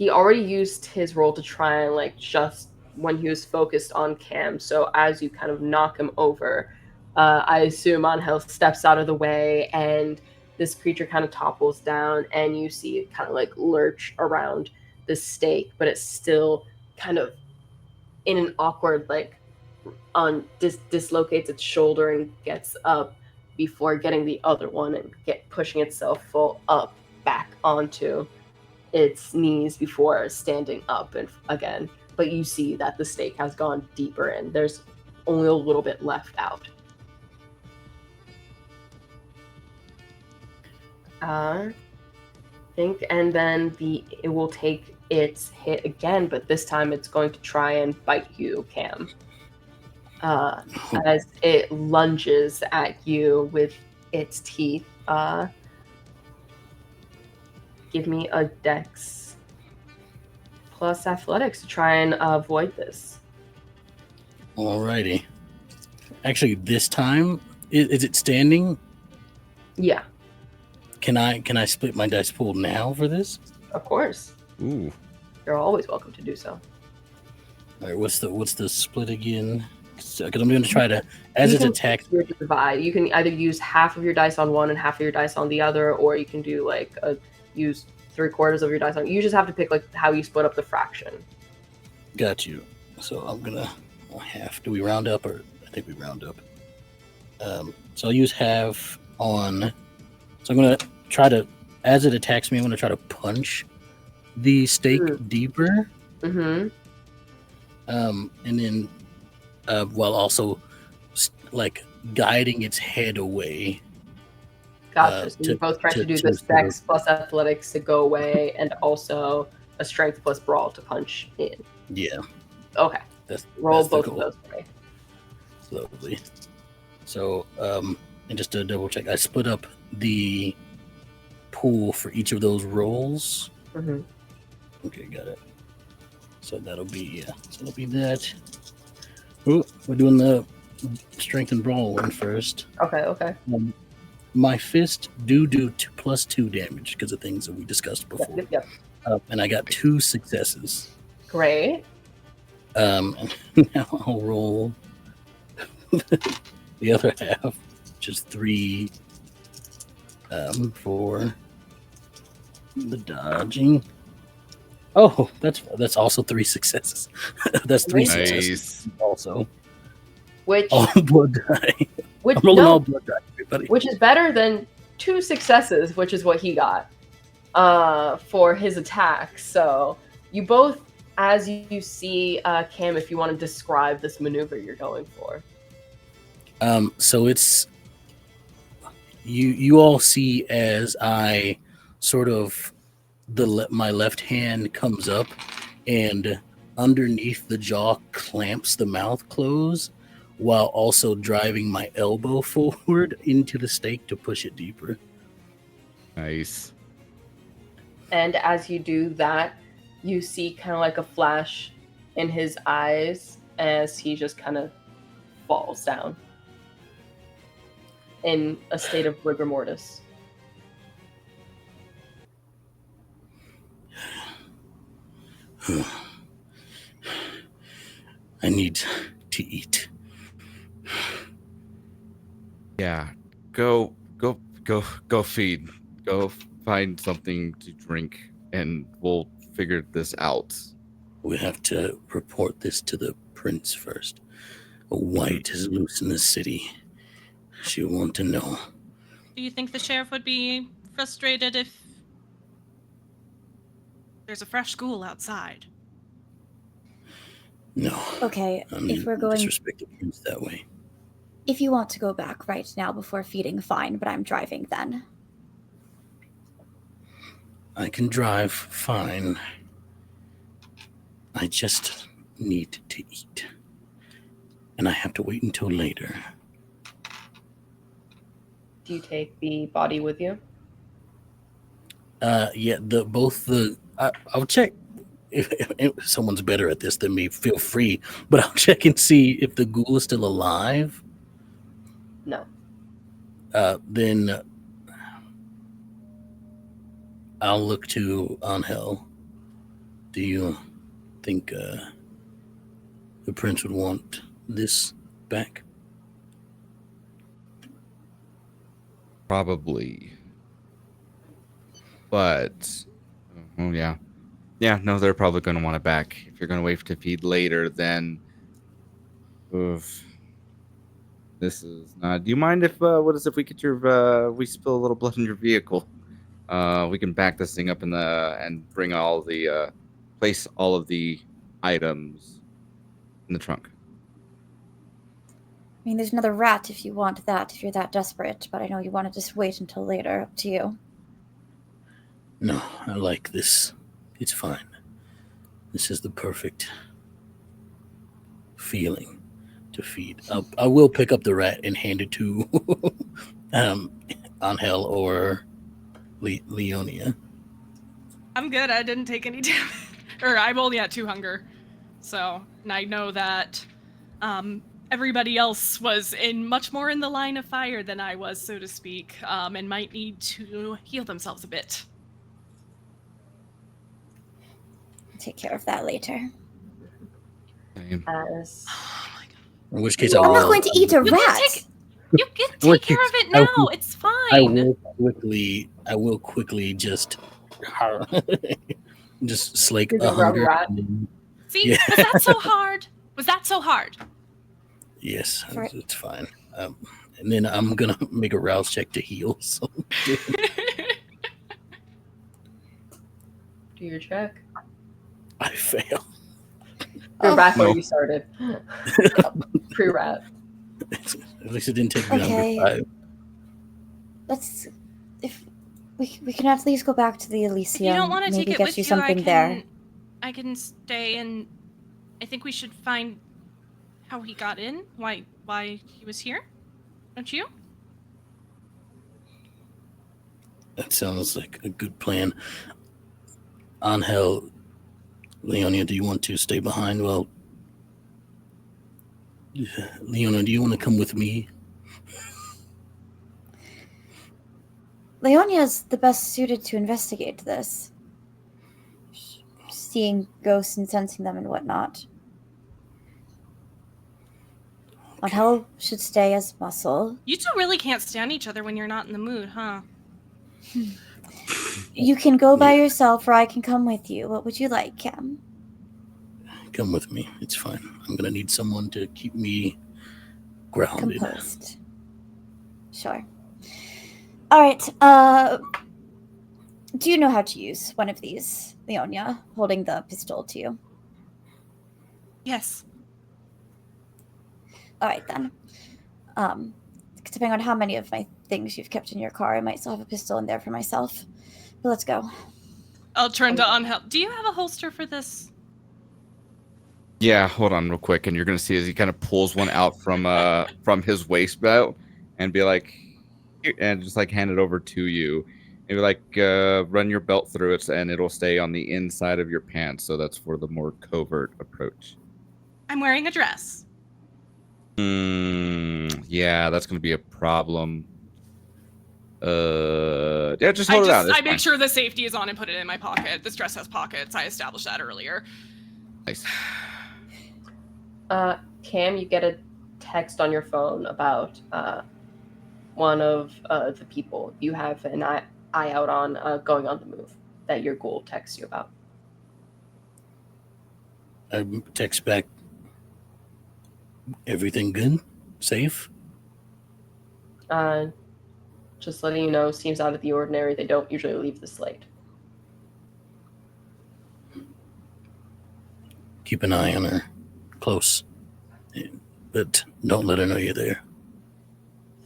already used his roll to try and like just when he was focused on Cam. So as you kind of knock him over, I assume Ángel steps out of the way and this creature kind of topples down and you see it kind of like lurch around the stake, but it's still kind of in an awkward like dislocates its shoulder and gets up before getting the other one and pushing itself full up back onto its knees before standing up and again. But you see that the stake has gone deeper in. There's only a little bit left out. And then it will take its hit again, but this time it's going to try and bite you, Cam. As it lunges at you with its teeth. Give me a dex plus athletics to try and avoid this. Alrighty. Actually, this time, is it standing? Yeah. Can I split my dice pool now for this? Of course. Ooh. You're always welcome to do so. All right, what's the split again? Because I'm going to try to, as it attacks. Divide. You can either use half of your dice on one and half of your dice on the other, or you can do like use 3/4 of your dice on. You just have to pick like how you split up the fraction. Got you. So I'm gonna half. Do we round up or I think we round up? So I'll use half on. So I'm gonna try to, as it attacks me, I'm gonna try to punch the stake deeper. Mm-hmm. And then while also like guiding its head away. Gotcha. So you both try to do the dex plus athletics to go away, and also a strength plus brawl to punch in. Yeah. Okay. Roll both of those for me. Slowly. So, and just to double check, I split up the pool for each of those rolls. Mm-hmm. Okay, got it. So that'll be that. Ooh, we're doing the strength and brawl one first. Okay. My fist do +2 damage because of things that we discussed before. Yep. And I got 2 successes. Great. And now I'll roll the other half, which is 3 for the dodging. Oh, that's also 3 successes. That's 3 successes also. Which all blood die. Which, I'm rolling all blood die, everybody. Which is better than 2 successes, which is what he got for his attack. So you both, as you see, Cam, if you want to describe this maneuver you're going for. So it's you all see as I sort of my left hand comes up and underneath the jaw clamps the mouth close while also driving my elbow forward into the stake to push it deeper. Nice. And as you do that, you see kind of like a flash in his eyes as he just kind of falls down in a state of rigor mortis. I need to eat. Yeah, go feed. Go find something to drink, and we'll figure this out. We have to report this to the prince first. A white is loose in the city. She'll want to know. Do you think the sheriff would be frustrated if there's a fresh school outside? No. Okay, if we're going... disrespect the prince that way. If you want to go back right now before feeding, fine, but I'm driving then. I can drive fine. I just need to eat. And I have to wait until later. Do you take the body with you? Yeah, I'll check. If someone's better at this than me, feel free. But I'll check and see if the ghoul is still alive. No. Then I'll look to Ángel. Do you think the prince would want this back? Probably. But, oh, yeah. Yeah, no, they're probably going to want it back. If you're going to wait to feed later, then... Oof. This is not... Do you mind if, what is if we get your, we spill a little blood in your vehicle? We can back this thing up and bring all the, place all of the items in the trunk. I mean, there's another rat if you want that, if you're that desperate, but I know you want to just wait until later. Up to you. No, I like this. It's fine. This is the perfect feeling to feed. I will pick up the rat and hand it to Ángel or Leonia. I'm good. I didn't take any damage. Or I'm only at 2 hunger. So, and I know that everybody else was much more in the line of fire than I was, so to speak, and might need to heal themselves a bit. Take care of that later. As Oh my god. In which case, I'm not going to eat a rat. You can take care of it now. It's fine. I will quickly just slake Is a it hunger. rat? See, Yeah. was that so hard? Was that so hard? Yes, Right. it's fine. And then I'm gonna make a rouse check to heal. So do your check. I fail. You're back where No. you started. Pre-rat. At least it didn't take me Okay. under 5. Let's, if we can at least go back to the Elysium. If you don't want to maybe take it get with you you, something there. I can stay, and I think we should find how he got in, why he was here. Don't you? That sounds like a good plan. Ángel, Leonia, do you want to stay behind? Well, Leonia, do you want to come with me? Leonia's the best suited to investigate this. Seeing ghosts and sensing them and whatnot. Ángel should stay as muscle. You two really can't stand each other when you're not in the mood, huh? You can go by yourself or I can come with you. What would you like, Cam? Come with me. It's fine. I'm going to need someone to keep me grounded. Composed. Sure. Alright, do you know how to use one of these, Leonia, holding the pistol to you? Yes. Alright then. Depending on how many of my things you've kept in your car, I might still have a pistol in there for myself. But let's go. I'll turn to Ángel. Do you have a holster for this? Yeah, hold on real quick, and you're gonna see as he kind of pulls one out from his waist belt and be like, and just like hand it over to you, and be like, run your belt through it, and it'll stay on the inside of your pants. So that's for the more covert approach. I'm wearing a dress. Yeah, that's gonna be a problem. Yeah, just hold it out. I make sure the safety is on and put it in my pocket. This dress has pockets. I established that earlier. Nice. Cam, you get a text on your phone about one of the people you have an eye out on going on the move that your ghoul texts you about. I text back. Everything good? Safe? Just letting you know, seems out of the ordinary. They don't usually leave this late. Keep an eye on her. Close. But don't let her know you're there.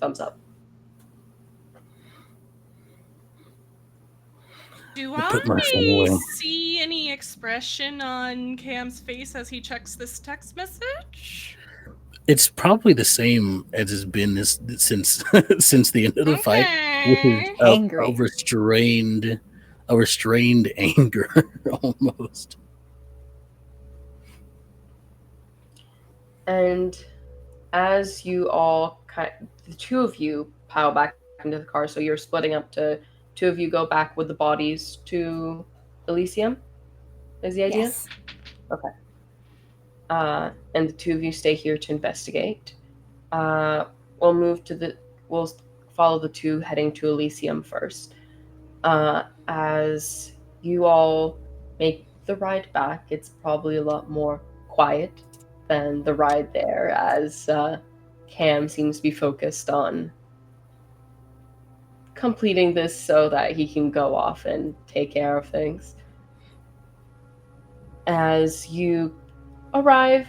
Thumbs up. Do put my phone I away. see any expression on Cam's face as he checks this text message? It's probably the same as it's been since the end of the fight. Which is Angry. a restrained a restrained anger almost. And as you all, the two of you pile back into the car, so you're splitting up to two of you go back with the bodies to Elysium, is the idea? Yes. Okay. And the two of you stay here to investigate. We'll follow the two heading to Elysium first. As you all make the ride back, it's probably a lot more quiet than the ride there, as Cam seems to be focused on completing this so that he can go off and take care of things. As you arrive,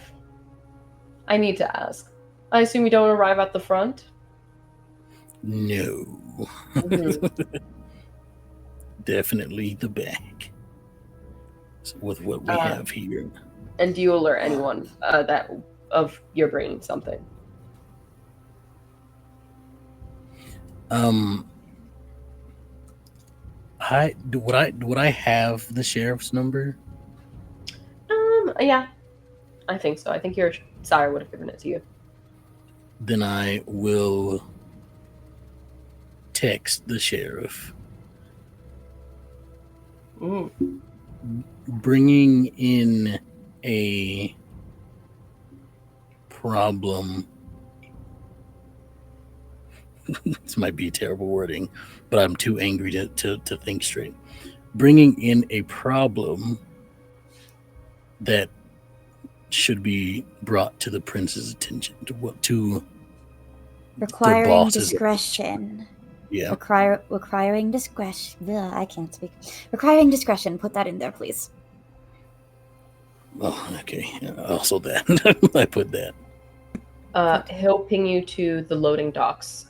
I need to ask. I assume you don't arrive at the front? No. Mm-hmm. Definitely the back. So with what we have here. And do you alert anyone that of you're bringing something? Would I have the sheriff's number? Yeah, I think so. I think your sire would have given it to you. Then I will text the sheriff. Bringing in a problem. This might be terrible wording, but I'm too angry to think straight. Bringing in a problem that should be brought to the prince's attention, to Requiring discretion. Yeah. Requiring discretion. Ugh, I can't speak. Requiring discretion. Put that in there, please. Oh, okay. Also that. I put that. He'll ping you to the loading docks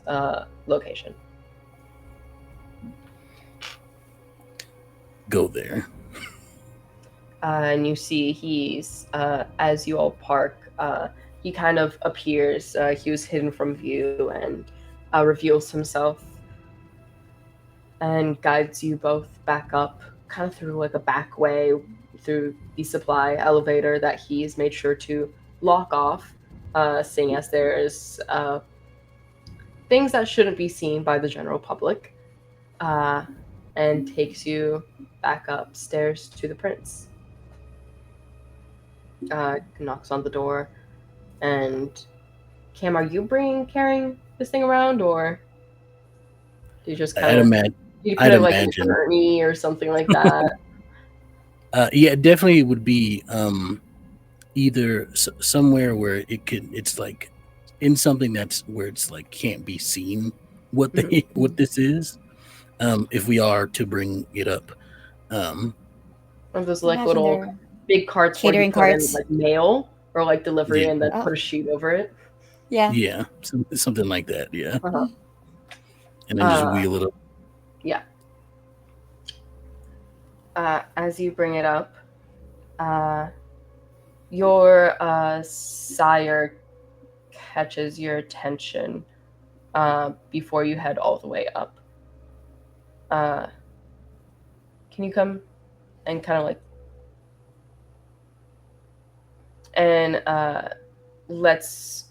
location. Go there. And you see he's, as you all park, he kind of appears. He was hidden from view and reveals himself and guides you both back up, kind of through like a back way, through the supply elevator that he's made sure to lock off, seeing as there's things that shouldn't be seen by the general public, and takes you back upstairs to the prince. Knocks on the door, and Cam, are you carrying this thing around, or do you just kind of put it like a journey or something like that? Yeah, it definitely would be either somewhere where it's like in something that's where it's like can't be seen what this is. If we are to bring it up, or those like little big carts, catering carts, like mail or like delivery, and then put a sheet over it. Yeah, something like that. Yeah, uh-huh. And then just wheel it up. Yeah. As you bring it up, your sire catches your attention before you head all the way up. Can you come and kind of like, and let's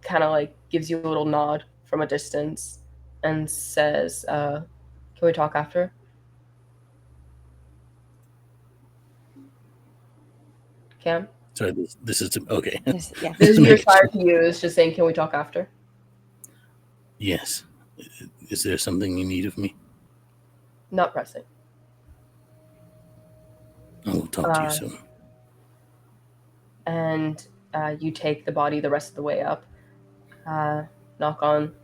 kind of like gives you a little nod from a distance and says, can we talk after? Cam? Sorry, this is okay. This is your sire to you. It's just saying, can we talk after? Yes. Is there something you need of me? Not pressing. I will talk to you soon. And you take the body the rest of the way up. Knock on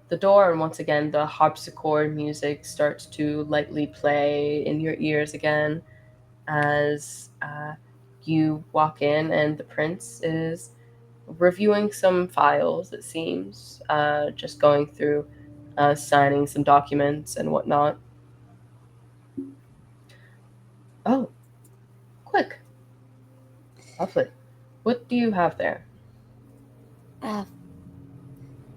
the door, and once again, the harpsichord music starts to lightly play in your ears again as you walk in, and the prince is reviewing some files, it seems, just going through, signing some documents and whatnot. Oh, quick. Lovely. What do you have there?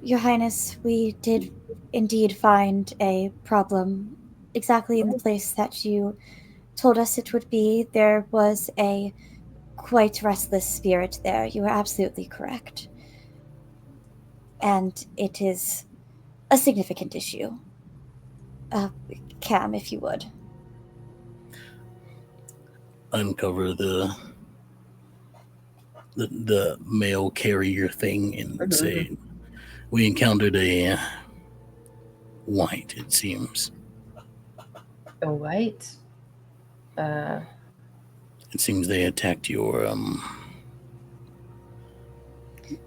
Your Highness, we did indeed find a problem exactly in the place that you told us it would be. There was a quite restless spirit there. You are absolutely correct. And it is a significant issue. Cam, if you would. Uncover the mail carrier thing and say, we encountered a white, it seems. A white? It seems they attacked your,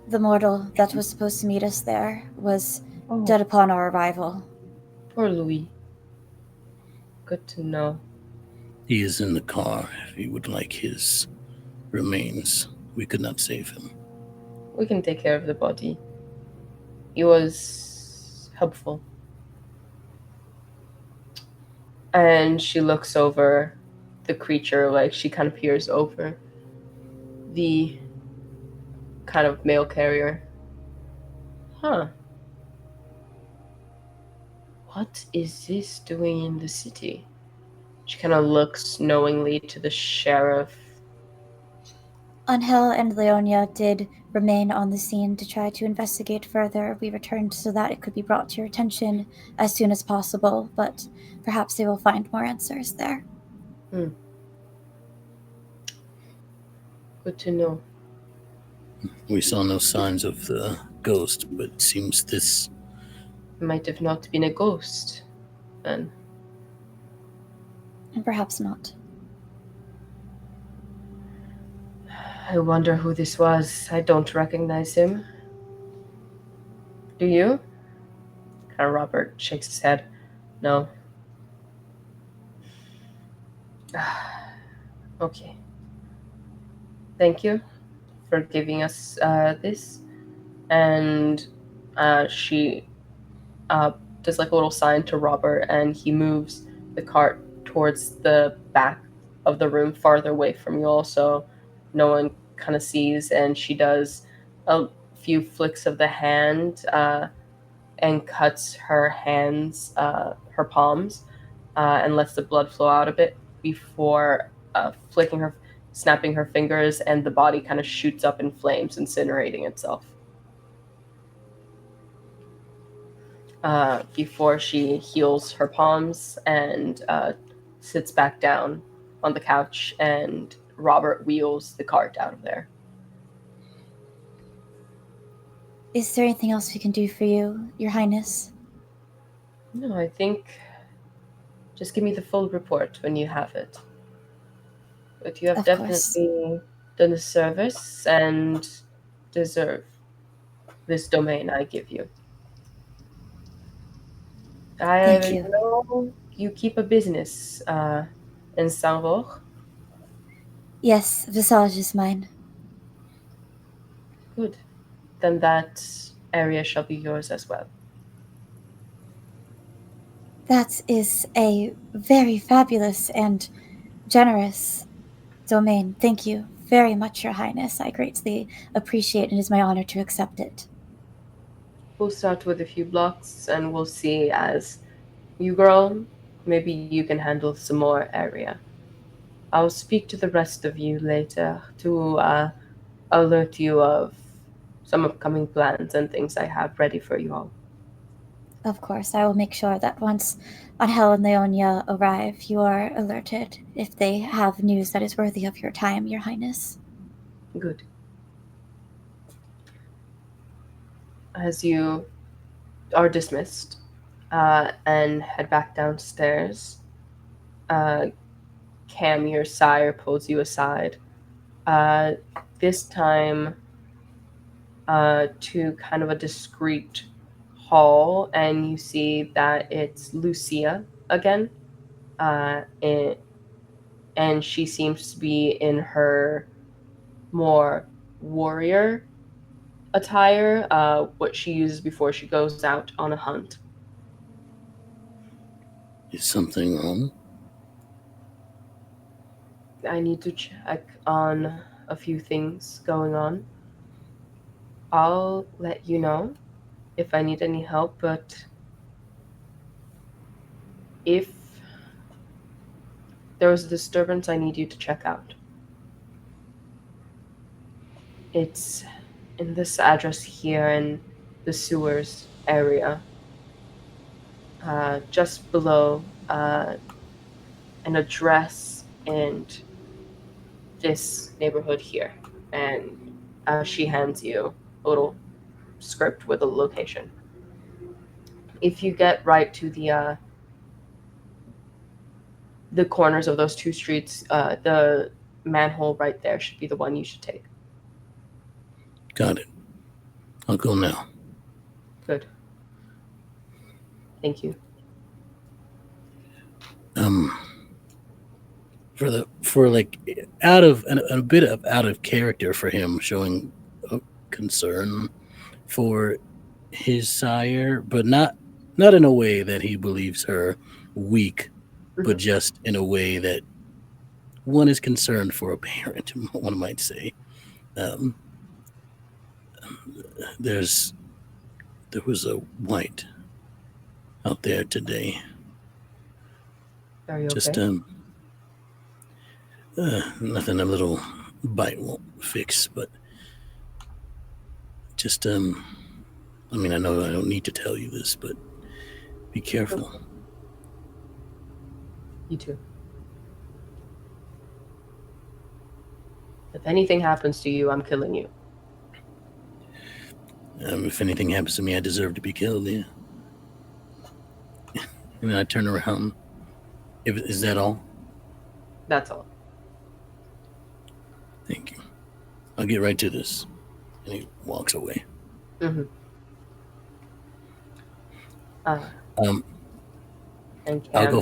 The mortal that was supposed to meet us there was Oh, dead upon our arrival. poor Louis. Good to know. he is in the car. If you would like his remains, we could not save him. We can take care of the body. He was helpful. And she looks over the creature, like she kind of peers over the kind of mail carrier. Huh. What is this doing in the city? She kind of looks knowingly to the sheriff. Ángel and Leonia did remain on the scene to try to investigate further. We returned so that it could be brought to your attention as soon as possible, but perhaps they will find more answers there. Good to know. We saw no signs of the ghost, but it seems this Might have not been a ghost, then. And perhaps not. I wonder who this was. I don't recognize him. Do you? Kind of Robert shakes his head. No. Okay. Thank you for giving us this. And she does like a little sign to Robert, and he moves the cart towards the back of the room, farther away from you all, so no one kind of sees. And she does a few flicks of the hand and cuts her hands, her palms, and lets the blood flow out a bit before snapping her fingers, and the body kind of shoots up in flames, incinerating itself. Before she heals her palms and sits back down on the couch, and Robert wheels the cart out of there. Is there anything else we can do for you, Your Highness? No, I think just give me the full report when you have it. But you have definitely done a service and deserve this domain I give you. Thank you. know you keep a business in Saint-Roch. Yes, Visage is mine. Good. Then that area shall be yours as well. That is a very fabulous and generous domain. Thank you very much, Your Highness. I greatly appreciate it. It is my honor to accept it. We'll start with a few blocks, and we'll see as you grow. Maybe you can handle some more area. I'll speak to the rest of you later to alert you of some upcoming plans and things I have ready for you all. Of course, I will make sure that once Ángel and Leonia arrive, you are alerted if they have news that is worthy of your time, Your Highness. Good. As you are dismissed and head back downstairs, Cam, your sire, pulls you aside. This time to kind of a discreet hall, and you see that it's Lucia again. And she seems to be in her more warrior attire, what she uses before she goes out on a hunt. is something wrong. I need to check on a few things going on. I'll let you know if I need any help, but if There was a disturbance I need you to check out. It's in this address here in the sewers area. Just below an address and this neighborhood here. And she hands you a little script with a location. If you get right to the corners of those two streets, the manhole right there should be the one you should take. Got it. I'll go now. Good. Thank you. For like out of a bit of out of character for him, showing concern for his sire, but not in a way that he believes her weak, but just in a way that one is concerned for a parent, one might say. There was a white out there today. Are you Just okay? Nothing a little bite won't fix, but just I mean, I know I don't need to tell you this, but be careful. You too. If anything happens to you, I'm killing you. If anything happens to me, I deserve to be killed, yeah. And then I turn around. Is that all? That's all. Thank you. I'll get right to this. And he walks away. Mm-hmm. And I'll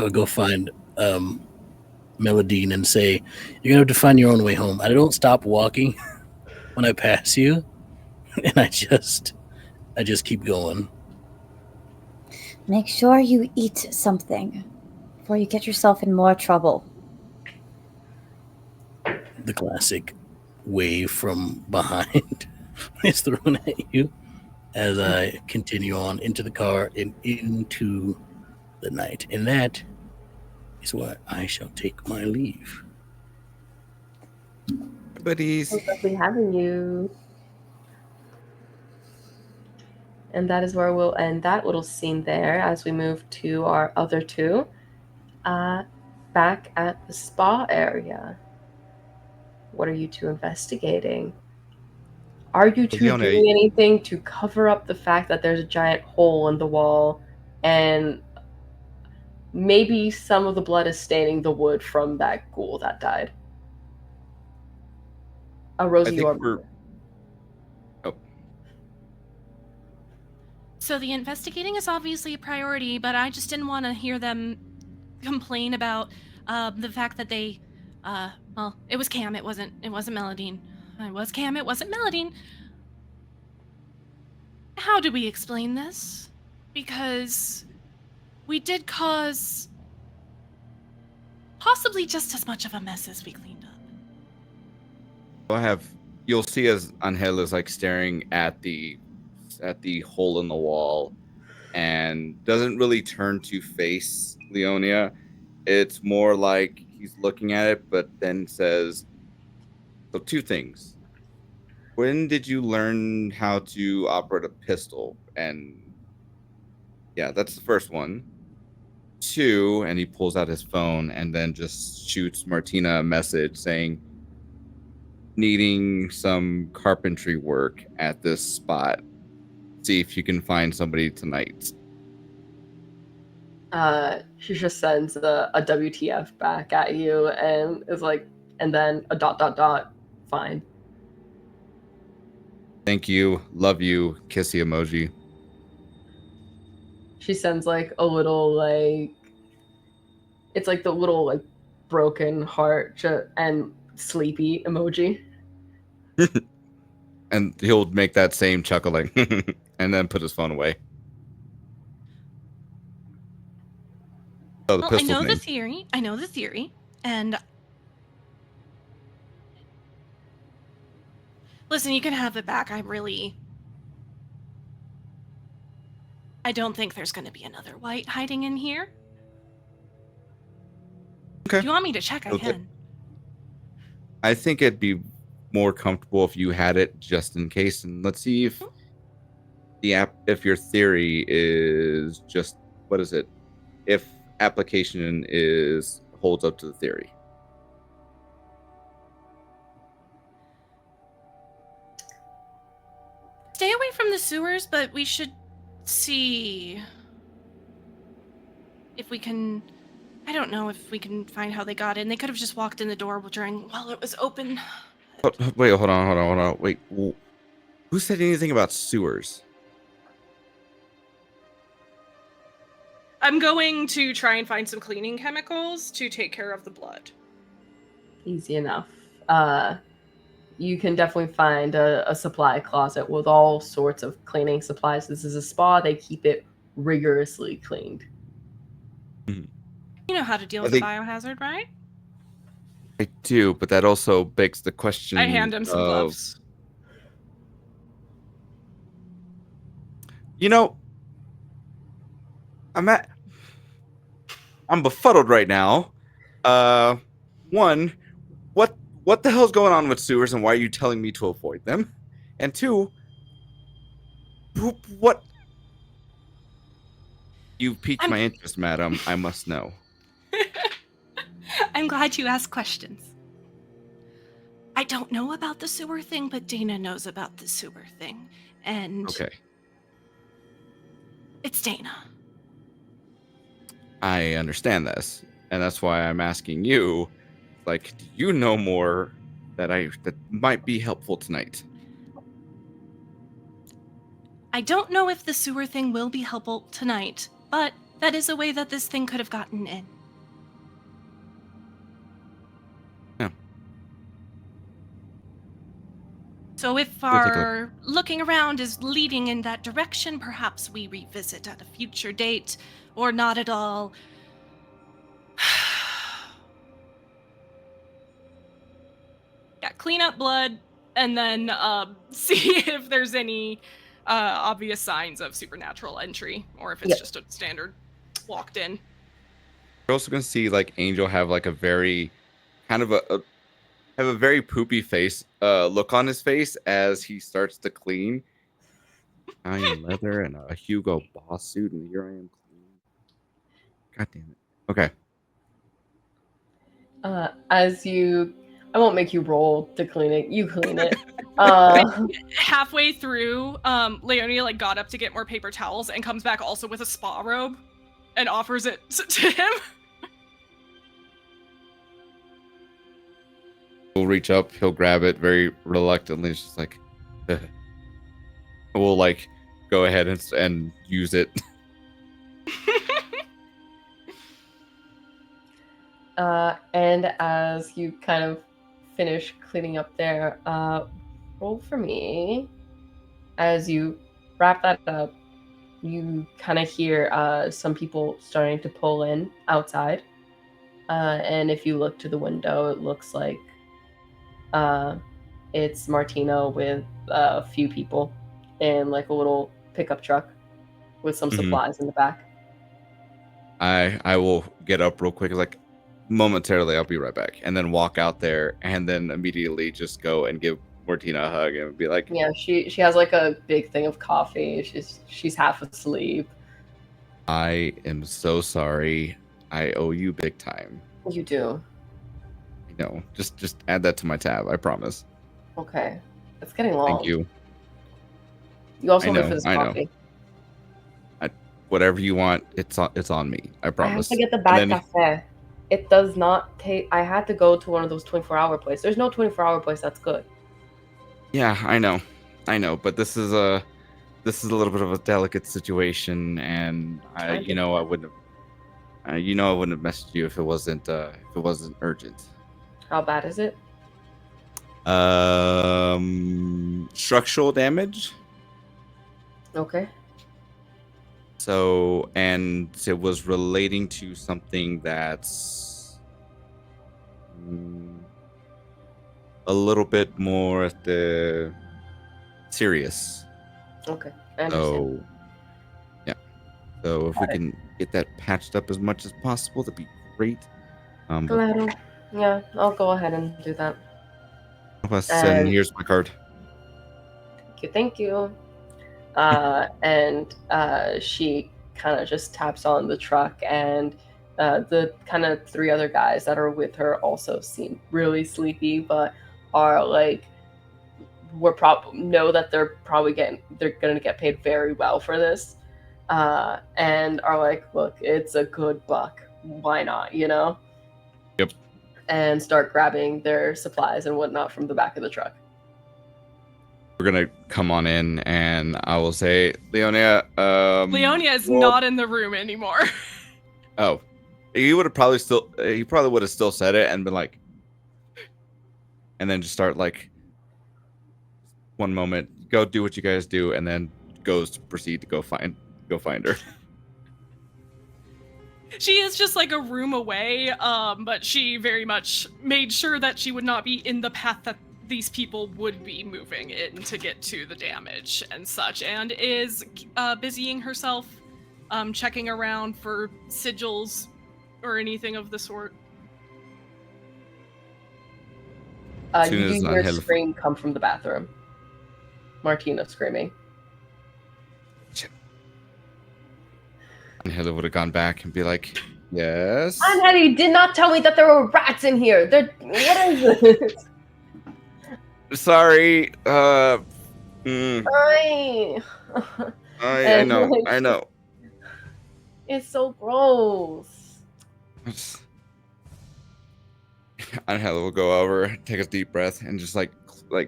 go find Mélidine and say, you're gonna have to find your own way home. I don't stop walking when I pass you, and I just keep going. Make sure you eat something before you get yourself in more trouble. The classic wave from behind is thrown at you as I continue on into the car and into the night. And that is where I shall take my leave. Buddies. So lovely having you. And that is where we'll end that little scene there as we move to our other two. Back at the spa area. What are you two investigating? Are you two Leonia, doing anything to cover up the fact that there's a giant hole in the wall and maybe some of the blood is staining the wood from that ghoul that died? Rosie, your So the investigating is obviously a priority, but I just didn't want to hear them complain about the fact that they, well, it was Cam, it wasn't Mélidine. It was Cam, it wasn't Mélidine. How do we explain this? Because we did cause possibly just as much of a mess as we cleaned up. You'll see as Ángel is like staring at the hole in the wall and doesn't really turn to face Leonia. It's more like he's looking at it, but then says, so two things. When did you learn how to operate a pistol? And yeah, that's the first one. Two, and he pulls out his phone and then just shoots Martina a message saying, needing some carpentry work at this spot. See if you can find somebody tonight. she just sends a WTF back at you and is like, and then a ... Fine. Thank you. Love you. Kissy emoji. She sends like a little like, it's like the little like broken heart and sleepy emoji. And he'll make that same chuckling and then put his phone away. Oh, the Well, pistol's I know name. the theory, and listen, you can have it back. I don't think there's going to be another white hiding in here. If you want me to check, I Okay. can. I think it'd be more comfortable if you had it just in case, and let's see if if your theory is just what is it? If application is holds up to the theory. Stay away from the sewers, but we should see if we can. I don't know if we can find how they got in. They could have just walked in the door while it was open. Wait, hold on. Wait, who said anything about sewers? I'm going to try and find some cleaning chemicals to take care of the blood. Easy enough. You can definitely find a supply closet with all sorts of cleaning supplies. This is a spa. They keep it rigorously cleaned. You know how to deal with a biohazard, right? I do, but that also begs the question. I hand him some gloves. You know, I'm befuddled right now. One, what the hell's going on with sewers, and why are you telling me to avoid them? And two, what? You've piqued my interest, madam. I must know. I'm glad you asked questions. I don't know about the sewer thing, but Dana knows about the sewer thing. And okay, it's Dana. I understand this, and that's why I'm asking you. Like, do you know more that might be helpful tonight? I don't know if the sewer thing will be helpful tonight, but that is a way that this thing could have gotten in. Yeah. So if our looking around is leading in that direction, perhaps we revisit at a future date, or not at all. Yeah, clean up blood, and then see if there's any obvious signs of supernatural entry, or if it's just a standard walked in. You're also gonna see like Angel have like a very kind of have a very poopy face look on his face as he starts to clean. Iron leather and a Hugo Boss suit, and here I am cleaning. God damn it. Okay. I won't make you roll to clean it. You clean it. Halfway through, Leonia like got up to get more paper towels and comes back also with a spa robe and offers it to him. We'll reach up, he'll grab it very reluctantly. It's just like, we'll like go ahead and use it. And as you kind of finish cleaning up there, roll for me. As you wrap that up, you kind of hear some people starting to pull in outside. And if you look to the window, it looks like it's Martino with a few people in like a little pickup truck with some supplies in the back. I will get up real quick, like momentarily, I'll be right back, and then walk out there, and then immediately just go and give Martina a hug and be like, yeah, she has like a big thing of coffee. She's half asleep. I am so sorry. I owe you big time. You do. No, just add that to my tab. I promise. Okay, it's getting long. Thank you. You also live for this coffee. Whatever you want, it's on me. I promise. I have to get the bad cafe. It does not take. I had to go to one of those 24-hour places. There's no 24-hour place that's good. Yeah, I know, but this is a little bit of a delicate situation, and I wouldn't have messaged you if it wasn't urgent. How bad is it? Structural damage. Okay. So, and it was relating to something that's a little bit more serious. Okay, I understand. So, yeah. So if we can get that patched up as much as possible, that'd be great. But Claro. Yeah, I'll go ahead and do that. and here's my card. Thank you. And she kind of just taps on the truck, and the kind of 3 other guys that are with her also seem really sleepy, but are like, know that they're gonna get paid very well for this, and are like, look, it's a good buck, why not, you know? Yep. And start grabbing their supplies and whatnot from the back of the truck. We're gonna come on in, and I will say, Leonia. Leonia is not in the room anymore. Oh, he would have probably still. He probably would have still said it and been like, and then just start like, one moment, go do what you guys do, and then goes to proceed to go find her. She is just like a room away, but she very much made sure that she would not be in the path that these people would be moving in to get to the damage and such, and is busying herself checking around for sigils or anything of the sort. You do hear a scream come from the bathroom. Martina screaming. Ángel would have gone back and be like, yes. Ángel, you did not tell me that there were rats in here. What is this? Sorry. I know. It's so gross. Ángel will go over, take a deep breath, and just like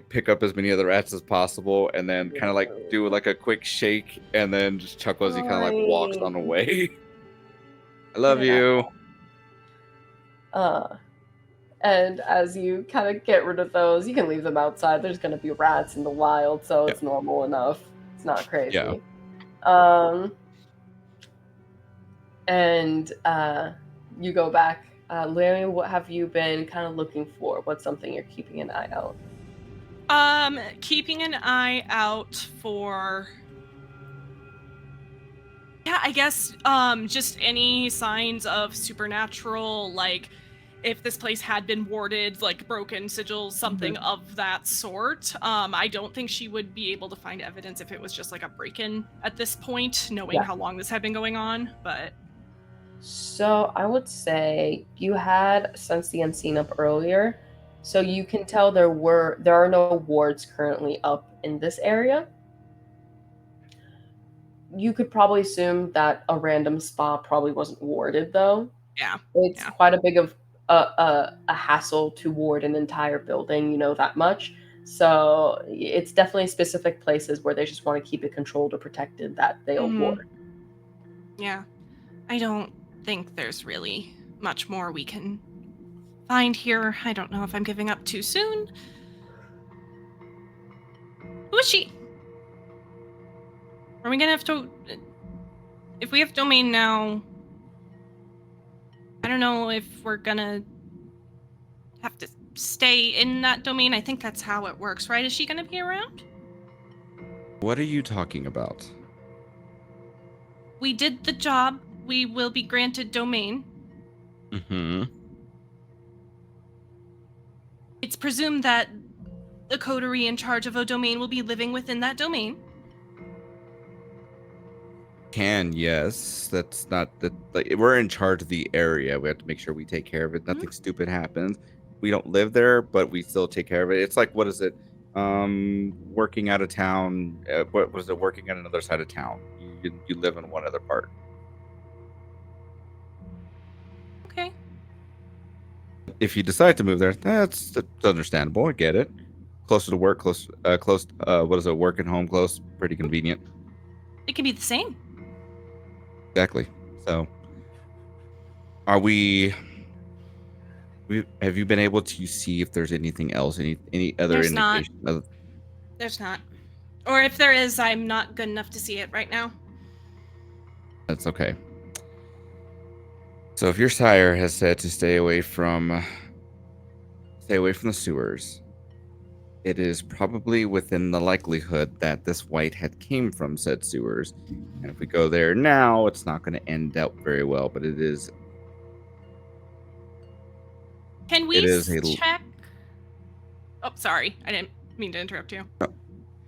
pick up as many other rats as possible, and then kind of like do like a quick shake, and then just chuckle as he kind of like walks on away. I love you. And as you kind of get rid of those, you can leave them outside. There's going to be rats in the wild, so it's normal enough. It's not crazy. Yeah. And you go back. Larry, what have you been kind of looking for? What's something you're keeping an eye out? Keeping an eye out for... Yeah, I guess just any signs of supernatural, like if this place had been warded, like broken sigils, something of that sort. I don't think she would be able to find evidence if it was just like a break-in at this point, knowing how long this had been going on, but... So I would say you had Sense the Unseen up earlier, so you can tell there are no wards currently up in this area. You could probably assume that a random spot probably wasn't warded, though. Yeah. It's quite a big of a hassle to ward an entire building, you know that much. So it's definitely specific places where they just want to keep it controlled or protected that they'll ward. Yeah. I don't think there's really much more we can find here. I don't know if I'm giving up too soon. Who is she? Are we gonna have to... If we have domain now... I don't know if we're gonna have to stay in that domain. I think that's how it works, right? Is she gonna be around? What are you talking about? We did the job. We will be granted domain. Mm-hmm. It's presumed that the Coterie in charge of a domain will be living within that domain. Yes. That's not that. Like, we're in charge of the area. We have to make sure we take care of it. Nothing stupid happens. We don't live there, but we still take care of it. It's like, what is it? Working out of town. What was it? Working on another side of town. You live in one other part. Okay. If you decide to move there, that's understandable. I get it. Closer to work, close. What is it? Work and home close. Pretty convenient. It can be the same. Exactly. So, are we? Have you been able to see if there's anything else? Any other There's indication? Not. There's not. Or if there is, I'm not good enough to see it right now. That's okay. So if your sire has said to stay away from the sewers, it is probably within the likelihood that this whitehead came from said sewers. And if we go there now, it's not going to end up very well, but it is Can we It is check? Oh, sorry. I didn't mean to interrupt you.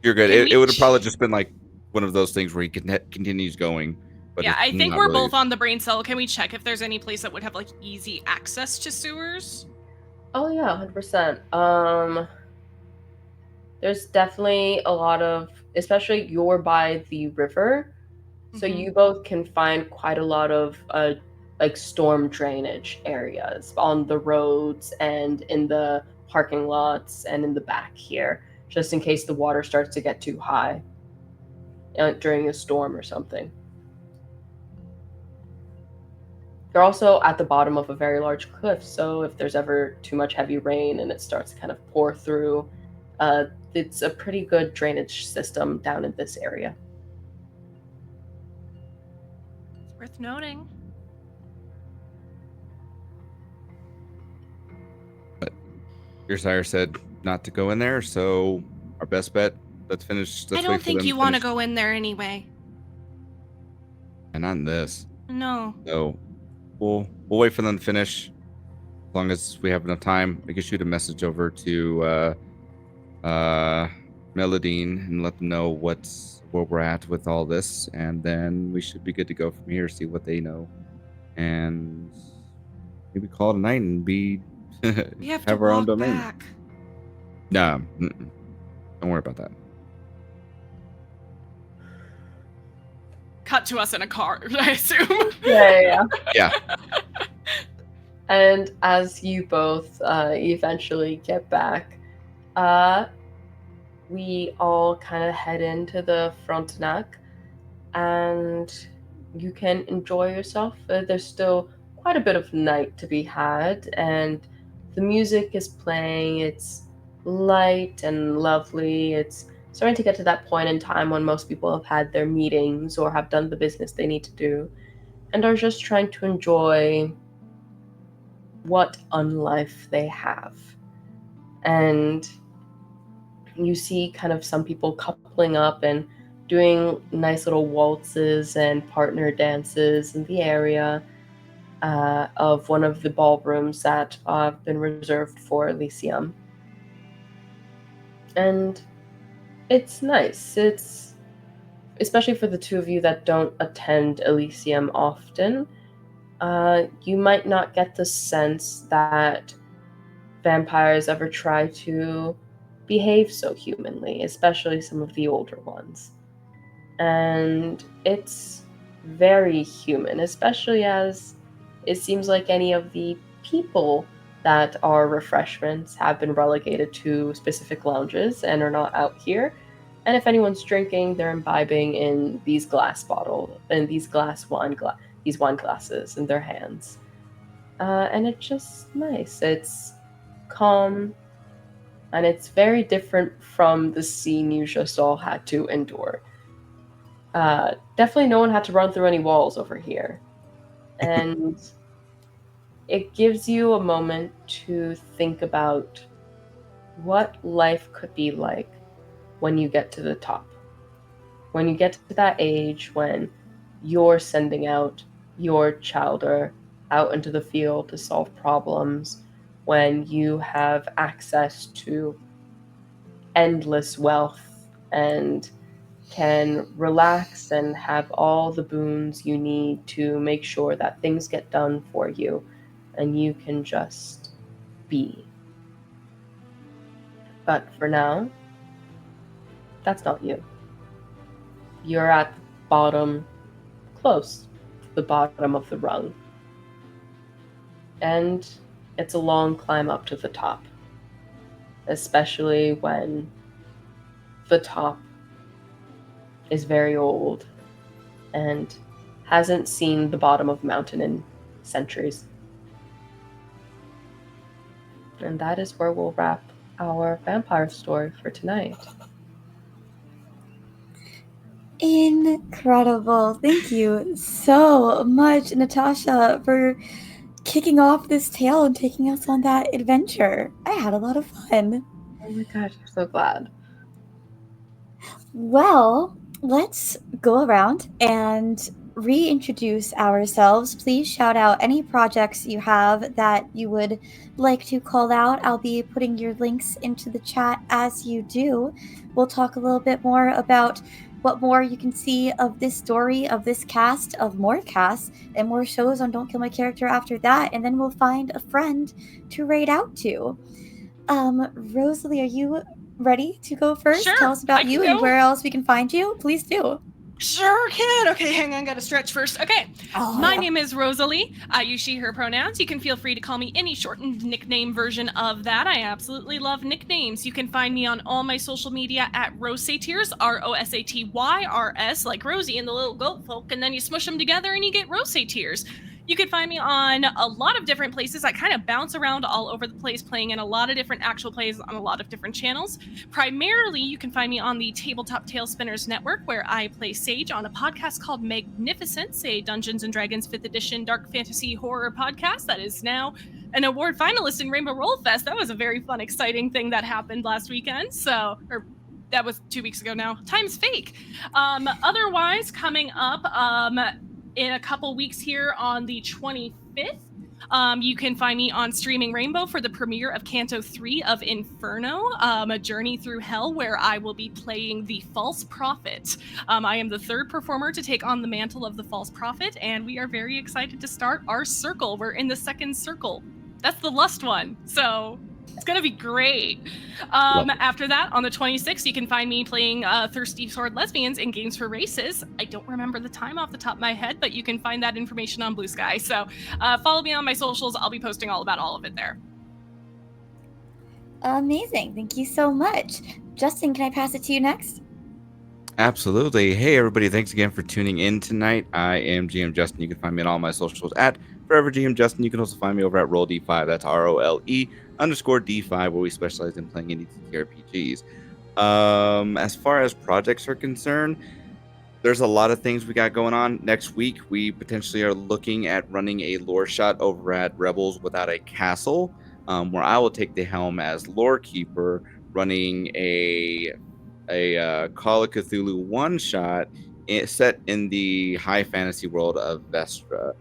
You're good. Can It would have we probably just been like one of those things where he continues going. But yeah, it's I think not we're really... both on the brain cell. Can we check if there's any place that would have like easy access to sewers? Oh yeah, 100%. There's definitely a lot of, especially you're by the river, so Mhm. you both can find quite a lot of like storm drainage areas on the roads and in the parking lots and in the back here, just in case the water starts to get too high during a storm or something. They're also at the bottom of a very large cliff, so if there's ever too much heavy rain and it starts to kind of pour through, it's a pretty good drainage system down in this area. It's worth noting. But your sire said not to go in there, so our best bet, let's finish. I don't think you want to go in there anyway. And not in this. No. So we'll wait for them to finish. As long as we have enough time, we can shoot a message over to Mélidine and let them know where we're at with all this, and then we should be good to go from here. See what they know, and maybe call it a night and be We have have to our own walk domain. back. No, don't worry about that. Cut to us in a car, I assume. Yeah. And as you both eventually get back, we all kind of head into the Frontenac, and you can enjoy yourself. There's still quite a bit of night to be had, and the music is playing. It's light and lovely. It's starting to get to that point in time when most people have had their meetings or have done the business they need to do and are just trying to enjoy what unlife they have. And you see kind of some people coupling up and doing nice little waltzes and partner dances in the area of one of the ballrooms that have been reserved for Elysium. And it's nice. It's especially for the two of you that don't attend Elysium often. You might not get the sense that vampires ever try to behave so humanly, especially some of the older ones. And it's very human, especially as it seems like any of the people that are refreshments have been relegated to specific lounges and are not out here. And if anyone's drinking, they're imbibing in these glass bottles and these wine glasses in their hands. And it's just nice. It's calm, and it's very different from the scene you just all had to endure. Definitely no one had to run through any walls over here. And it gives you a moment to think about what life could be like when you get to the top. When you get to that age when you're sending out your chowder out into the field to solve problems, when you have access to endless wealth and can relax and have all the boons you need to make sure that things get done for you and you can just be. But for now, that's not you. You're at the bottom, close to the bottom of the rung. And it's a long climb up to the top, especially when the top is very old and hasn't seen the bottom of a mountain in centuries. And that is where we'll wrap our vampire story for tonight. Incredible. Thank you so much, Natasha, for kicking off this tale and taking us on that adventure. I had a lot of fun. Oh my gosh, I'm so glad. Well, let's go around and reintroduce ourselves. Please shout out any projects you have that you would like to call out. I'll be putting your links into the chat as you do. We'll talk a little bit more about what more you can see of this story, of this cast, of more casts, and more shows on Don't Kill My Character after that, and then we'll find a friend to raid out to. Rosalie, are you ready to go first? Sure, Tell us about I you can and go. where else we can find you. Please do. Sure can. Okay, hang on, gotta stretch first. Okay, Oh. my name is Rosalie. I use she, her pronouns. You can feel free to call me any shortened nickname version of that. I absolutely love nicknames. You can find me on all my social media at Rosatyrs, ROSATYRS, like Rosie and the little goat folk, and then you smush them together and you get Rosatyrs. You can find me on a lot of different places. I kind of bounce around all over the place, playing in a lot of different actual plays on a lot of different channels. Primarily, you can find me on the Tabletop Tale Spinners Network, where I play Sage on a podcast called Magnificence, a Dungeons & Dragons 5th edition dark fantasy horror podcast that is now an award finalist in Rainbow Roll Fest. That was a very fun, exciting thing that happened last weekend. That was 2 weeks ago now. Time's fake. Otherwise, coming up in a couple weeks here on the 25th, you can find me on Streaming Rainbow for the premiere of Canto 3 of Inferno, a journey through hell, where I will be playing the False Prophet. I am the third performer to take on the mantle of the False Prophet, and we are very excited to start our circle. We're in the second circle. That's the lust one, so it's gonna be great. After that, on the 26th, you can find me playing Thirsty Sword Lesbians in Games for Races. I don't remember the time off the top of my head, but you can find that information on Blue Sky. So follow me on my socials. I'll be posting all about all of it there. Amazing. Thank you so much. Justin, can I pass it to you next? Absolutely. Hey, everybody. Thanks again for tuning in tonight. I am GM Justin. You can find me on all my socials at Forever GM Justin. You can also find me over at Roll D5. That's ROLE_D5, where we specialize in playing indie TTRPGs. As far as projects are concerned, there's a lot of things we got going on. Next week, we potentially are looking at running a lore shot over at Rebels Without a Castle, where I will take the helm as lore keeper, running a Call of Cthulhu one-shot set in the high fantasy world of Vostra.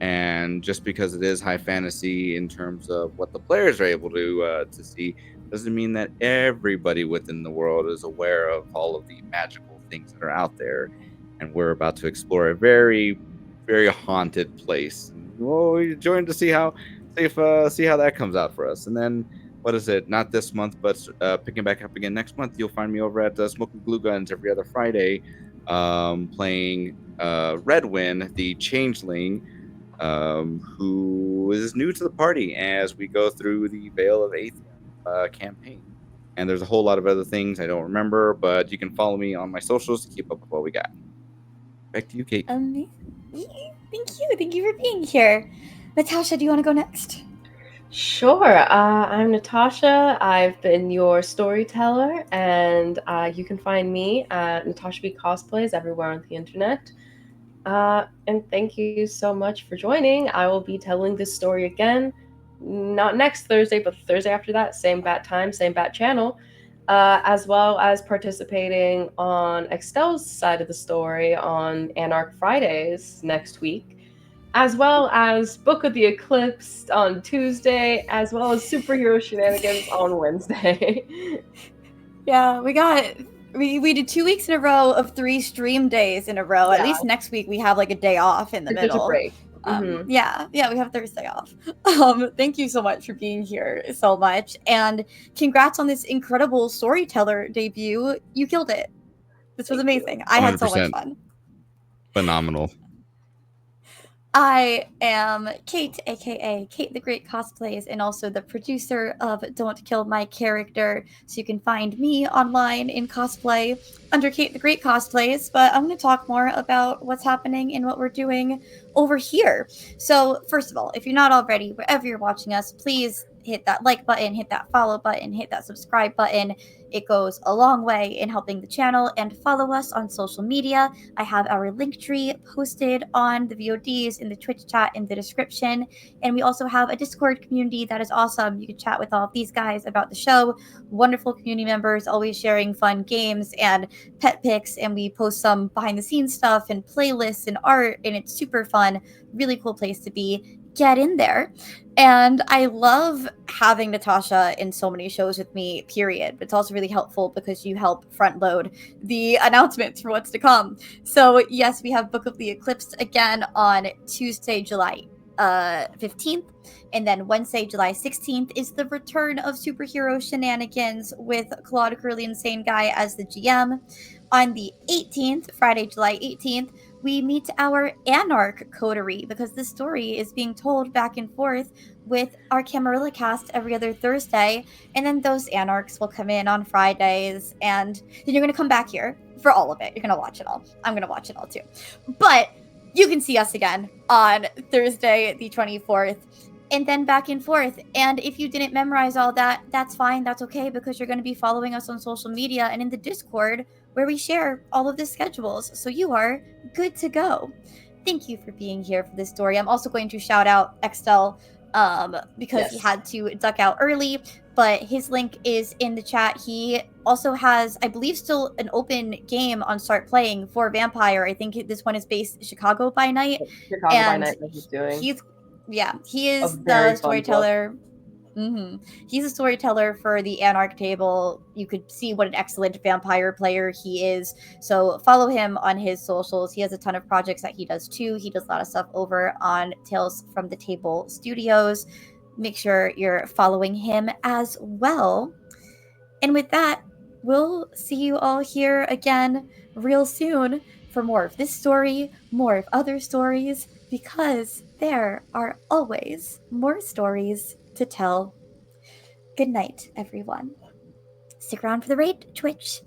And just because it is high fantasy in terms of what the players are able to see, doesn't mean that everybody within the world is aware of all of the magical things that are out there. And we're about to explore a very, very haunted place. Well, you're joined to see how that comes out for us. And then, what is it? Not this month, but picking back up again next month. You'll find me over at Smoking Glue Guns every other Friday, playing Redwin, the changeling, who is new to the party as we go through the Veil of Atheon campaign. And there's a whole lot of other things I don't remember, but you can follow me on my socials to keep up with what we got. Back to you, Kate. Thank you. Thank you for being here. Natasha, do you want to go next? Sure. I'm Natasha. I've been your storyteller, and you can find me at Natasha B Cosplays everywhere on the internet. And thank you so much for joining. I will be telling this story again, not next Thursday, but the Thursday after that, same bat time, same bat channel, as well as participating on Extell's side of the story on Anarch Fridays next week, as well as Book of the Eclipse on Tuesday, as well as Superhero Shenanigans on Wednesday. Yeah, we did 2 weeks in a row of 3 stream days in a row. Yeah. At least next week we have like a day off in the There's middle. a break. Yeah, we have Thursday off. Thank you so much for being here so much. And congrats on this incredible storyteller debut. You killed it. This was amazing. I had so much 100%. fun. Phenomenal. I am Kate, aka Kate the Great Cosplays, and also the producer of Don't Kill My Character. So you can find me online in cosplay under Kate the Great Cosplays, but I'm going to talk more about what's happening and what we're doing over here. So first of all, if you're not already, wherever you're watching us, please hit that like button, hit that follow button, hit that subscribe button. It goes a long way in helping the channel, and follow us on social media. I have our link tree posted on the VODs, in the Twitch chat, in the description. And we also have a Discord community that is awesome. You can chat with all of these guys about the show. Wonderful community members, always sharing fun games and pet pics. And we post some behind the scenes stuff and playlists and art, and it's super fun. Really cool place to be. Get in there. And I love having Natasha in so many shows with me, period. It's also really helpful because you help front load the announcements for what's to come. So yes, we have Book of the Eclipse again on Tuesday, July 15th. And then Wednesday, July 16th is the return of Superhero Shenanigans with Claude Curly Insane Guy as the GM. On the 18th, Friday, July 18th, we meet our Anarch Coterie, because this story is being told back and forth with our Camarilla Cast every other Thursday. And then those Anarchs will come in on Fridays, and then you're going to come back here for all of it. You're going to watch it all. I'm going to watch it all too. But you can see us again on Thursday, the 24th. And then back and forth. And if you didn't memorize all that, that's fine. That's okay, because you're going to be following us on social media and in the Discord, where we share all of the schedules. So you are good to go. Thank you for being here for this story. I'm also going to shout out Extell because he had to duck out early, but his link is in the chat. He also has, I believe, still an open game on Start Playing for Vampire. I think this one is based Chicago by Night. Chicago by Night, what he's doing. He is the storyteller. He's a storyteller for the Anarch table. You could see what an excellent vampire player he is. So follow him on his socials. He has a ton of projects that he does too. He does a lot of stuff over on Tales from the Table Studios. Make sure you're following him as well. And with that, we'll see you all here again real soon for more of this story, more of other stories, because there are always more stories to tell. Good night, everyone. Stick around for the raid, Twitch.